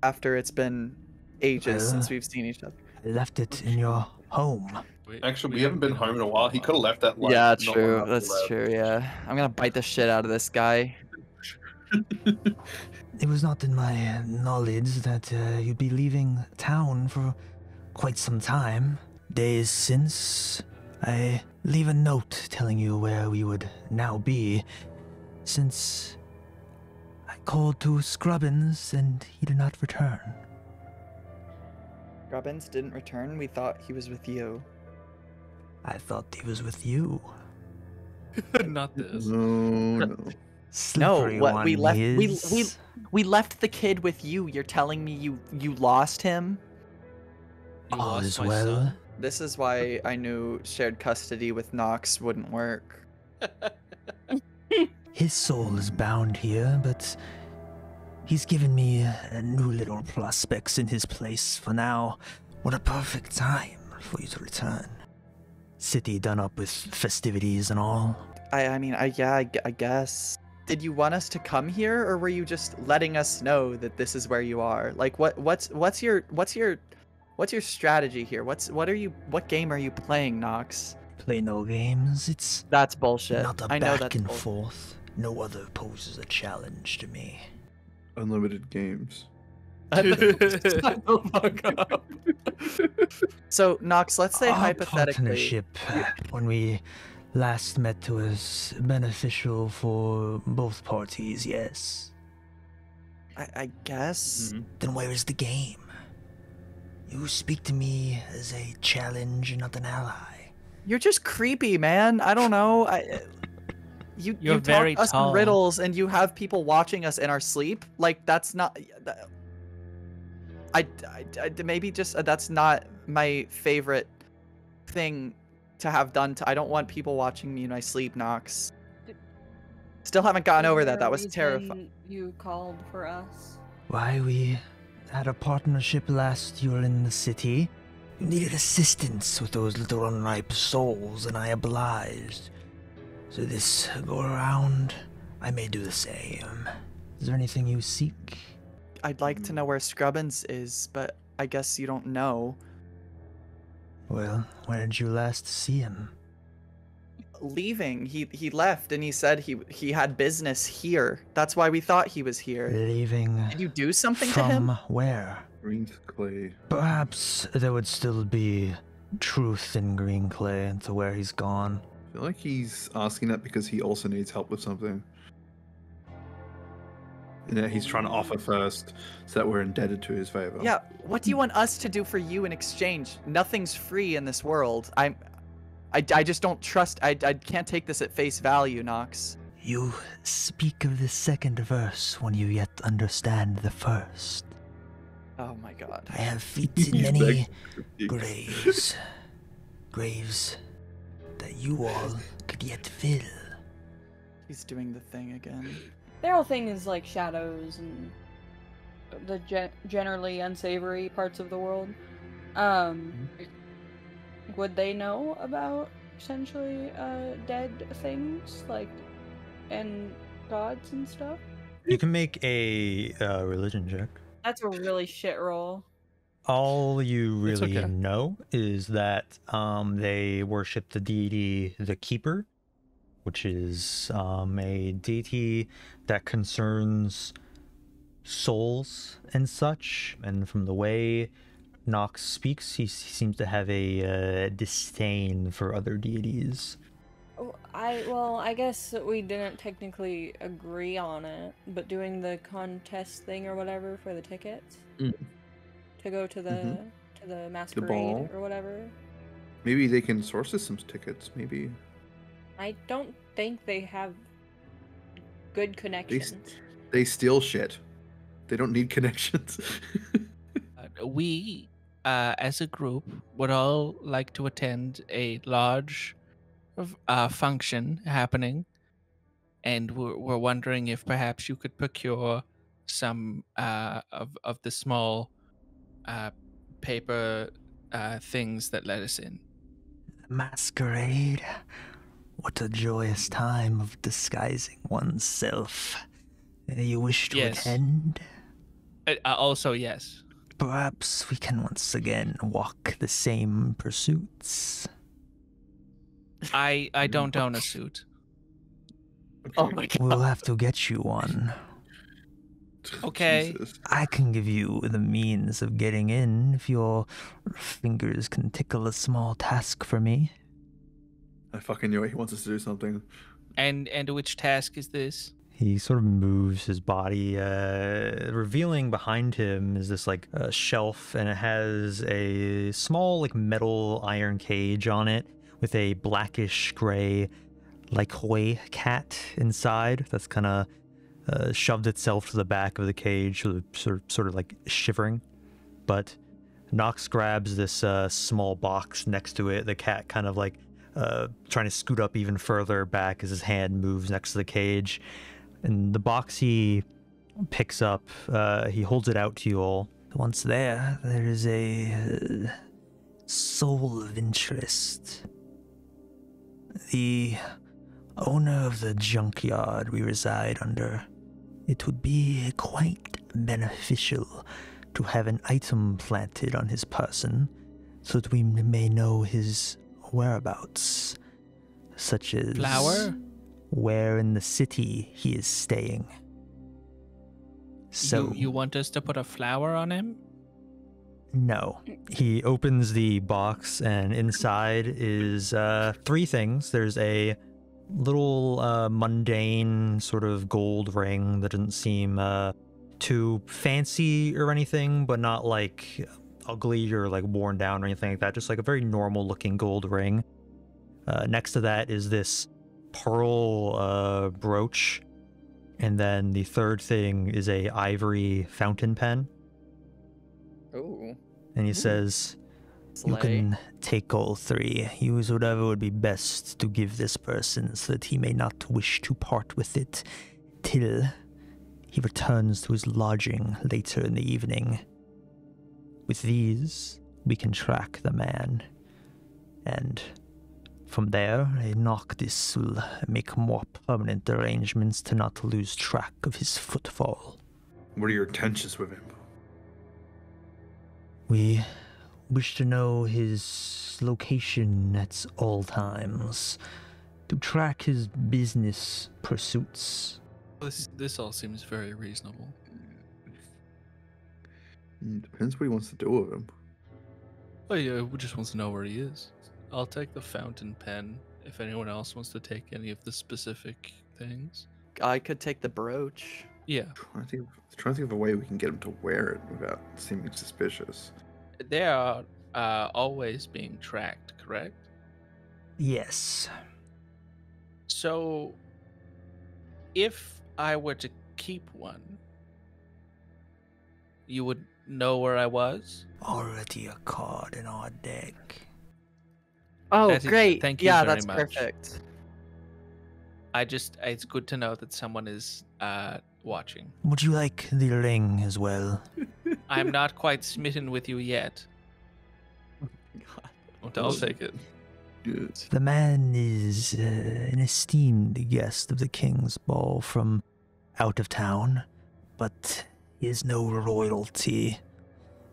after it's been ages since we've seen each other. I left it in your home. Actually, we haven't been home in a while. He could have left that. Like, Yeah, not true. long after That's that. true. Yeah, I'm gonna bite the shit out of this guy. It was not in my knowledge that you'd be leaving town for quite some time. Days since, I leave a note telling you where we would now be, since I called to Scrubbins and he did not return. Robbins didn't return. We thought he was with you. I thought he was with you. Not this. No. Slippery what one we left is. we left the kid with you. You're telling me you lost him? You All lost is my well. son? This is why I knew shared custody with Nox wouldn't work. His soul is bound here, but he's given me new little prospects in his place for now. What a perfect time for you to return. City done up with festivities and all. I guess. Did you want us to come here, or were you just letting us know that this is where you are? Like, what's your strategy here? What game are you playing, Nox? Play no games. It's That's bullshit. not a I know back that's and bullshit. forth. No other poses a challenge to me. Unlimited games. Shut the fuck up. So, Nox, let's say Our hypothetically. partnership, when we last met, was beneficial for both parties, yes. I guess. Then where is the game? You speak to me as a challenge, not an ally. You're just creepy, man. I don't know. You You're talk very us in tall. riddles, and you have people watching us in our sleep. Like, that's not. I maybe just that's not my favorite thing to have done. I don't want people watching me in my sleep, Nox. Still haven't gotten over that. That was terrifying. You called for us. Why, we had a partnership last you were in the city. You needed assistance with those little unripe souls, and I obliged. So this go around, I may do the same. Is there anything you seek? I'd like to know where Scrubbins is, but I guess you don't know. Well, where did you last see him? Leaving. He left, and he said he had business here. That's why we thought he was here. Leaving Did you do something to him? from where? Green clay. Perhaps there would still be truth in Green Clay into where he's gone. I feel like he's asking that because he also needs help with something. Yeah, he's trying to offer first, so that we're indebted to his favor. Yeah, what do you want us to do for you in exchange? Nothing's free in this world. I just don't trust. I can't take this at face value, Nox. You speak of the second verse when you yet understand the first. Oh my god. I have feet in He's many begging. graves. Graves that you all could yet fill. He's doing the thing again. Their whole thing is like shadows and the generally unsavory parts of the world. Would they know about essentially dead things like and gods and stuff? You can make a religion check. That's a really shit roll. All you It's really okay. know is that they worship the deity, the Keeper, which is a deity that concerns souls and such. And from the way Nox speaks, he seems to have a disdain for other deities. I guess we didn't technically agree on it, but doing the contest thing or whatever for the tickets to go to the to the masquerade ball. or whatever. Maybe they can source us some tickets. Maybe I don't think they have good connections. they steal shit. They don't need connections. We, as a group, would all like to attend a large function happening, and we're wondering if perhaps you could procure some of the small paper things that let us in. Masquerade. What a joyous time of disguising oneself. You wish to Yes. attend? Also, yes. Perhaps we can once again walk the same pursuits. I don't own a suit. Oh my god. We'll have to get you one. Okay. Jesus. I can give you the means of getting in if your fingers can tickle a small task for me. I fucking knew it. He wants us to do something. And which task is this? He sort of moves his body, revealing behind him is this like a shelf, and it has a small like metal iron cage on it with a blackish gray like Hoi cat inside that's kind of shoved itself to the back of the cage, sort of like shivering. But Nox grabs this small box next to it. The cat kind of like trying to scoot up even further back as his hand moves next to the cage. And the box he picks up, he holds it out to you all. Once there is a soul of interest. The owner of the junkyard we reside under. It would be quite beneficial to have an item planted on his person so that we may know his whereabouts, such as Flower? where in the city he is staying. So You want us to put a flower on him? no. He opens the box, and inside is 3 things. There's a little mundane sort of gold ring that doesn't seem too fancy or anything, but not like ugly or like worn down or anything like that. Just like a very normal looking gold ring. Next to that is this pearl brooch, and then the third thing is a ivory fountain pen. Ooh. And he says, "You Slay. can take all 3. Use whatever would be best to give this person so that he may not wish to part with it till he returns to his lodging later in the evening. With these, we can track the man. And from there, a Noctis will make more permanent arrangements to not lose track of his footfall. What are your intentions with him? We wish to know his location at all times, to track his business pursuits. This all seems very reasonable. Depends what he wants to do with him. Oh yeah, we just wants to know where he is. I'll take the fountain pen if anyone else wants to take any of the specific things. I could take the brooch. Yeah. Trying to think of a way we can get him to wear it without seeming suspicious. They are always being tracked, correct? Yes. So, if I were to keep one, you would know where I was? Already a card in our deck. Oh, That is- great. thank you yeah, very that's much. perfect. It's good to know that someone is watching. Would you like the ring as well? I'm not quite smitten with you yet. I'll take it. Good. The man is an esteemed guest of the King's Ball from out of town, but he is no royalty.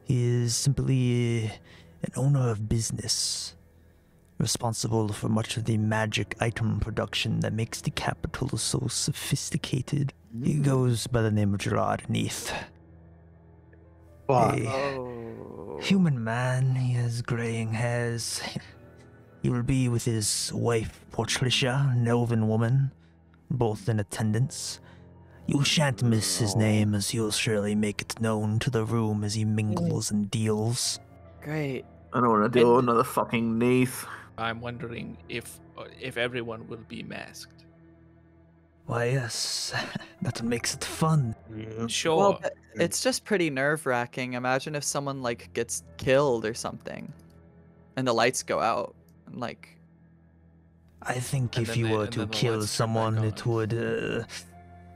He is simply an owner of business, responsible for much of the magic item production that makes the capital so sophisticated. He goes by the name of Gerard Neath. A Oh. human man, he has graying hairs. He will be with his wife, Portricia, an elven woman, both in attendance. You shan't miss his name, as he'll surely make it known to the room as he mingles and deals. Great. I don't want to do another fucking Neath. I'm wondering if everyone will be masked. Why, yes. That makes it fun. Sure. Well, but it's just pretty nerve-wracking. Imagine if someone like gets killed or something, and the lights go out, and like. I think And if then you they- were and to then the kill lights turn back someone, on. it would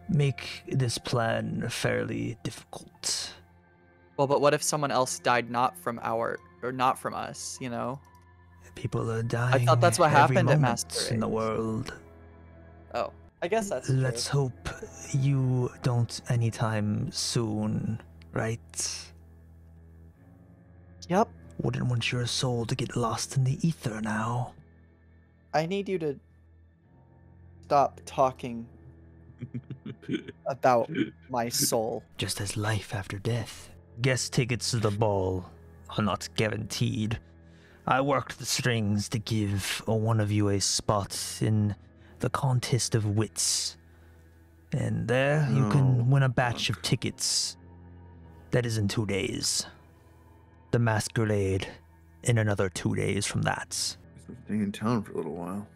make this plan fairly difficult. Well, but what if someone else died not from us? You know. People are dying. thought that's what every happened at moment in the Masquerades. world. Oh, I guess that's Let's hope you don't anytime soon, right? Yep. Wouldn't want your soul to get lost in the ether now. I need you to stop talking about my soul. Just as life after death. Guest tickets to the ball are not guaranteed. I worked the strings to give one of you a spot in the contest of wits. And there you can win a batch of tickets. That is in 2 days. The masquerade in another 2 days from that. Staying in town for a little while.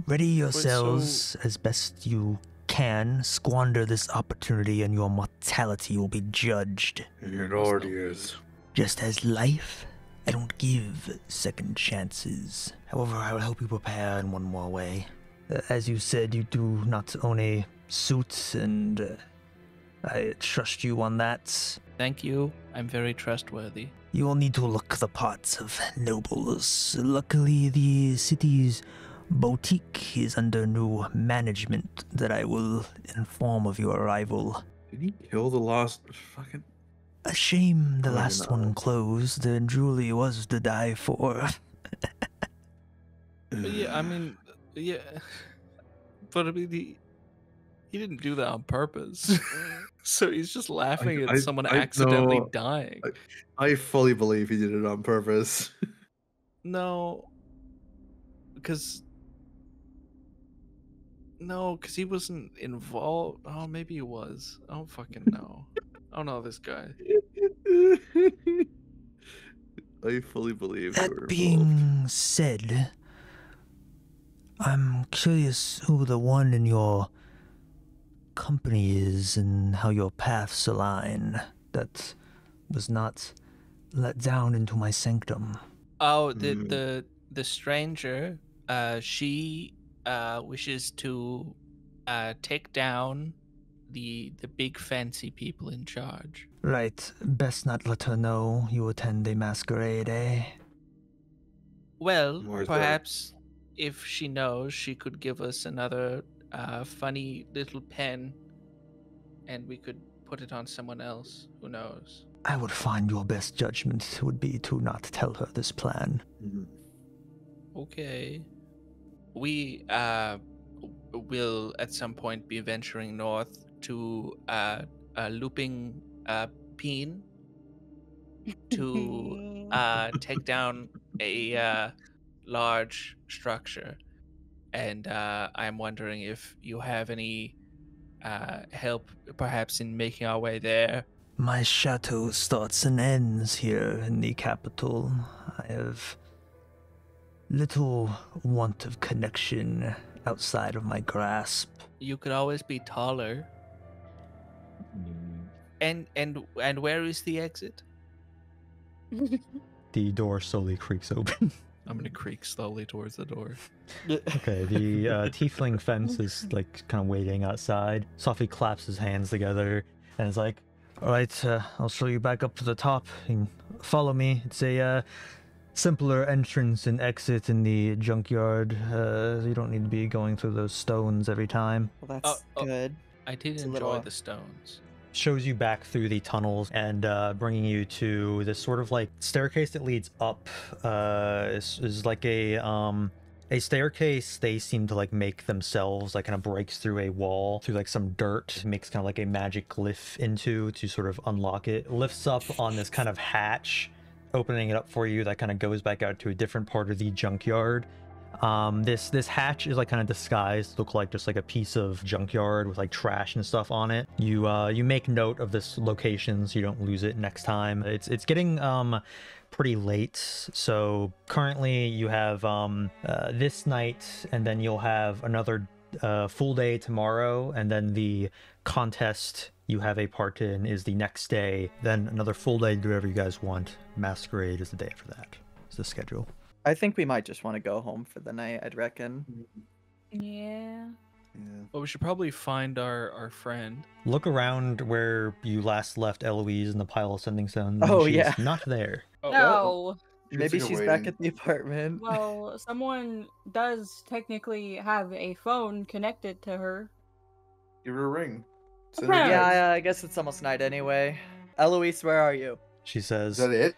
Ready yourselves as best you can. Squander this opportunity and your mortality will be judged. It already is. Just as life, I don't give second chances. However, I will help you prepare in one more way. As you said, you do not own a suit, and I trust you on that. Thank you. I'm very trustworthy. You will need to look the parts of nobles. Luckily, the city's boutique is under new management that I will inform of your arrival. Did he kill the last fucking... A shame the Maybe last not. one closed, and Julie was to die for. But yeah, I mean, yeah. But I mean, he didn't do that on purpose. So he's just laughing at someone accidentally no, dying. I fully believe he did it on purpose. No, because he wasn't involved. Oh, maybe he was. I don't fucking know. I don't know this guy. I fully believe they were That involved. being said, I'm curious who the one in your company is and how your paths align. That was not let down into my sanctum. Oh, the stranger. She wishes to take down the big fancy people in charge. Right, best not let her know you attend a masquerade, eh? Well, Where's perhaps if she knows, she could give us another funny little pen, and we could put it on someone else. Who knows? I would find your best judgment would be to not tell her this plan. Okay. We will at some point be venturing north to looping Peen to take down a large structure, and I'm wondering if you have any help, perhaps, in making our way there. My chateau starts and ends here in the capital. I have little want of connection outside of my grasp. You could always be taller. And where is the exit? The door slowly creaks open. I'm gonna creak slowly towards the door. Okay, the tiefling fence is like kind of waiting outside. Softly claps his hands together and is like, "All right, I'll show you back up to the top. You can follow me. It's a simpler entrance and exit in the junkyard. You don't need to be going through those stones every time." Well, that's good. I did It's a enjoy little- the stones. Shows you back through the tunnels and bringing you to this sort of like staircase that leads up. Is like a staircase they seem to like make themselves, like kind of breaks through a wall through like some dirt, makes kind of like a magic glyph into to sort of unlock it. Lifts up on this kind of hatch, opening it up for you that kind of goes back out to a different part of the junkyard. This hatch is like kind of disguised, look like just like a piece of junkyard with like trash and stuff on it. You make note of this location so you don't lose it next time. It's getting pretty late, so currently you have this night, and then you'll have another full day tomorrow, and then the contest you have a part in is the next day, then another full day to do whatever you guys want. Masquerade is the day after that. Is the schedule. I think we might just want to go home for the night, I'd reckon. Yeah. Well, we should probably find our friend. Look around where you last left Eloise in the pile of sending stones. Oh, She's yeah. not there. No. Maybe she's back at the apartment. Well, someone does technically have a phone connected to her. Give her a ring. Send her Yeah, text. Yeah, I guess it's almost night anyway. Eloise, where are you? She Is says, that it?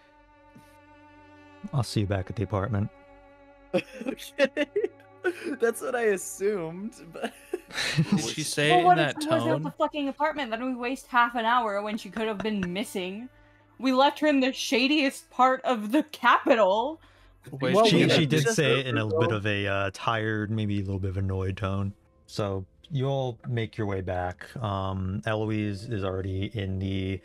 I'll see you back at the apartment. Okay. That's what I assumed, but... Did she say Well, it what in if that she was at the tone? fucking apartment? Then we waste half an hour when she could have been missing. We left her in the shadiest part of the capital. Wait, Well, she we- did just- say it in a bit of a tired, maybe a little bit of annoyed tone. So you all make your way back. Eloise is already in the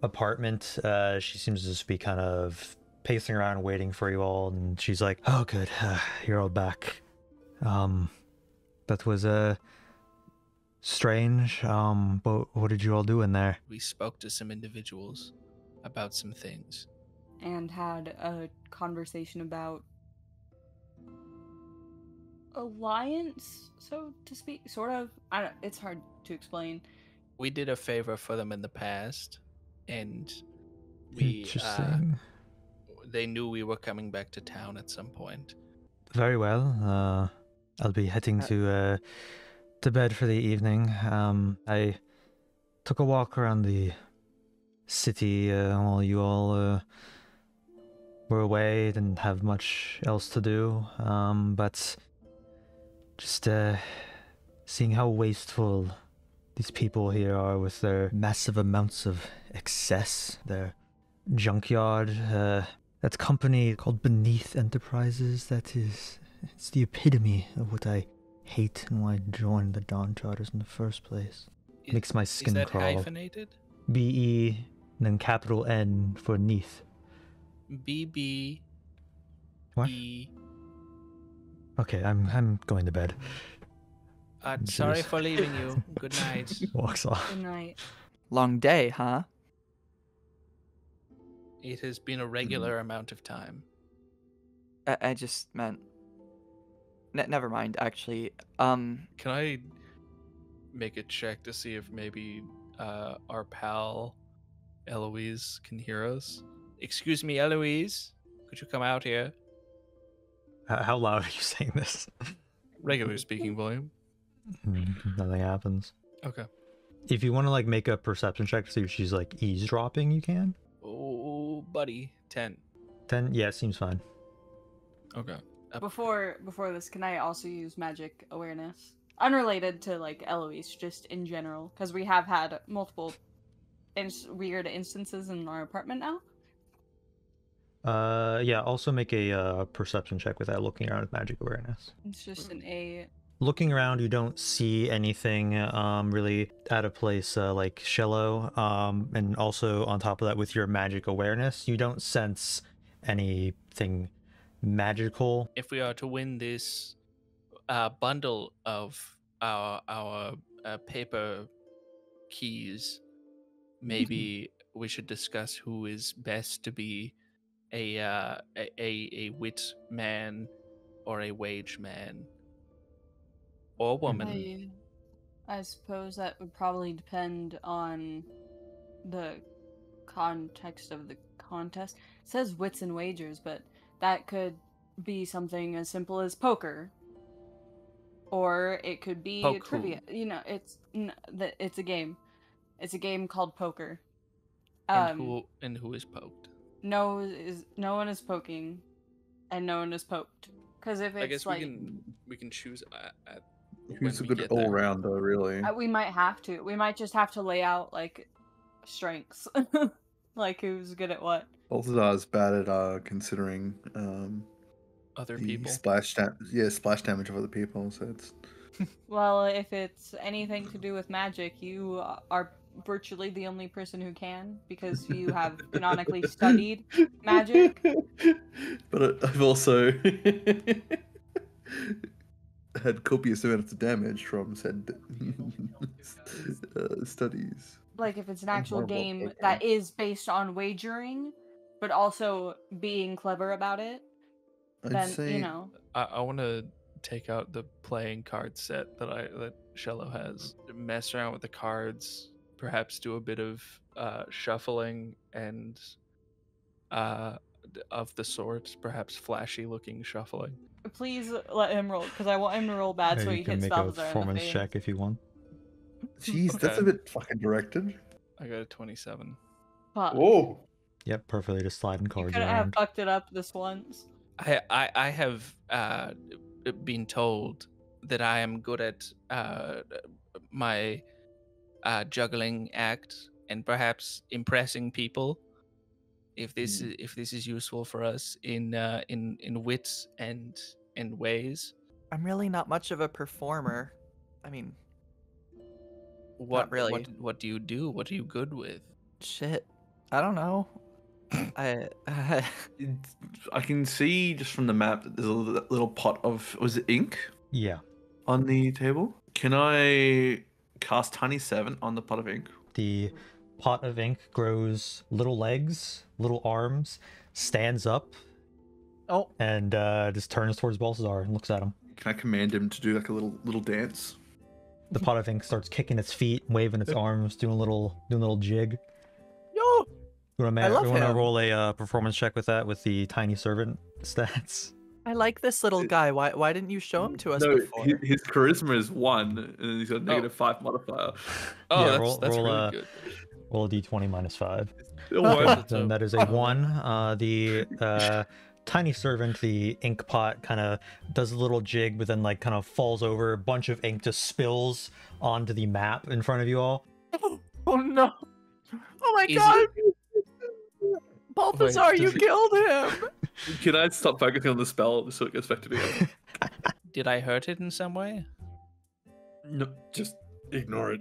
apartment. She seems to just be kind of pacing around waiting for you all, and she's like, oh good, you're all back. That was strange. But what did you all do in there? We spoke to some individuals about some things. And had a conversation about alliance, so to speak, sort of. I don't. It's hard to explain. We did a favor for them in the past, and we Interesting. they knew we were coming back to town at some point. Very well. I'll be heading to bed for the evening. I took a walk around the city while you all were away. Didn't have much else to do. But just seeing how wasteful these people here are with their massive amounts of excess. Their junkyard, that company called Beneath Enterprises, it's the epitome of what I hate and why I joined the Dawn Charters in the first place. Makes my skin Is that crawl. hyphenated? B-E, and then capital N for Neath. BB. What? E. Okay, I'm going to bed. Sorry Jeez. for leaving you. Good night. Walks off. Good night. Long day, huh? It has been a regular amount of time. I just meant... never mind, actually. Can I make a check to see if maybe our pal Eloise can hear us? Excuse me, Eloise. Could you come out here? How loud are you saying this? Regular speaking volume. Nothing happens. Okay. If you want to like make a perception check to see if she's like eavesdropping, you can. Oh, buddy. 10. 10, yeah, seems fine. Okay. Before this, can I also use magic awareness? Unrelated to like Eloise, just in general, because we have had multiple weird instances in our apartment now. Yeah, also make a perception check without looking around with magic awareness. It's just an 8. Looking around, you don't see anything really out of place like shallow. And also on top of that, with your magic awareness, you don't sense anything magical. If we are to win this bundle of our paper keys, maybe we should discuss who is best to be a wit man or a wage man or woman. I suppose that would probably depend on the context of the contest. It says wits and wagers, but that could be something as simple as poker, or it could be Poke who? trivia. You know, it's a game. It's a game called poker. And who is poked? No one is poking, and no one is poked. Because if it's I guess like we can choose at Who's a when we good get there. all-rounder, really? we might have to. We might just have to lay out like strengths, like who's good at what. Balthazar's bad at considering other The people. splash damage of other people. So it's Well, if it's anything to do with magic, you are virtually the only person who can, because you have canonically studied magic. But I've also had copious amounts of damage from said studies. Like, if it's an I'm actual horrible at game poker. that is based on wagering, but also being clever about it, I'd then, say you know. I want to take out the playing card set that Shello has. Mess around with the cards, perhaps do a bit of shuffling and of the sort, perhaps flashy looking shuffling. Please let him roll, because I want him to roll bad so you he can hits make a Balthazar in the performance face. check if you want. jeez, that's a Okay. bit fucking directed. I got a 27. Fuck. Whoa. Yep, perfectly just sliding You cards couldn't have around. fucked it up this once. I have been told that I am good at my juggling act and perhaps impressing people. If this is useful for us in wits and ways. I'm really not much of a performer. I mean, What really. What do you do? What are you good with? shit. I don't know. I I can see just from the map that there's a little pot of, was it ink Yeah. on the table? Can I cast Tiny 7 on the pot of ink? The pot of ink grows little legs, little arms, stands up, Oh. and just turns towards Balthazar and looks at him. Can I command him to do like a little dance? The pot of ink starts kicking its feet, waving its arms, doing a little jig. Yo. You want I love to him. roll a performance check with that with the tiny servant stats? I like this little guy. Why didn't you show him to us No, before? his charisma is 1, and then he's got a -5 modifier. Oh, Yeah, that's roll, really good. Roll a d20 minus 5. One. Then that is a 1. The tiny servant, the ink pot, kind of does a little jig, but then like kind of falls over. A bunch of ink just spills onto the map in front of you all. Oh no! Oh my Is god! Balthazar, Wait, you does he- killed him! Can I stop focusing on the spell so it gets back to me? Did I hurt it in some way? No, just ignore it.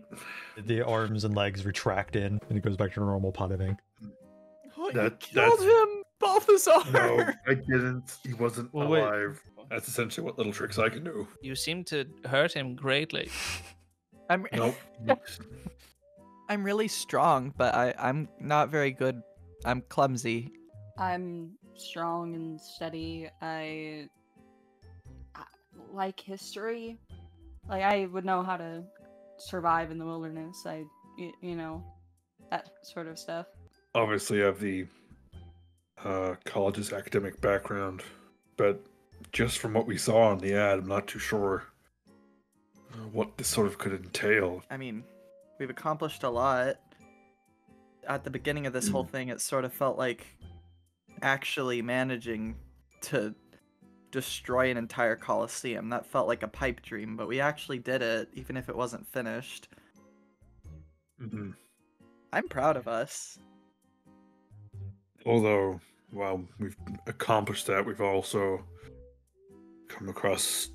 The arms and legs retract in, and it goes back to a normal pot of ink. Oh, you That- killed that's- him, Balthazar! No, I didn't. He wasn't Well, wait. alive. That's essentially what little tricks I can do. You seem to hurt him greatly. I'm Nope. I'm really strong, but I'm not very good. I'm clumsy. I'm strong and steady. I like history. Like, I would know how to survive in the wilderness. You know, that sort of stuff. Obviously, I have the college's academic background, but just from what we saw in the ad, I'm not too sure what this sort of could entail. I mean, we've accomplished a lot. At the beginning of this whole thing, it sort of felt like actually managing to destroy an entire coliseum. That felt like a pipe dream, but we actually did it, even if it wasn't finished. Mhm. I'm proud of us. Although, while we've accomplished that, we've also come across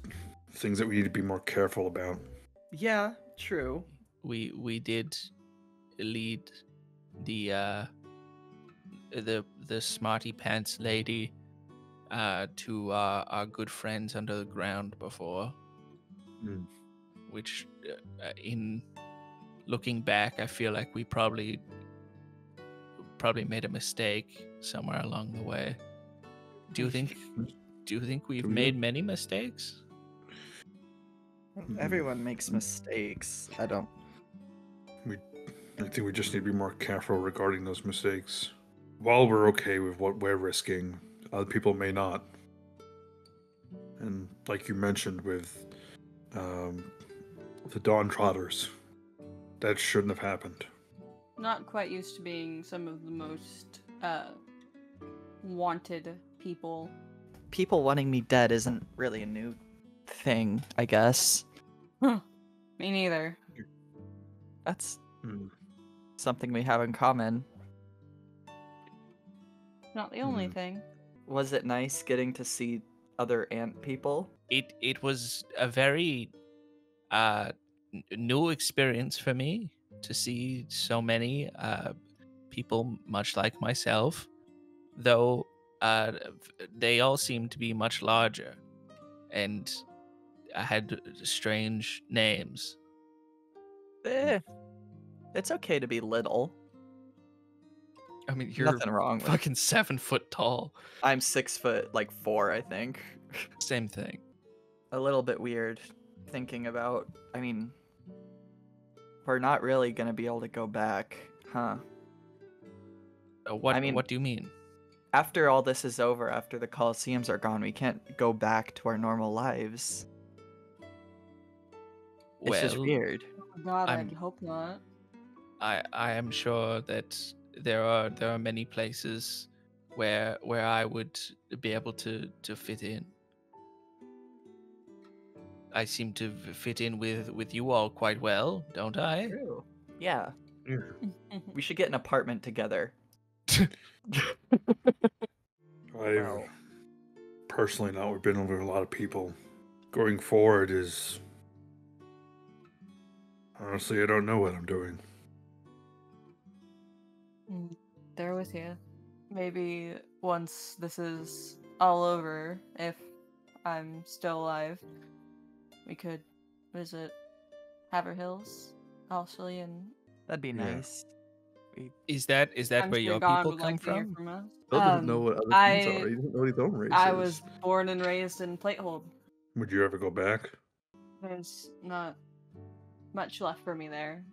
things that we need to be more careful about. Yeah, true. We did lead the smarty pants lady to our good friends under the ground before, which in looking back, I feel like we probably made a mistake somewhere along the way. Do you think we've made many mistakes? Everyone makes mistakes. I think we just need to be more careful regarding those mistakes. While we're okay with what we're risking, other people may not. And like you mentioned with the Dawn Trotters, that shouldn't have happened. Not quite used to being some of the most wanted people. People wanting me dead isn't really a new thing, I guess. Me neither. That's Hmm. something we have in common. Not the only thing. Was it nice getting to see other ant people? It was a very new experience for me to see so many people much like myself, though they all seemed to be much larger and had strange names. It's okay to be little. I mean, you're Nothing wrong with it. fucking 7 foot tall. I'm 6'4", I think. Same thing. A little bit weird thinking about. I mean, we're not really gonna be able to go back, huh? What I mean- what do you mean? After all this is over, after the Colosseums are gone, we can't go back to our normal lives. It's just weird. Oh God, I'm- I hope not. I am sure that there are many places where I would be able to fit in. I seem to fit in with you all quite well, don't I? True. Yeah. Yeah. We should get an apartment together. I've personally not been over a lot of people. Going forward is honestly, I don't know what I'm doing. There with you. Maybe once this is all over, if I'm still alive, we could visit Haverhills, Ashley, and That'd be Yeah. nice. Is that I'm where sure your God people would come like to hear from? from us. Bill doesn't know what other things I- are. He doesn't know what his own race I is. was born and raised in Platehold. Would you ever go back? There's not much left for me there.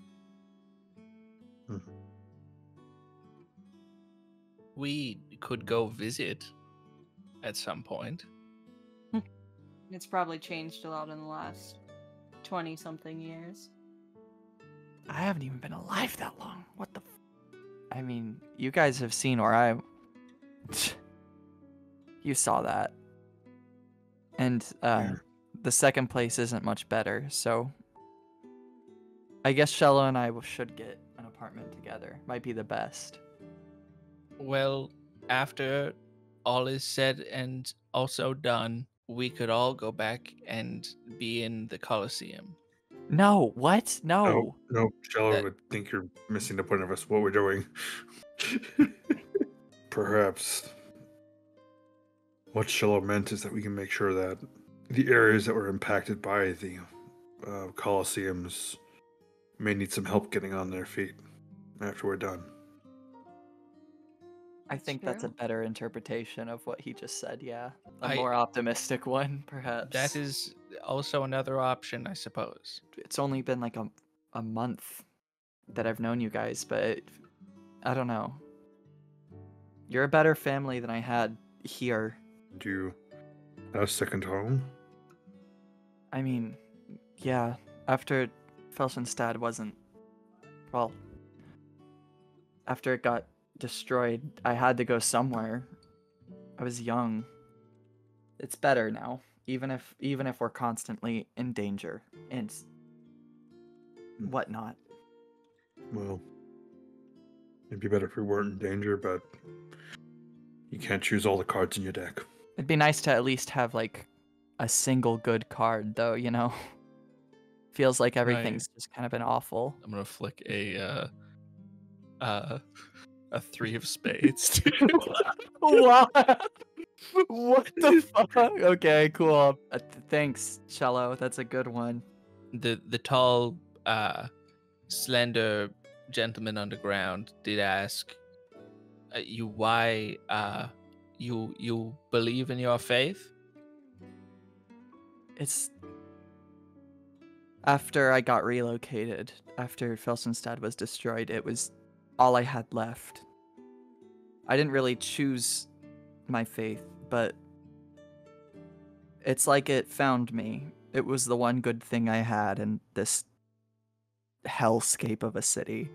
We could go visit at some point. It's probably changed a lot in the last 20-something years. I haven't even been alive that long. What the? I mean, you guys have seen where I. You saw that. And the second place isn't much better, so. I guess Shello and I should get an apartment together. Might be the best. Well, after all is said and also done, we could all go back and be in the Colosseum. No, what? No. No, Shello That- would think you're missing the point of us what we're doing. Perhaps what Shello meant is that we can make sure that the areas that were impacted by the Colosseums may need some help getting on their feet after we're done. I think that's a true. better interpretation of what he just said, yeah. A I- more optimistic one, perhaps. That is also another option, I suppose. It's only been like a month that I've known you guys, but I don't know. You're a better family than I had here. Do you have a second home? I mean, yeah, after Felsenstad wasn't, well, after it got destroyed, I had to go somewhere. I was young. It's better now, even if we're constantly in danger and whatnot. Well, it'd be better if we weren't in danger, but you can't choose all the cards in your deck. It'd be nice to at least have like a single good card, though. You know, feels like everything's just kind of been awful. I'm gonna flick a 3 of spades. What? What the fuck? Okay, cool. Thanks, Cello. That's a good one. The tall, slender gentleman on the ground did ask you why you believe in your faith. It's after I got relocated, after Felsenstad was destroyed, it was all I had left. I didn't really choose my faith, but it's like it found me. It was the one good thing I had in this hellscape of a city.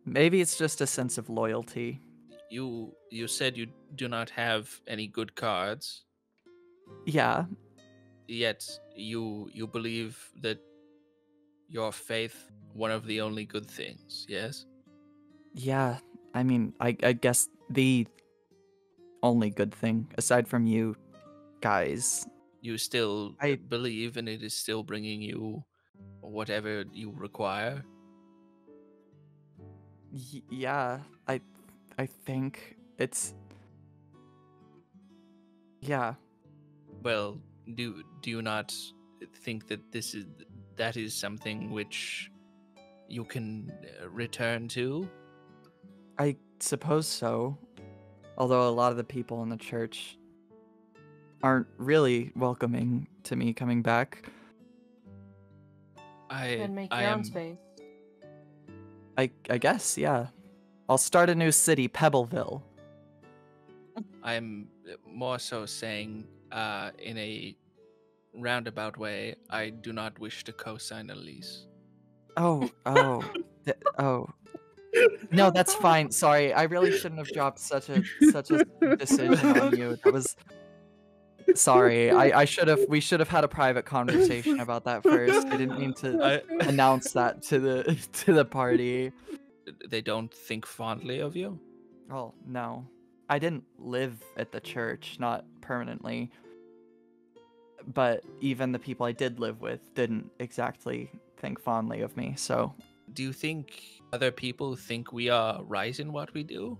Maybe it's just a sense of loyalty. You said you do not have any good cards, Yeah, yet you believe that your faith one of the only good things. Yes. yeah. I mean, I guess the only good thing, aside from you guys. You still I- believe, and it is still bringing you whatever you require. Yeah, I think it's. Yeah. Well, do you not think that that is something which you can return to? I suppose so. Although a lot of the people in the church aren't really welcoming to me coming back. And make your own space. I guess, yeah. I'll start a new city, Pebbleville. I'm more so saying, in a roundabout way, I do not wish to co-sign a lease. Oh. No, that's fine. Sorry, I really shouldn't have dropped such a decision on you. That was. Sorry, we should have had a private conversation about that first. I didn't mean to announce that to the party. They don't think fondly of you? Oh, no. I didn't live at the church, not permanently. But even the people I did live with didn't exactly think fondly of me, so. Do you think other people think we are right in what we do?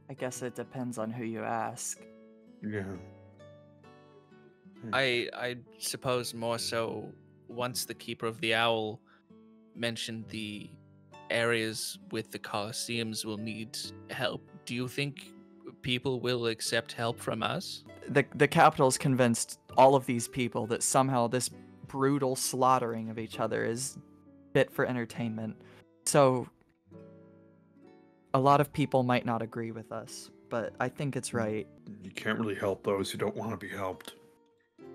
I guess it depends on who you ask. Yeah. I suppose more so once the Keeper of the Owl mentioned the areas with the Colosseums will need help, do you think people will accept help from us? The capital's convinced all of these people that somehow this brutal slaughtering of each other is fit for entertainment. So a lot of people might not agree with us, but I think it's right. You can't really help those who don't want to be helped.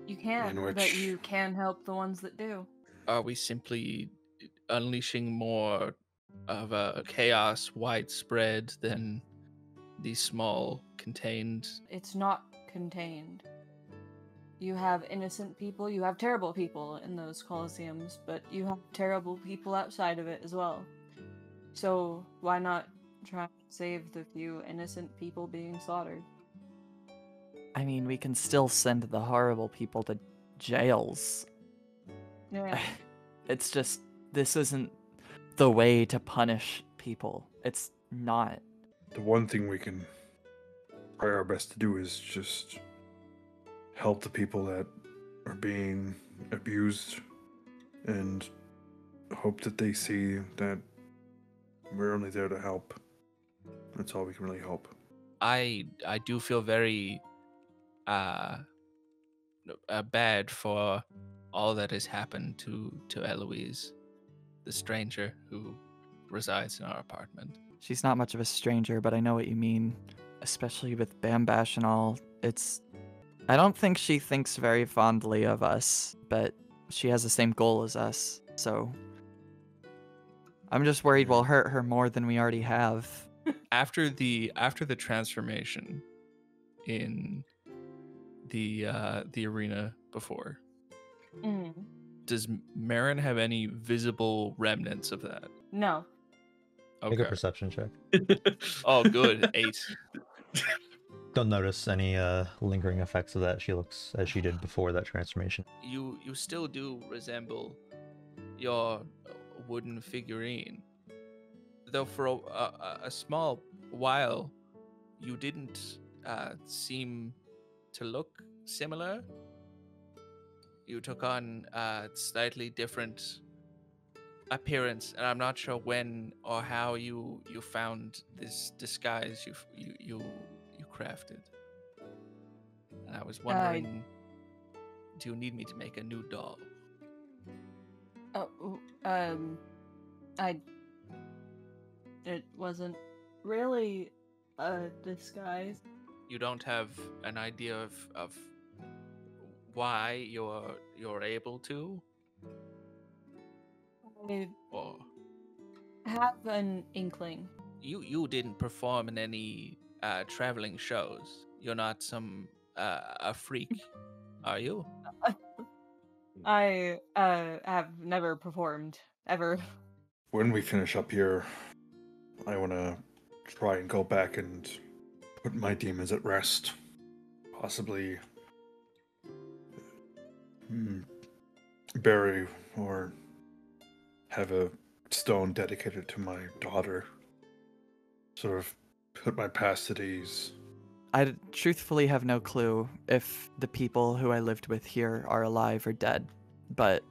You can, but you can help the ones that do. Are we simply unleashing more of a chaos widespread than these small contained? It's not contained. You have innocent people, you have terrible people in those Colosseums, but you have terrible people outside of it as well. So why not try and save the few innocent people being slaughtered? I mean, we can still send the horrible people to jails. Yeah. It's just, this isn't the way to punish people. It's not. The one thing we can try our best to do is just help the people that are being abused and hope that they see that we're only there to help. That's all we can really hope. I do feel very bad for all that has happened to Eloise, the stranger who resides in our apartment. She's not much of a stranger, but I know what you mean. Especially with Bambash and all. I don't think she thinks very fondly of us, but she has the same goal as us, so I'm just worried we'll hurt her more than we already have. After the transformation in the arena before, does Mherren have any visible remnants of that? No. Make a perception check. Oh, good. 8. Don't notice any lingering effects of that. She looks as she did before that transformation. You still do resemble your wooden figurine, though for a small while you didn't seem to look similar. You took on a slightly different appearance, and I'm not sure when or how you found this disguise you crafted. And I was wondering, do you need me to make a new doll? It wasn't really a disguise. You don't have an idea of why you're able to? I Or have an inkling. you didn't perform in any traveling shows. You're not some a freak, are you? I have never performed ever. When we finish up here, I want to try and go back and put my demons at rest. Possibly bury or have a stone dedicated to my daughter. Sort of put my past at ease. I truthfully have no clue if the people who I lived with here are alive or dead, but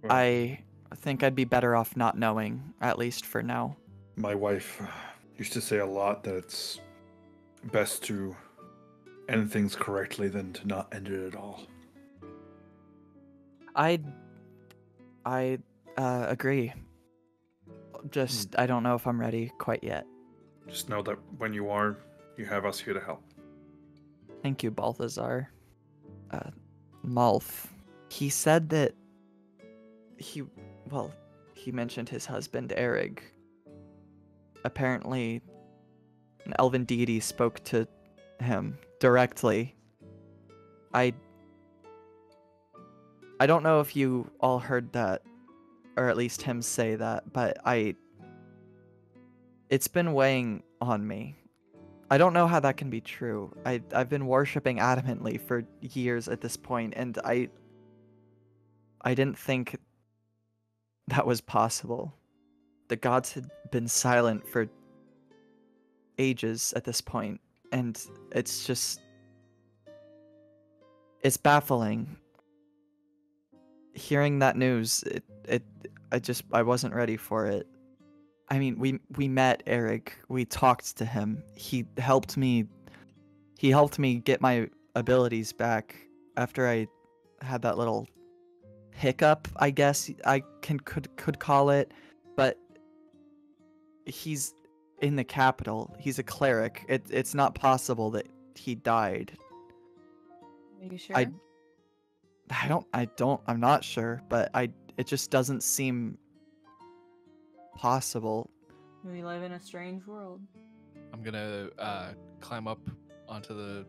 Well, I think I'd be better off not knowing, at least for now. my wife used to say a lot that it's best to end things correctly than to not end it at all. I agree. Just, I don't know if I'm ready quite yet. Just know that when you are, you have us here to help. Thank you, Balthazar. Malf. He said that he mentioned his husband, Erig. Apparently, an elven deity spoke to him directly. I don't know if you all heard that, or at least him say that, but it's been weighing on me. I don't know how that can be true. I've been worshipping adamantly for years at this point, and I didn't think that was possible. The gods had been silent for ages at this point, and it's baffling. Hearing that news, I wasn't ready for it. I mean, we met Eric. We talked to him. He helped me get my abilities back after I had that little hiccup, I guess I could call it. But he's in the capital. He's a cleric. It's not possible that he died. Are you sure? I'm not sure, but it just doesn't seem possible. We live in a strange world. I'm gonna climb up onto the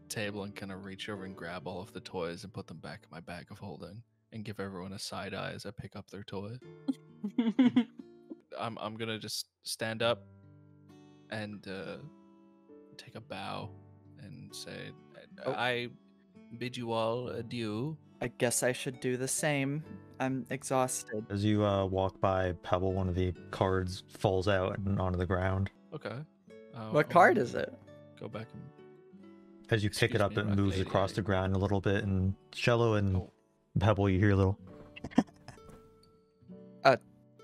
table and kind of reach over and grab all of the toys and put them back in my bag of holding and give everyone a side eye as I pick up their toy. I'm gonna just stand up and take a bow and say, I bid you all adieu. I guess I should do the same. I'm exhausted. As you walk by Pebble, one of the cards falls out and onto the ground. Okay. What card is it? Go back and... As you pick it Excuse up, me, it Rock moves Lady. across the ground a little bit, and Shello and Pebble, you hear a little.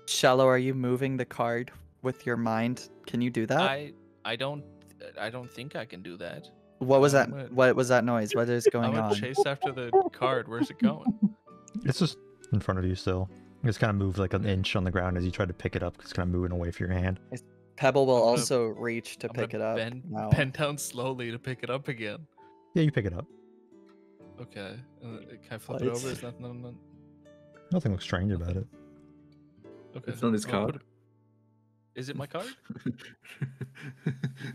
Shallow, are you moving the card with your mind? Can you do that? I don't think I can do that. What was that? I'm gonna- What was that noise? What is I'm going gonna on? chase after the card. Where's it going? It's just in front of you still. It's kind of moved like an inch on the ground as you try to pick it up. It's kind of moving away from your hand. Pebble will I'm gonna- also reach to I'm pick it gonna up. now. bend down slowly to pick it up again. Yeah, you pick it up. Okay. Can I flip it What? over? Is nothing? Nothing looks strange about it. Okay. It's not his I'll card. put it- Is it my card?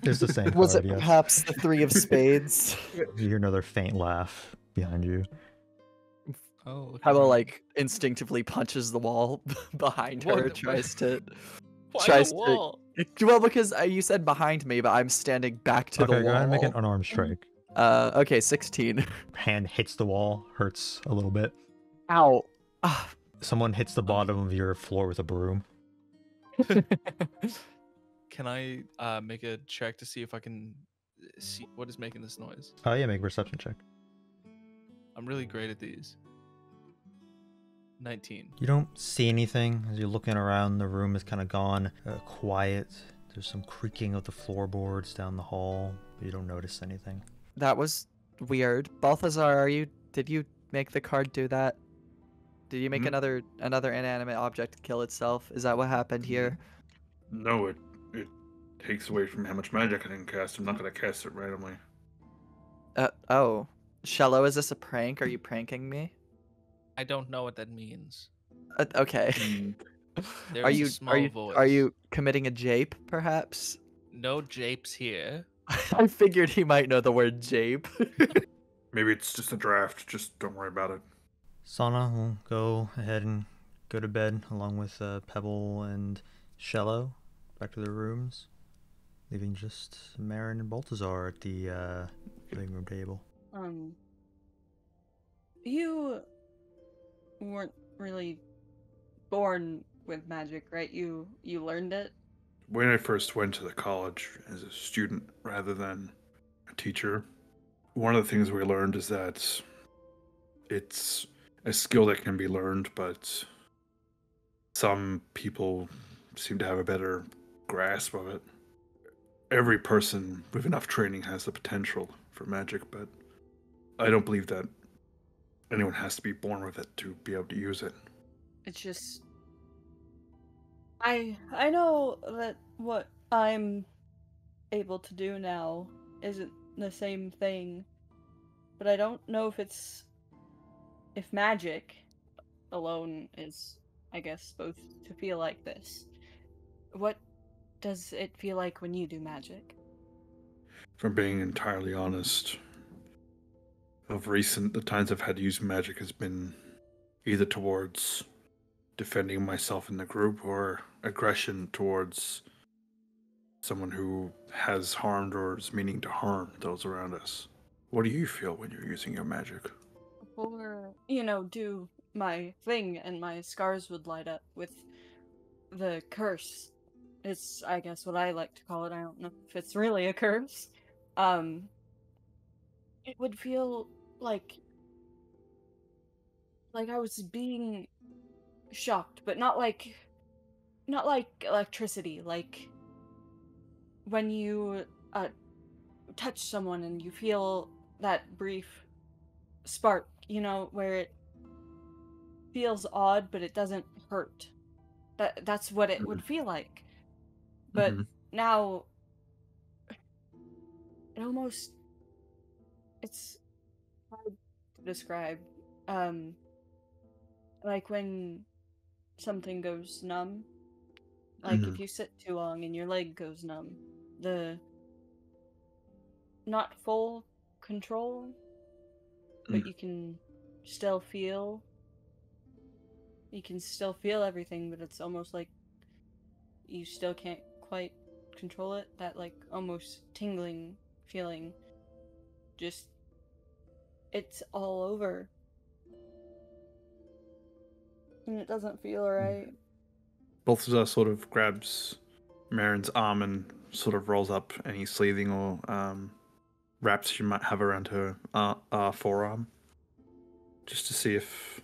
It's the same Was card, it yes. perhaps the three of spades? You hear another faint laugh behind you. Oh. look Pebble at like instinctively punches the wall behind her, What- tries to. Why tries the to- wall? Well, because you said behind me, but I'm standing back to Okay, the go wall. ahead and make an unarmed strike. Okay, 16. Hand hits the wall, hurts a little bit. Ow. Ah. Someone hits the bottom of your floor with a broom. Can I make a check to see if I can see what is making this noise? Oh yeah, make a perception check. I'm really great at these. 19. You don't see anything as you're looking around. The room is kind of gone, quiet. There's some creaking of the floorboards down the hall, but you don't notice anything. That was weird. Balthazar, did you make the card do that? Did you make another inanimate object kill itself? Is that what happened here? No, it takes away from how much magic I can cast. I'm not going to cast it randomly. Oh. Shello, is this a prank? Are you pranking me? I don't know what that means. Okay. There Are is a you small voice. are you committing a jape, perhaps? No japes here. I figured he might know the word jape. Maybe it's just a draft. Just don't worry about it. Sana will go ahead and go to bed along with Pebble and Shello back to their rooms, leaving just Mherren and Balthazar at the living room table. you weren't really born with magic, right? You learned it? When I first went to the college as a student rather than a teacher, one of the things we learned is that it's a skill that can be learned, but some people seem to have a better grasp of it. Every person with enough training has the potential for magic, but I don't believe that anyone has to be born with it to be able to use it. It's just I know that what I'm able to do now isn't the same thing, but I don't know if magic alone is, I guess, supposed to feel like this. What does it feel like when you do magic? From being entirely honest, of recent, the times I've had to use magic has been either towards defending myself in the group or aggression towards someone who has harmed or is meaning to harm those around us. What do you feel when you're using your magic? Or, do my thing and my scars would light up with the curse. It's, I guess, what I like to call it. I don't know if it's really a curse. It would feel like I was being shocked, but not like electricity, like when you touch someone and you feel that brief spark, where it feels odd but it doesn't hurt. That's what it would feel like. But now it's hard to describe. Like when something goes numb, like if you sit too long and your leg goes numb, the not full control, but you can still feel everything, but it's almost like you still can't quite control it. That like almost tingling feeling, just it's all over and it doesn't feel right. Balthazar sort of grabs Mherren's arm and sort of rolls up any sleeving or wraps she might have around her forearm, just to see if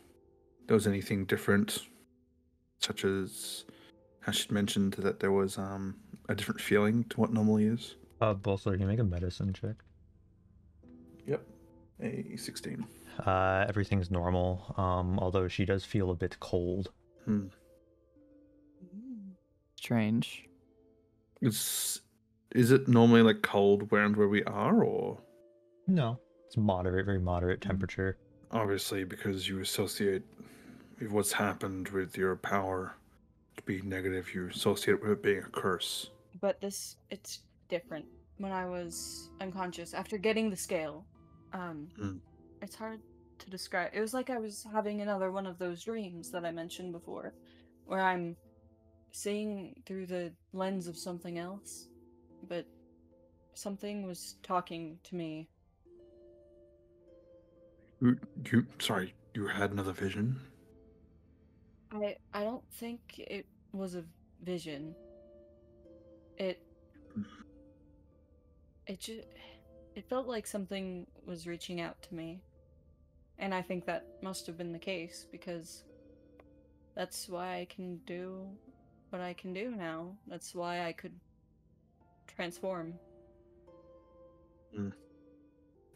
there was anything different, such as how she'd mentioned that there was a different feeling to what normally is. Balthazar, can you make a medicine check? Yep, a 16. Everything's normal, although she does feel a bit cold. Strange. Is it normally like cold around where we are, or? No, it's moderate, very moderate temperature. Obviously, because you associate with what's happened with your power to be negative, you associate it with it being a curse. But it's different. When I was unconscious, after getting the scale, it's hard to describe. It was like I was having another one of those dreams that I mentioned before, where I'm seeing through the lens of something else, but something was talking to me. You had another vision? I don't think it was a vision. It felt like something was reaching out to me. And I think that must have been the case, because that's why I can do what I can do now. That's why I could transform.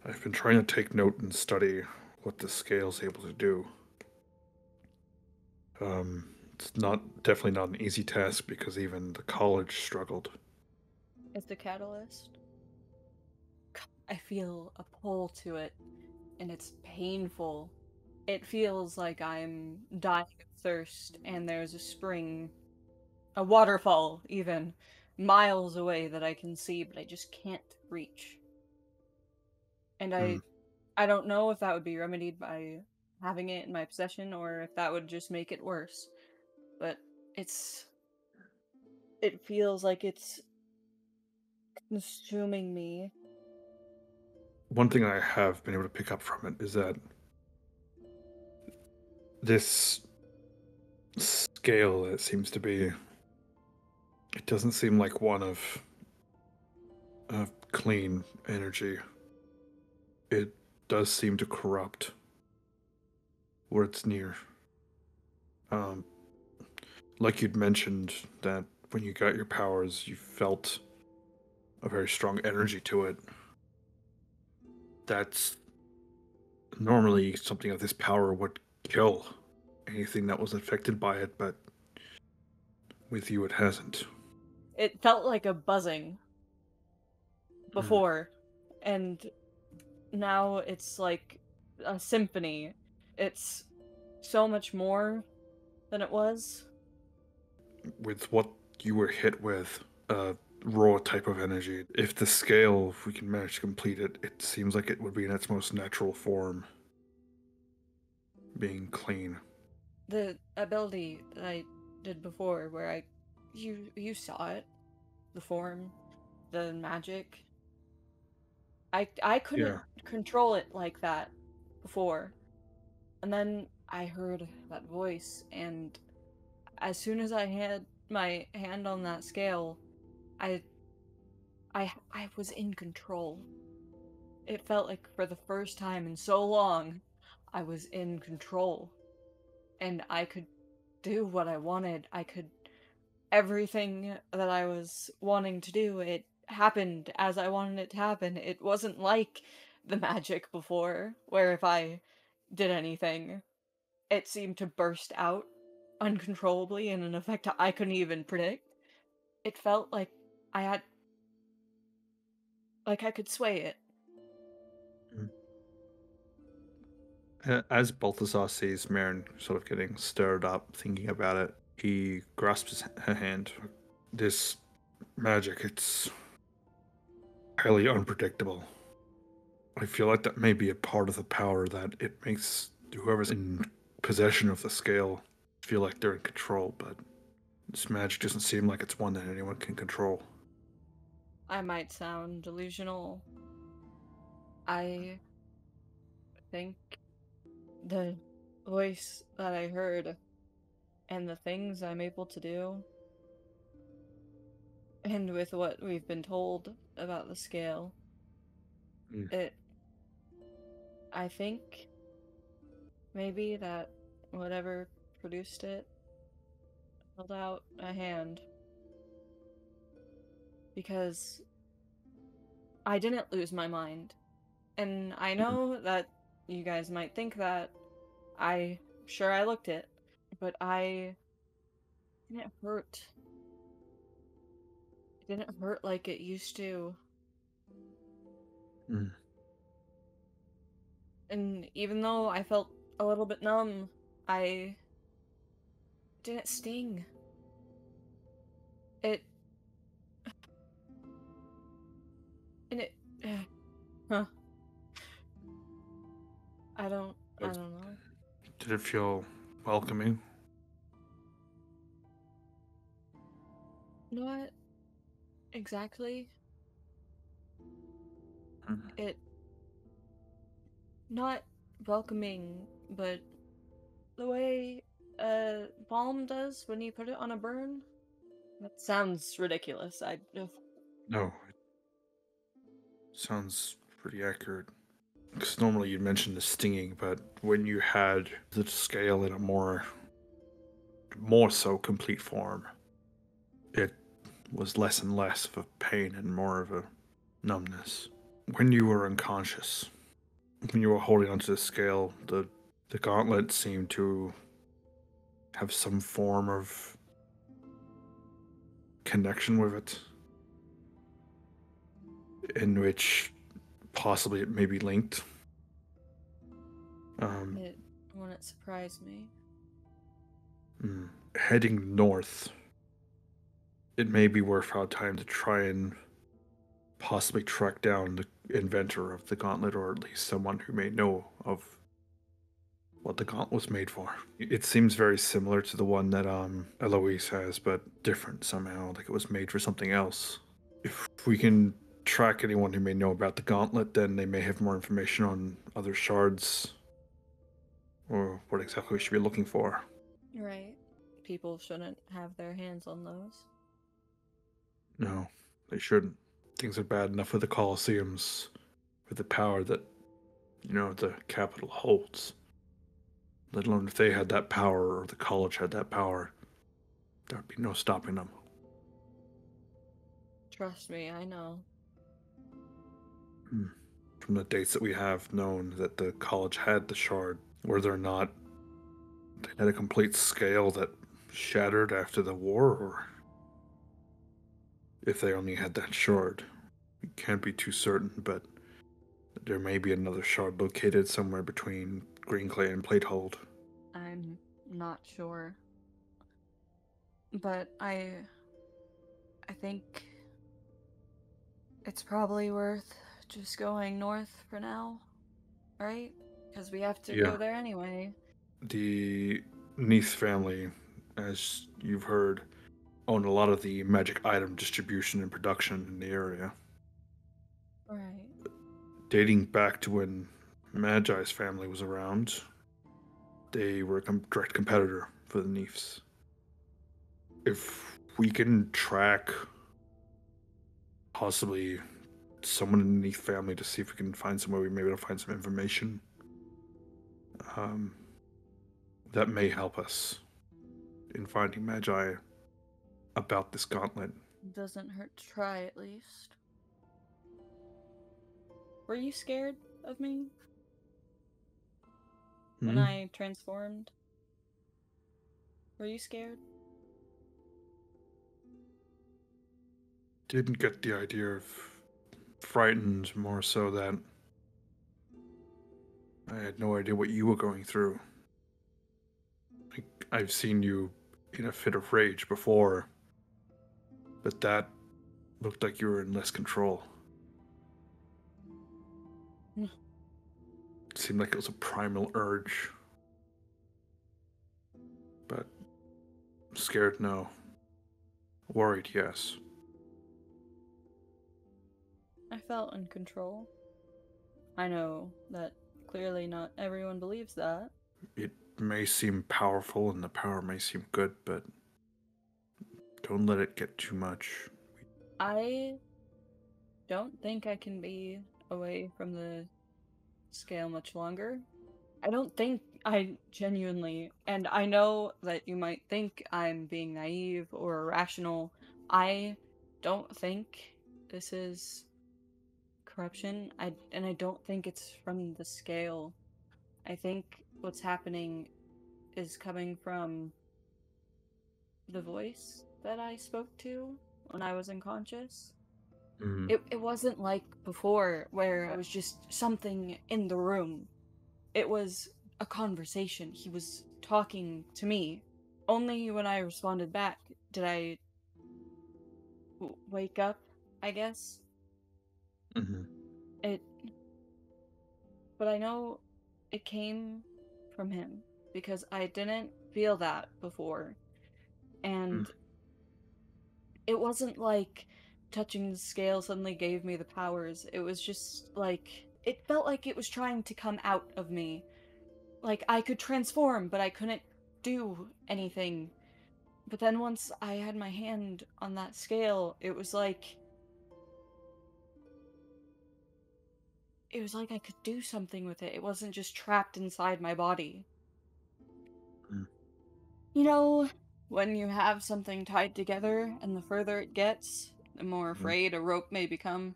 I've been trying to take note and study what the scale's able to do. It's definitely not an easy task, because even the college struggled. It's a catalyst. I feel a pull to it, and it's painful. It feels like I'm dying of thirst, and there's a spring, a waterfall even, miles away that I can see, but I just can't reach. And I don't know if that would be remedied by having it in my possession, or if that would just make it worse. But it feels like it's consuming me. One thing I have been able to pick up from it is that this scale, it seems to be, it doesn't seem like one of clean energy. It does seem to corrupt where it's near. Like you'd mentioned that when you got your powers, you felt a very strong energy to it. That's normally something of this power would kill anything that was affected by it, but with you it hasn't. It felt like a buzzing before, and now it's like a symphony. It's so much more than it was. With what you were hit with, raw type of energy, if the scale, if we can manage to complete it, it seems like it would be in its most natural form, being clean. The ability that I did before, where you saw it, the form, the magic. I couldn't control it like that before, and then I heard that voice, and as soon as I had my hand on that scale, I was in control. It felt like for the first time in so long, I was in control. And I could do what I wanted. Everything that I was wanting to do, it happened as I wanted it to happen. It wasn't like the magic before, where if I did anything, it seemed to burst out uncontrollably in an effect I couldn't even predict. It felt like I could sway it. As Balthazar sees Mherren sort of getting stirred up, thinking about it, he grasps her hand. This magic, it's highly unpredictable. I feel like that may be a part of the power that it makes whoever's in possession of the scale feel like they're in control, but this magic doesn't seem like it's one that anyone can control. I might sound delusional. I think the voice that I heard and the things I'm able to do, and with what we've been told about the scale, I think maybe that whatever produced it held out a hand. Because I didn't lose my mind. And I know that you guys might think that. I'm sure I looked it. But I didn't hurt. It didn't hurt like it used to. And even though I felt a little bit numb, it didn't sting. It huh. I don't know. Did it feel welcoming? Not exactly. It not welcoming, but the way balm does when you put it on a burn. That sounds ridiculous. No. It sounds pretty accurate. Because normally you'd mention the stinging, but when you had the scale in a more so complete form, it was less and less of a pain and more of a numbness. When you were unconscious, when you were holding onto the scale, the gauntlet seemed to have some form of connection with it, in which possibly it may be linked. It wouldn't surprise me. Heading north, it may be worth our time to try and possibly track down the inventor of the gauntlet, or at least someone who may know of what the gauntlet was made for. It seems very similar to the one that Eloise has, but different somehow, like it was made for something else. If we can track anyone who may know about the gauntlet, then they may have more information on other shards or what exactly we should be looking for. Right. People shouldn't have their hands on those. No, they shouldn't. Things are bad enough with the Colosseums, with the power that, the capital holds. Let alone if they had that power or the college had that power, there'd be no stopping them. Trust me, I know. From the dates that we have known that the college had the shard, whether or not they had a complete scale that shattered after the war, or if they only had that shard. We can't be too certain, but there may be another shard located somewhere between Greenclay and Platehold. I'm not sure. But I think it's probably worth just going north for now, right? Because we have to Yeah. go there anyway. The Neath family, as you've heard, own a lot of the magic item distribution and production in the area. Right. Dating back to when Magi's family was around, they were a direct competitor for the Neaths. If we can track possibly someone in the Neath family to see if we can find somewhere we may be able to find some information, that may help us in finding Magi about this gauntlet. Doesn't hurt to try, at least. Were you scared of me when I transformed? Were you scared? Didn't get the idea of frightened, more so that I had no idea what you were going through. I've seen you in a fit of rage before, but that looked like you were in less control. It seemed like it was a primal urge. But scared, no. Worried, yes. I felt in control. I know that clearly not everyone believes that. It may seem powerful and the power may seem good, but don't let it get too much. I don't think I can be away from the scale much longer. I don't think I genuinely, and I know that you might think I'm being naive or irrational. I don't think this is corruption. I don't think it's from the scale. I think what's happening is coming from the voice that I spoke to when I was unconscious. Mm-hmm. It wasn't like before where it was just something in the room. It was a conversation. He was talking to me. Only when I responded back did I wake up, I guess. Mm-hmm. But I know it came from him because I didn't feel that before. And it wasn't like touching the scale suddenly gave me the powers. It was just like, it felt like it was trying to come out of me. Like I could transform, but I couldn't do anything. But then once I had my hand on that scale, it was like I could do something with it. It wasn't just trapped inside my body. You know, when you have something tied together and the further it gets, the more afraid a rope may become.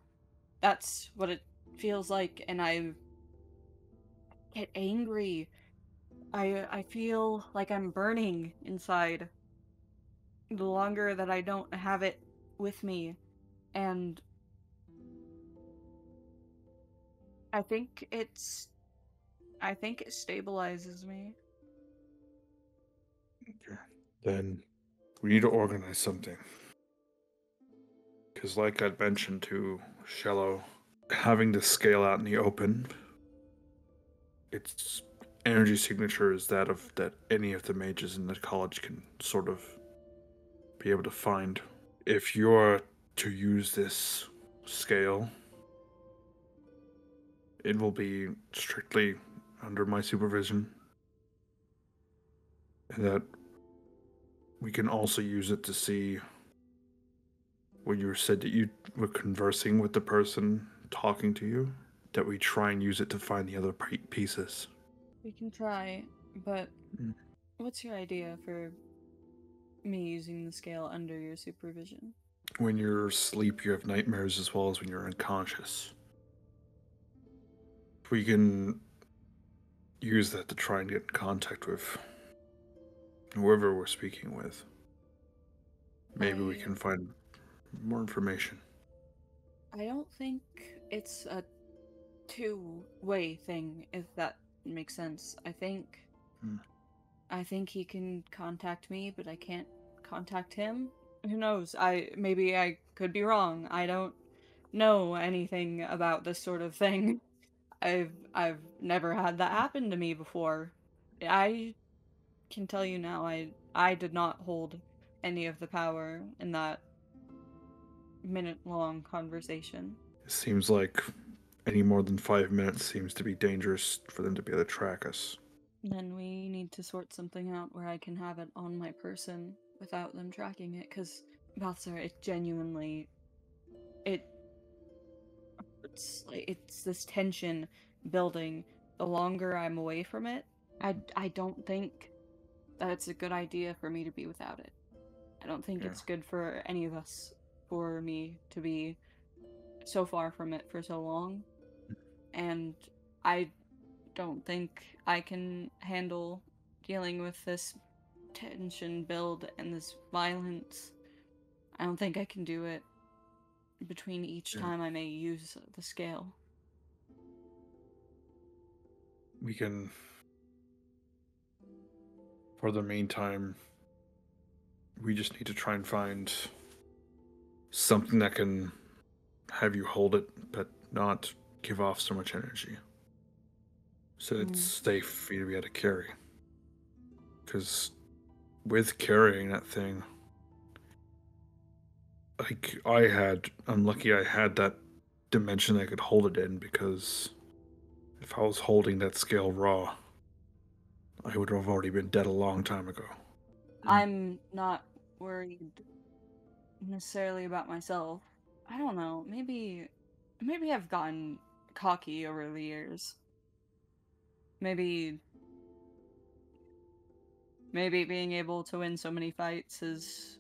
That's what it feels like, and I get angry. I feel like I'm burning inside the longer that I don't have it with me, and I think it stabilizes me. Okay. Then we need to organize something. Because like I'd mentioned to Shello, having the scale out in the open, its energy signature is that any of the mages in the college can sort of be able to find. If you're to use this scale, it will be strictly under my supervision. And that we can also use it to see when you said that you were conversing with the person talking to you, that we try and use it to find the other pieces. We can try, but Mm. what's your idea for me using the scale under your supervision? When you're asleep, you have nightmares as well as when you're unconscious. We can use that to try and get in contact with whoever we're speaking with. Maybe we can find more information. I don't think it's a two-way thing, if that makes sense. I think he can contact me, but I can't contact him. Who knows? Maybe I could be wrong. I don't know anything about this sort of thing. I've never had that happen to me before. I can tell you now, I did not hold any of the power in that minute-long conversation. It seems like any more than 5 minutes seems to be dangerous for them to be able to track us. Then we need to sort something out where I can have it on my person without them tracking it, because Balthazar, it genuinely, it's this tension building. The longer I'm away from it, I don't think that it's a good idea for me to be without it. I don't think it's good for any of us for me to be so far from it for so long. And I don't think I can handle dealing with this tension build and this violence. I don't think I can do it between each time I may use the scale. We can, for the meantime, we just need to try and find something that can have you hold it, but not give off so much energy. So it's safe for you to be able to carry. Because with carrying that thing, like I'm lucky I had that dimension I could hold it in, because if I was holding that scale raw, I would have already been dead a long time ago. I'm not worried necessarily about myself. I don't know, maybe I've gotten cocky over the years. Maybe being able to win so many fights has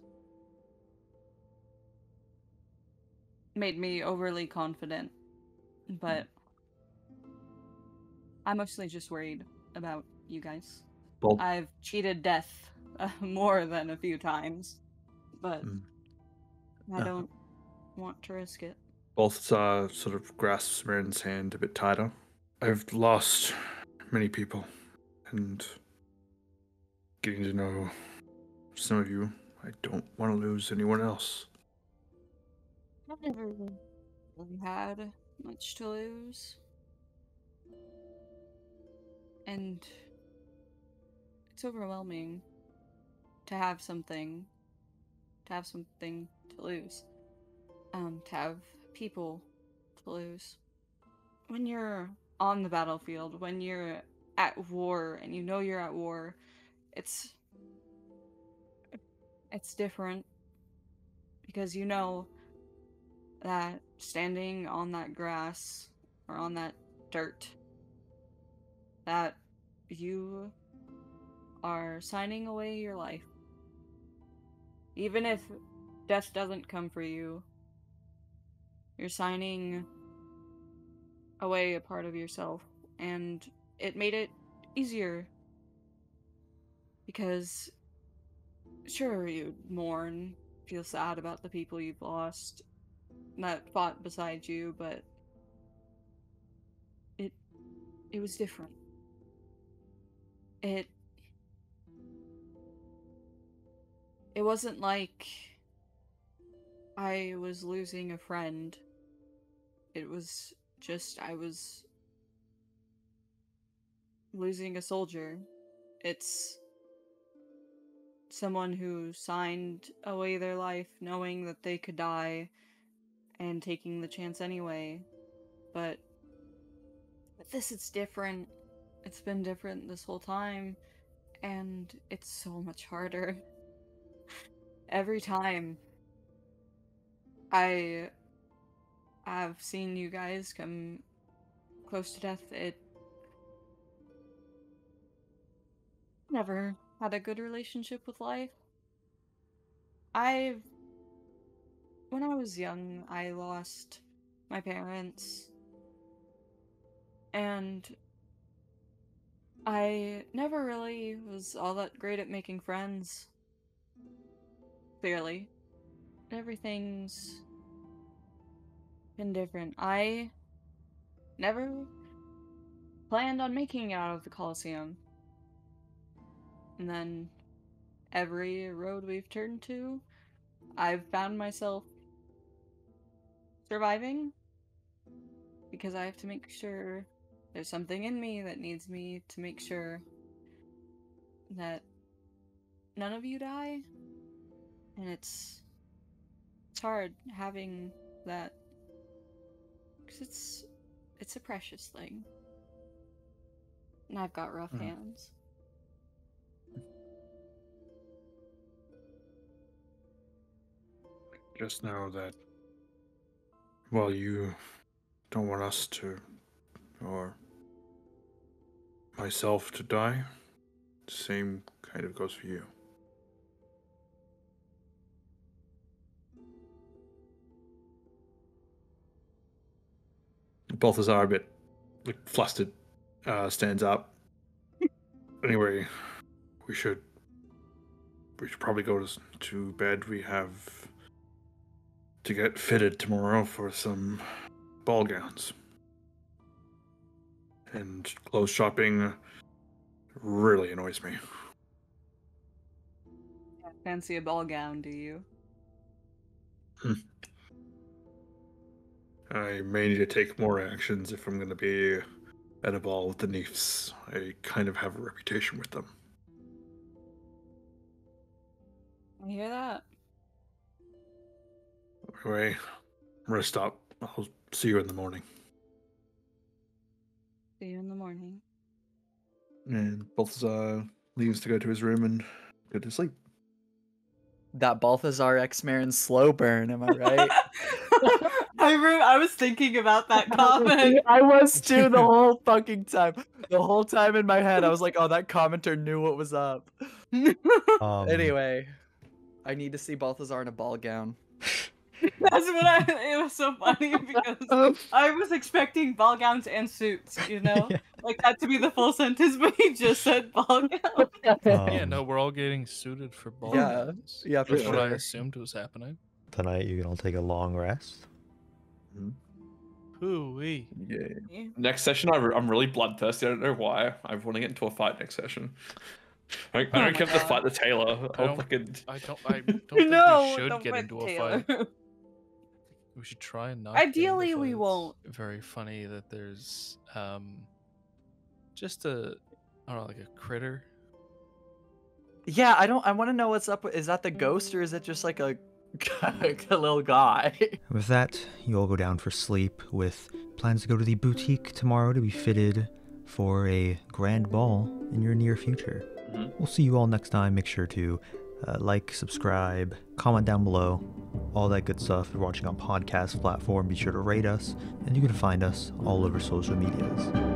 made me overly confident, but I'm mostly just worried about you guys. Well, I've cheated death more than a few times, but I don't want to risk it. Balthazar sort of grasps Mherren's hand a bit tighter. I've lost many people, and getting to know some of you, I don't want to lose anyone else. I've never really had much to lose. And it's overwhelming to have something to lose. To have people to lose. When you're on the battlefield, when you're at war and you know you're at war, it's different, because you know that standing on that grass or on that dirt, that you are signing away your life. Even if death doesn't come for you, you're signing away a part of yourself, and it made it easier. Because, sure, you'd mourn, feel sad about the people you've lost that fought beside you, but it was different. It wasn't like I was losing a friend. It was just I was losing a soldier. It's someone who signed away their life knowing that they could die and taking the chance anyway. But with this, it's different. It's been different this whole time. and it's so much harder. Every time I have seen you guys come close to death, it never had a good relationship with life. When I was young, I lost my parents, and I never really was all that great at making friends. Clearly. Everything's been different. I never planned on making it out of the Colosseum. And then every road we've turned to, I've found myself surviving because I have to make sure there's something in me that needs me to make sure that none of you die. And it's hard having that, because it's a precious thing. And I've got rough hands. Just know that while you don't want us to, or myself to die, the same kind of goes for you. Balthazar, a bit flustered, stands up. Anyway, we should probably go to bed. We have to get fitted tomorrow for some ball gowns. And clothes shopping really annoys me. Fancy a ball gown, do you? I may need to take more actions if I'm going to be at a ball with the Neefs. I kind of have a reputation with them. I hear that. Anyway, I'm going to stop. I'll see you in the morning. See you in the morning. And Balthazar leaves to go to his room and go to sleep. That Balthazar X Mherren slow burn, am I right? I was thinking about that comment. I was too the whole fucking time. The whole time in my head, I was like, oh, that commenter knew what was up. Anyway, I need to see Balthazar in a ball gown. That's what it was so funny because I was expecting ball gowns and suits, you know? Yeah. Like that to be the full sentence, but he just said ball gown. Yeah, no, we're all getting suited for ball Yeah. gowns. Yeah, for That's what I sure. assumed was happening. Tonight you're gonna take a long rest. Hoo-wee. Yeah. Next session, I'm really bloodthirsty. I don't know why. I want to get into a fight next session. I don't my care if to God. fight the tailor. I I'll don't- fucking... I don't think we should don't get put into a Taylor. fight. We should try and not. Ideally, get into we fights. won't. Very funny that there's just a, I don't know, like a critter. Yeah, I want to know what's up. Is that the ghost or is it just like a little guy? With that, you all go down for sleep with plans to go to the boutique tomorrow to be fitted for a grand ball in your near future. We'll see you all next time. Make sure to like, subscribe, comment down below, all that good stuff. If you're watching on podcast platform, be sure to rate us, and you can find us all over social medias.